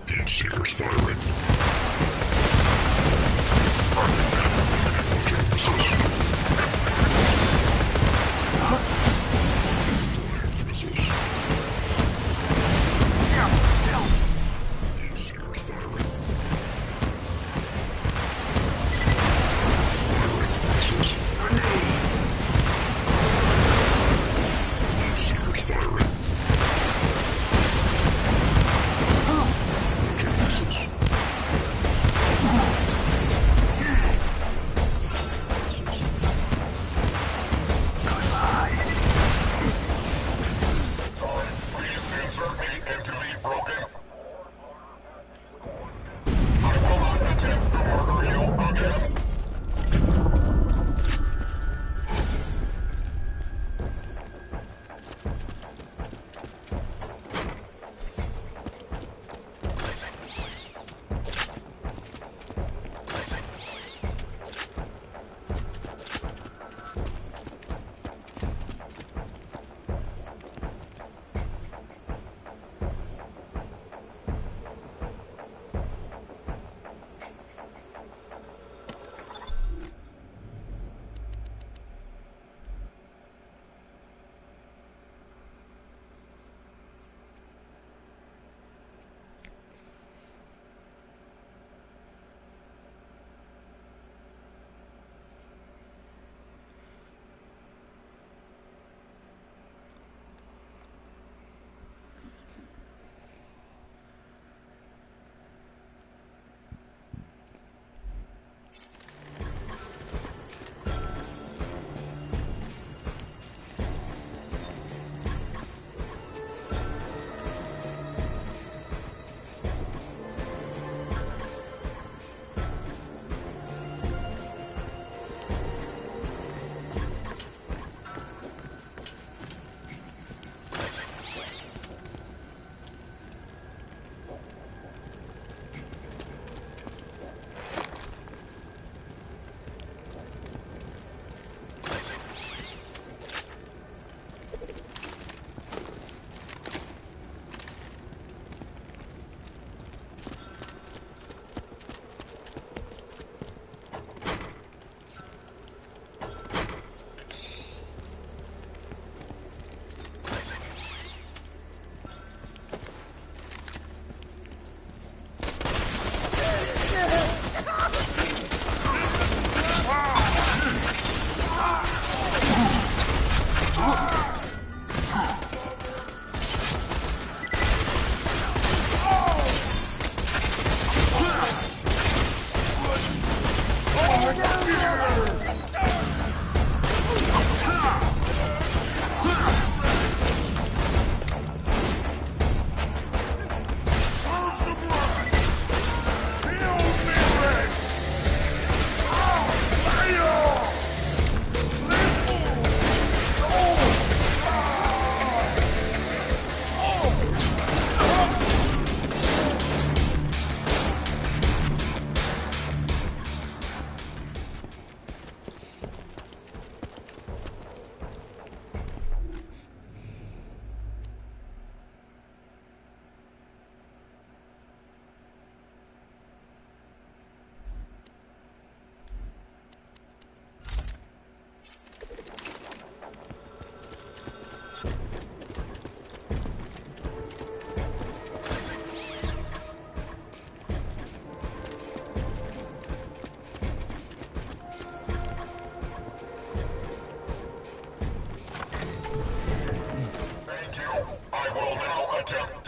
Heat seekers firing. Launching missiles.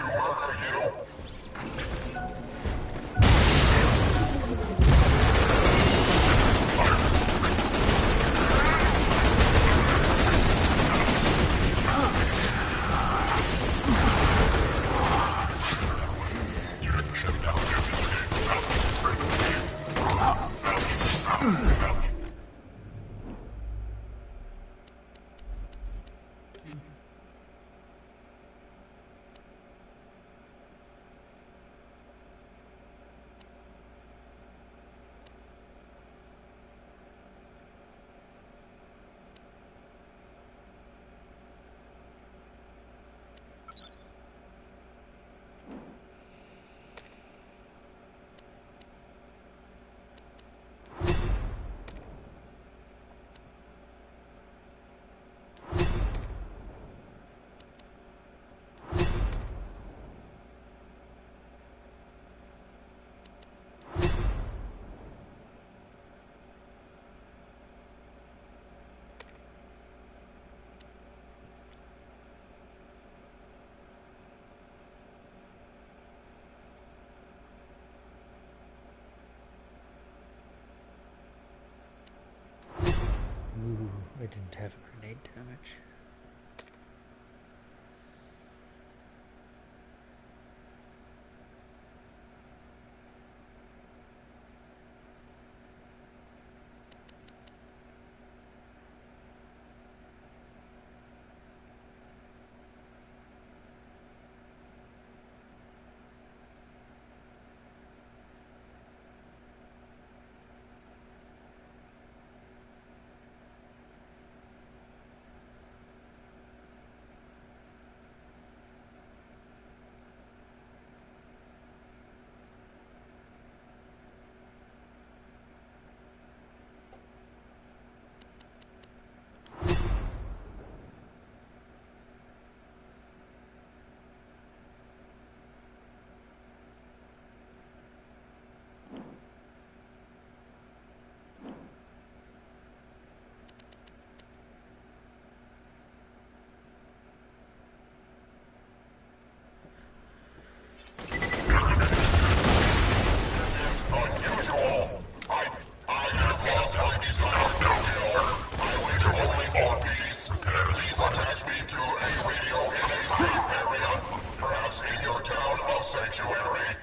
to murder you. Ooh, I didn't have grenade damage. This is unusual. I have lost my desire to kill. I wish only for peace. Please attach me to a radio in a safe area. Perhaps in your town of Sanctuary.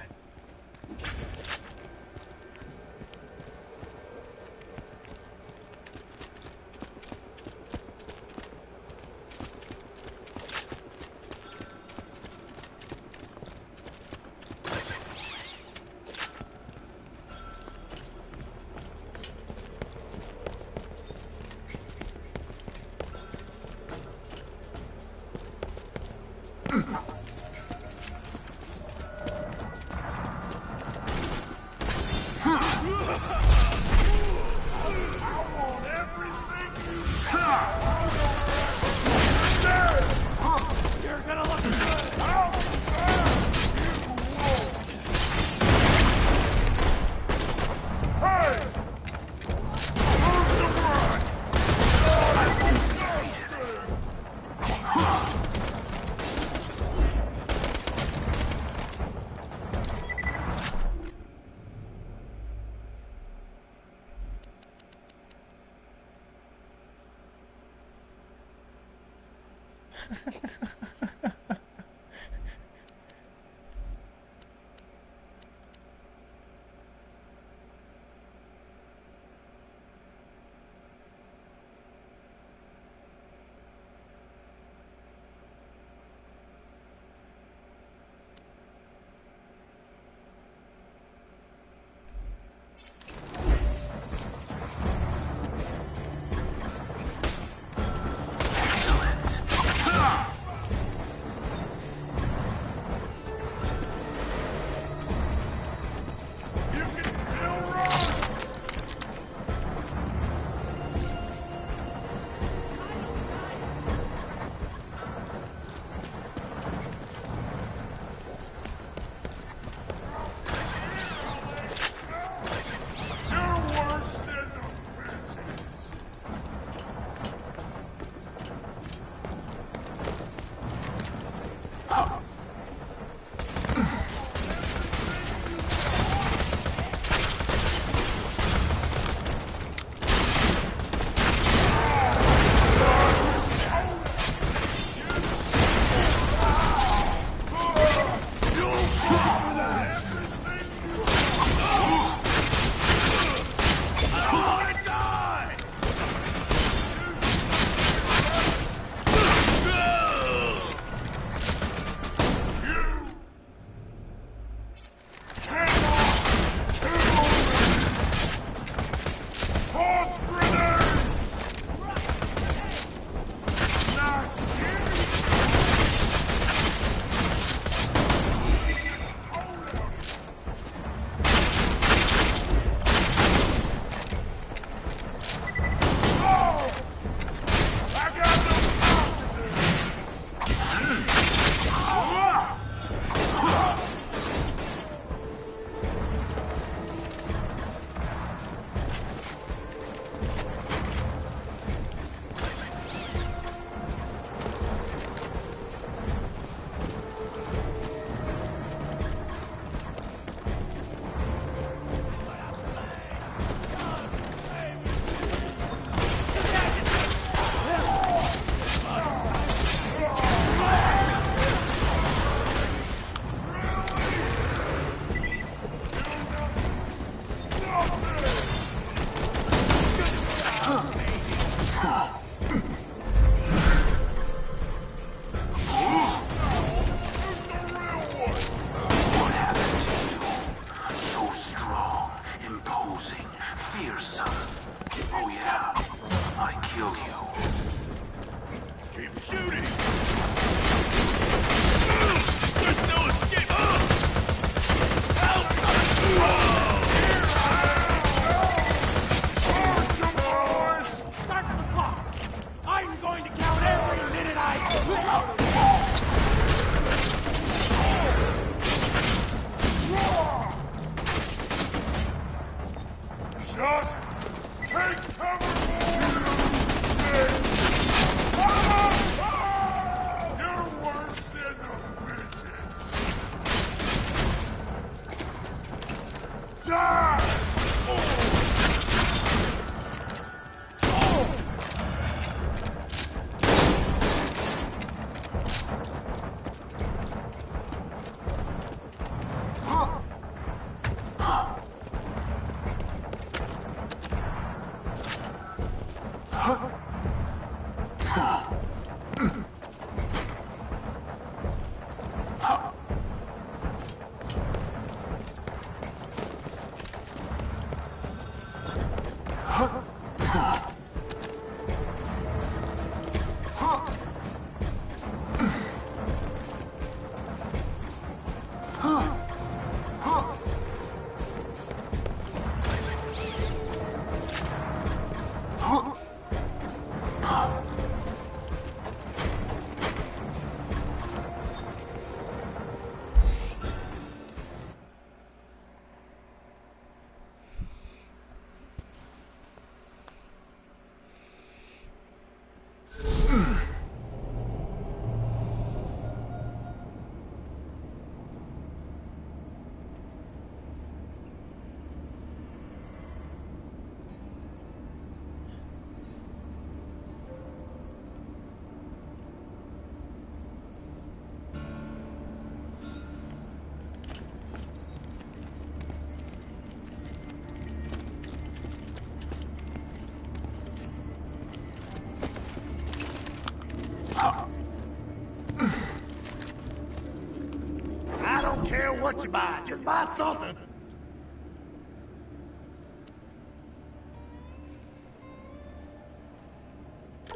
I don't care what you buy, just buy something.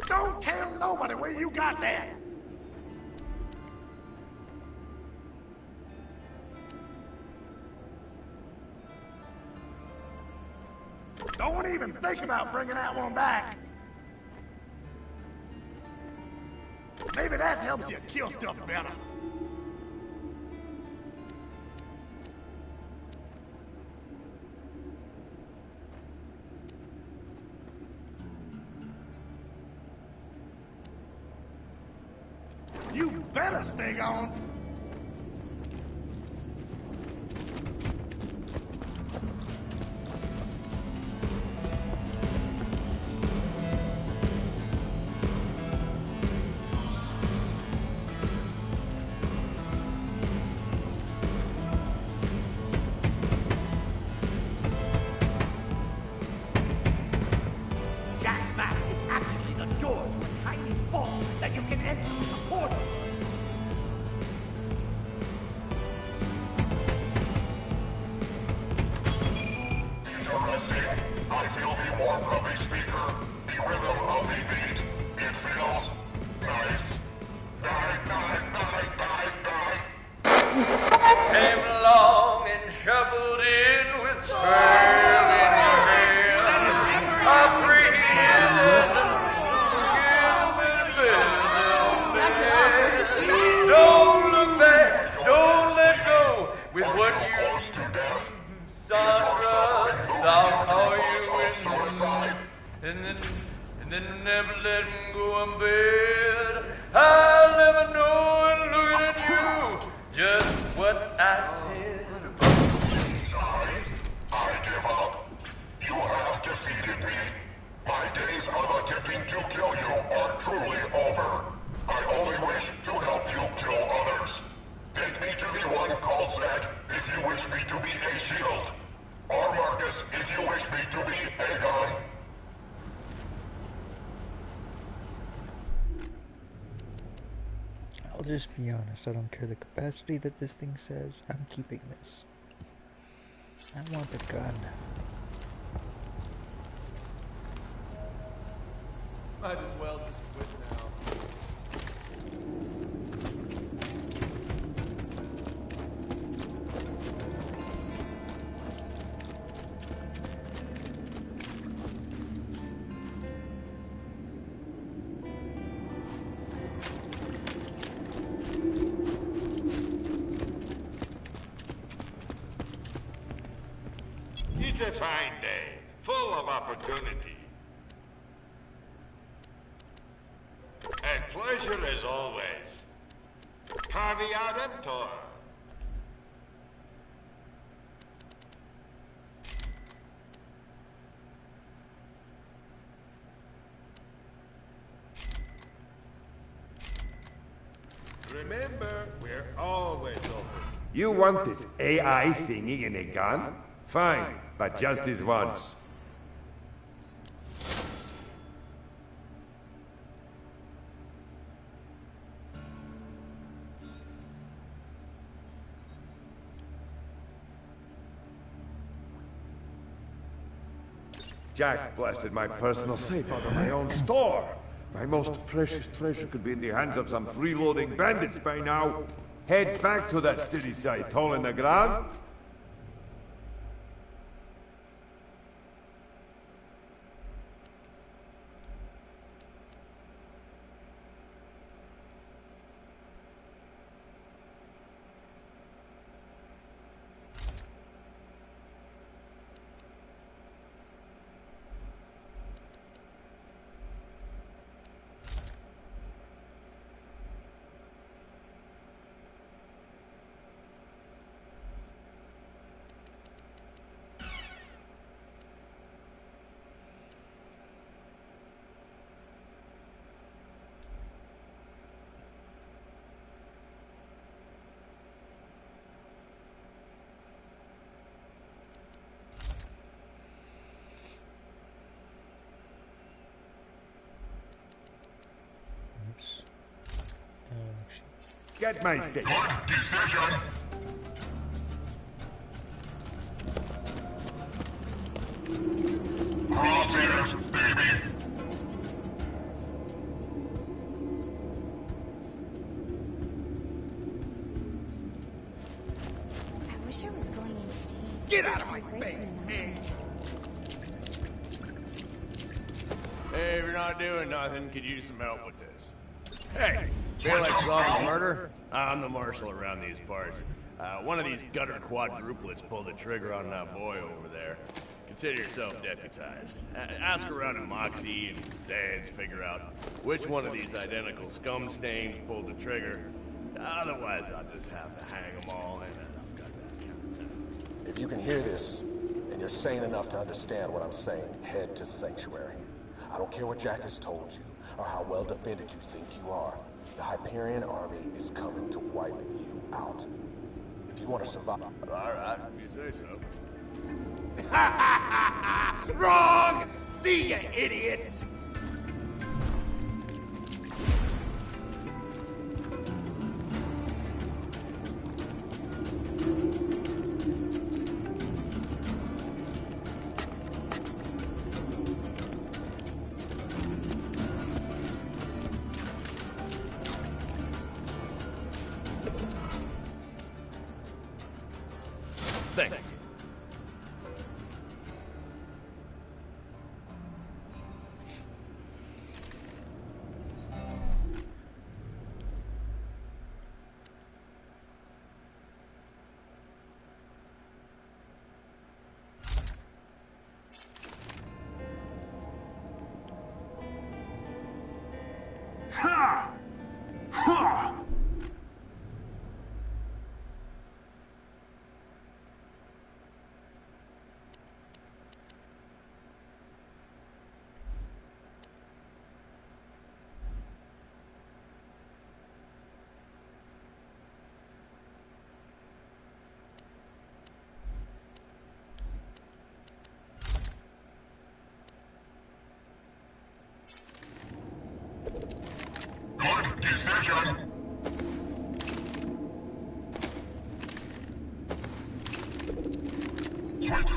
Don't tell nobody where you got that. Don't even think about bringing that one back. Maybe that helps you kill stuff better. You better stay gone. Jack's mask is actually the door to a tiny vault that you can enter through the portal. Interesting. I feel the warmth of the speaker, the rhythm of the beat. It feels nice. Die, die, die, die, die. Came along and shuffled in with spurs in your hand. A free Don't look back, don't let go with what you close to death. Sandra, I'll call you and then never let him go in bed. I'll never know and looking at you just what I said. Sorry, I give up. You have defeated me. My days of attempting to kill you are truly over. I only wish to help you kill others. Take me to the one called Zed if you wish me to be a shield. Or Marcus if you wish me to be a gun. I'll just be honest, I don't care the capacity that this thing says, I'm keeping this. I want the gun. Might as well just quit now. It's a fine day, full of opportunity. A pleasure as always. Caveat emptor. remember, we're always open. You want this AI thingy in a gun? Fine, but just this once. Jack blasted my personal safe out of my own store. My most precious treasure could be in the hands of some freeloading bandits by now. Head back to that city-sized hole in the ground. Get my safe. Good decision. Crosshairs, baby. I wish I was going insane. Get out of my face, man! Hey, if you're not doing nothing, could use some help with this. Hey, feel like solving a murder? I'm the marshal around these parts. One of these gutter quadruplets pulled the trigger on that boy over there. Consider yourself deputized. Ask around in Moxie and Zeds, figure out which one of these identical scum stains pulled the trigger. Otherwise, I'll just have to hang them all, and I've got that count. If you can hear this, and you're sane enough to understand what I'm saying, head to Sanctuary. I don't care what Jack has told you, or how well defended you think you are. The Hyperion army is coming to wipe you out. If you want to survive... Alright, if you say so. Wrong! See ya, idiots! Thank you. Ha! Ha! Good decision. Sweet.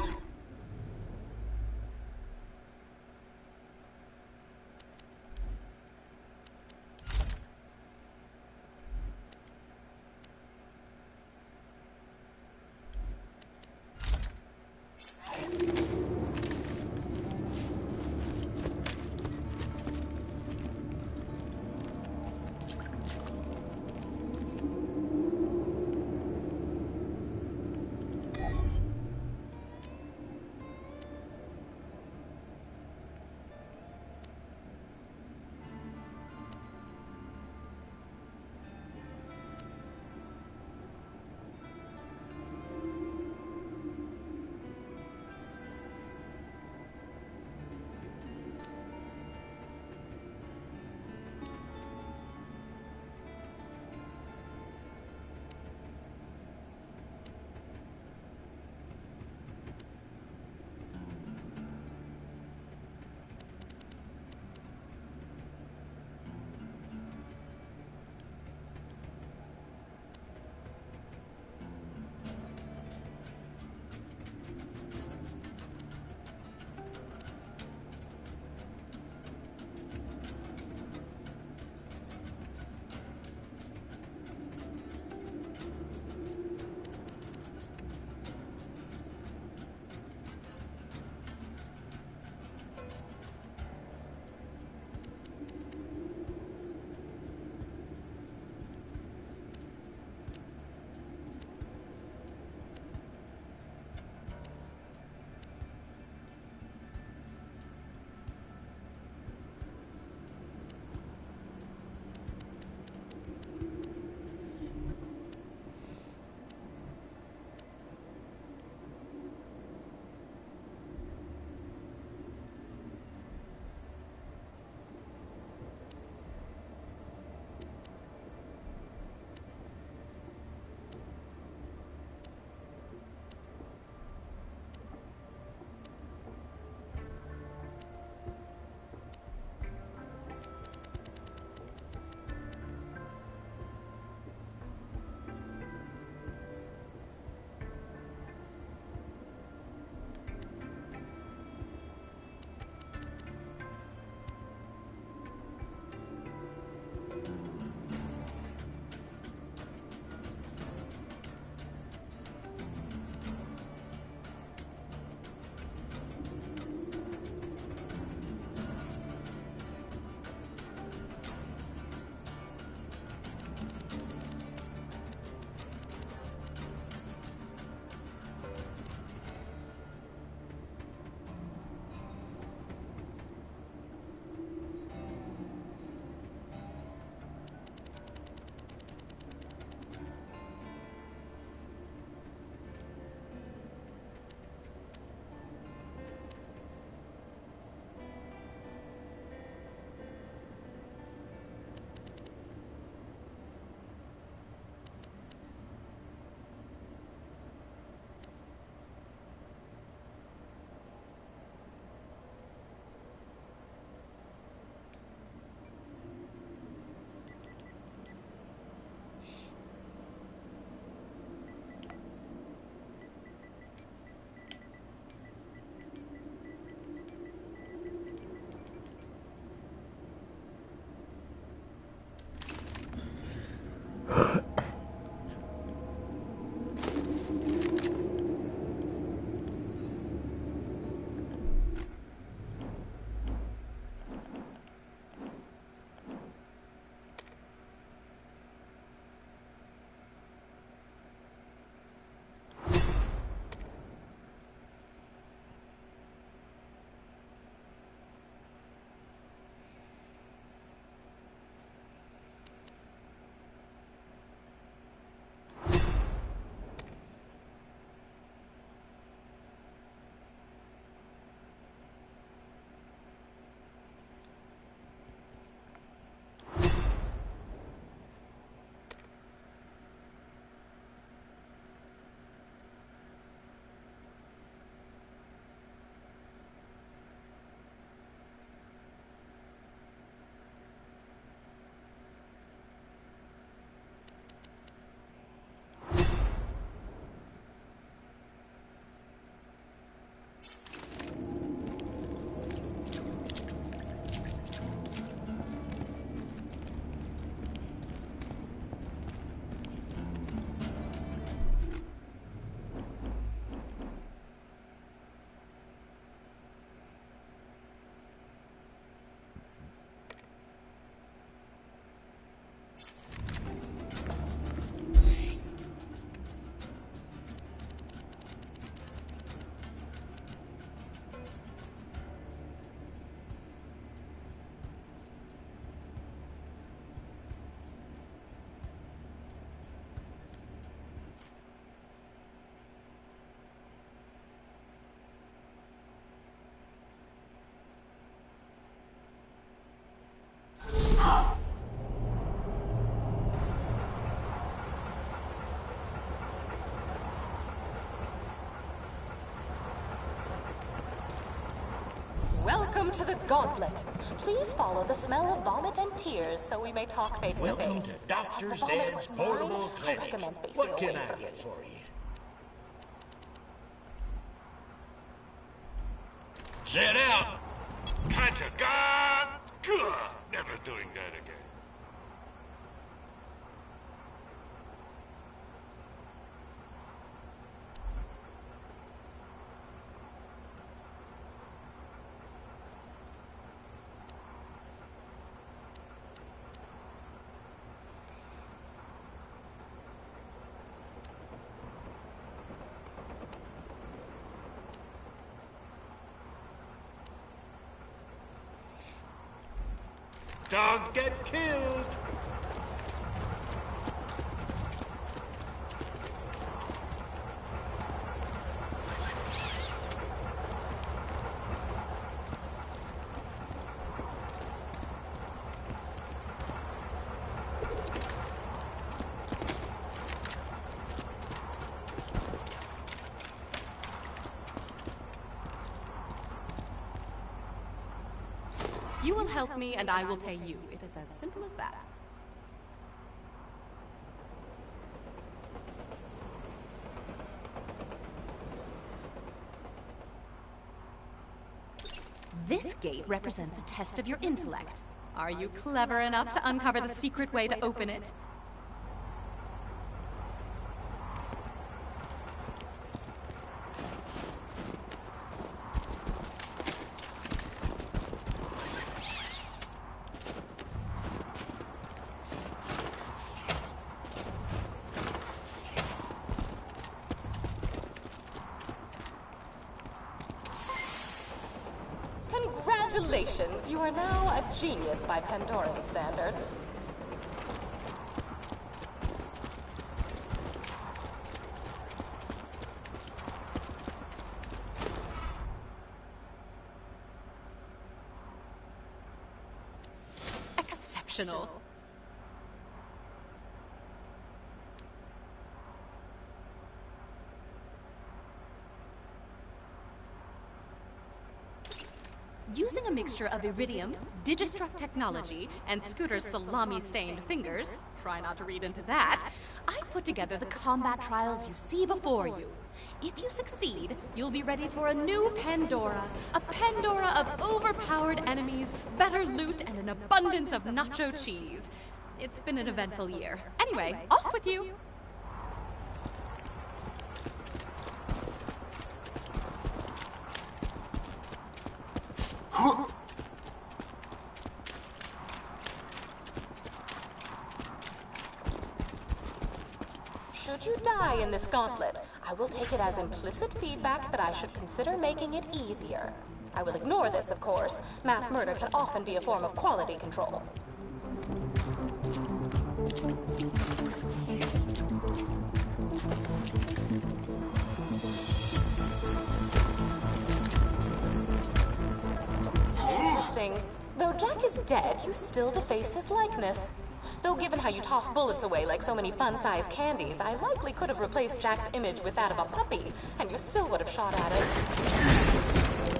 Welcome to the Gauntlet. Please follow the smell of vomit and tears so we may talk face to Welcome face. to Dr. As the vomit Zed's was portable mine, I clinic. recommend facing What away can I from get me. for you? Set out! Catch a gun! Good! Never doing that again. Don't get killed! You will help me, and I will pay you. It is as simple as that. This gate represents a test of your intellect. Are you clever enough to uncover the secret way to open it? Congratulations, you are now a genius by Pandoran standards. Exceptional. Using a mixture of iridium, digistruct technology, and Scooter's salami-stained fingers, try not to read into that, I've put together the combat trials you see before you. If you succeed, you'll be ready for a new Pandora, a Pandora of overpowered enemies, better loot, and an abundance of nacho cheese. It's been an eventful year. Anyway, off with you! Should you die in this gauntlet, I will take it as implicit feedback that I should consider making it easier. I will ignore this, of course. Mass murder can often be a form of quality control. Interesting. Though Jack is dead, you still deface his likeness. Though given how you toss bullets away like so many fun-sized candies, I likely could have replaced Jack's image with that of a puppy, and you still would have shot at it.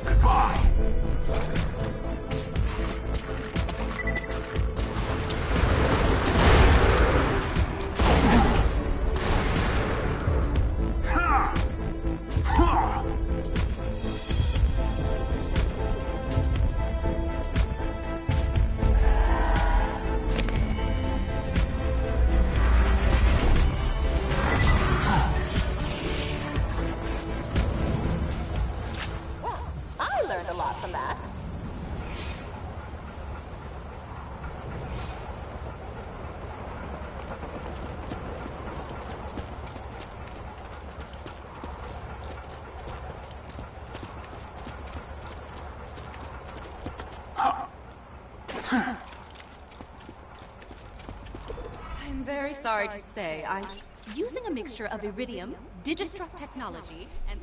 Goodbye! Well, I learned a lot from that. I'm very sorry to say, I'm using a mixture of iridium, digistruct technology, and...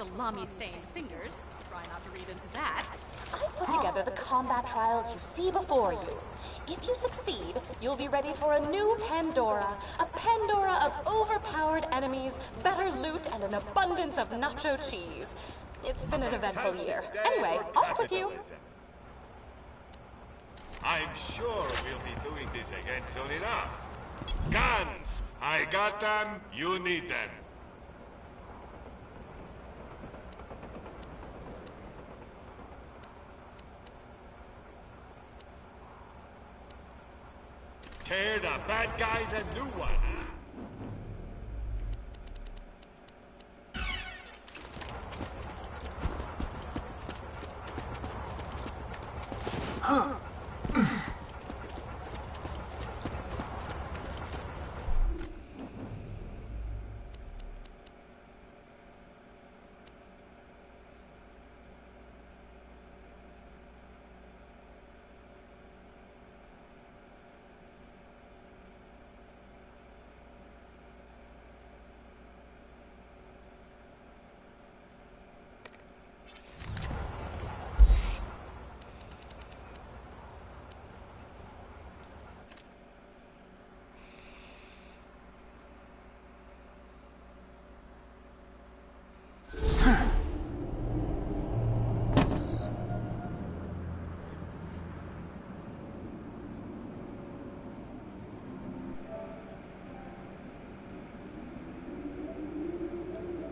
salami-stained fingers. Try not to read into that. I've put together the combat trials you see before you. If you succeed, you'll be ready for a new Pandora. A Pandora of overpowered enemies, better loot, and an abundance of nacho cheese. It's been an eventful year. Anyway, off with you. I'm sure we'll be doing this again soon enough. Guns! I got them, you need them. Tear the bad guys a new one, huh?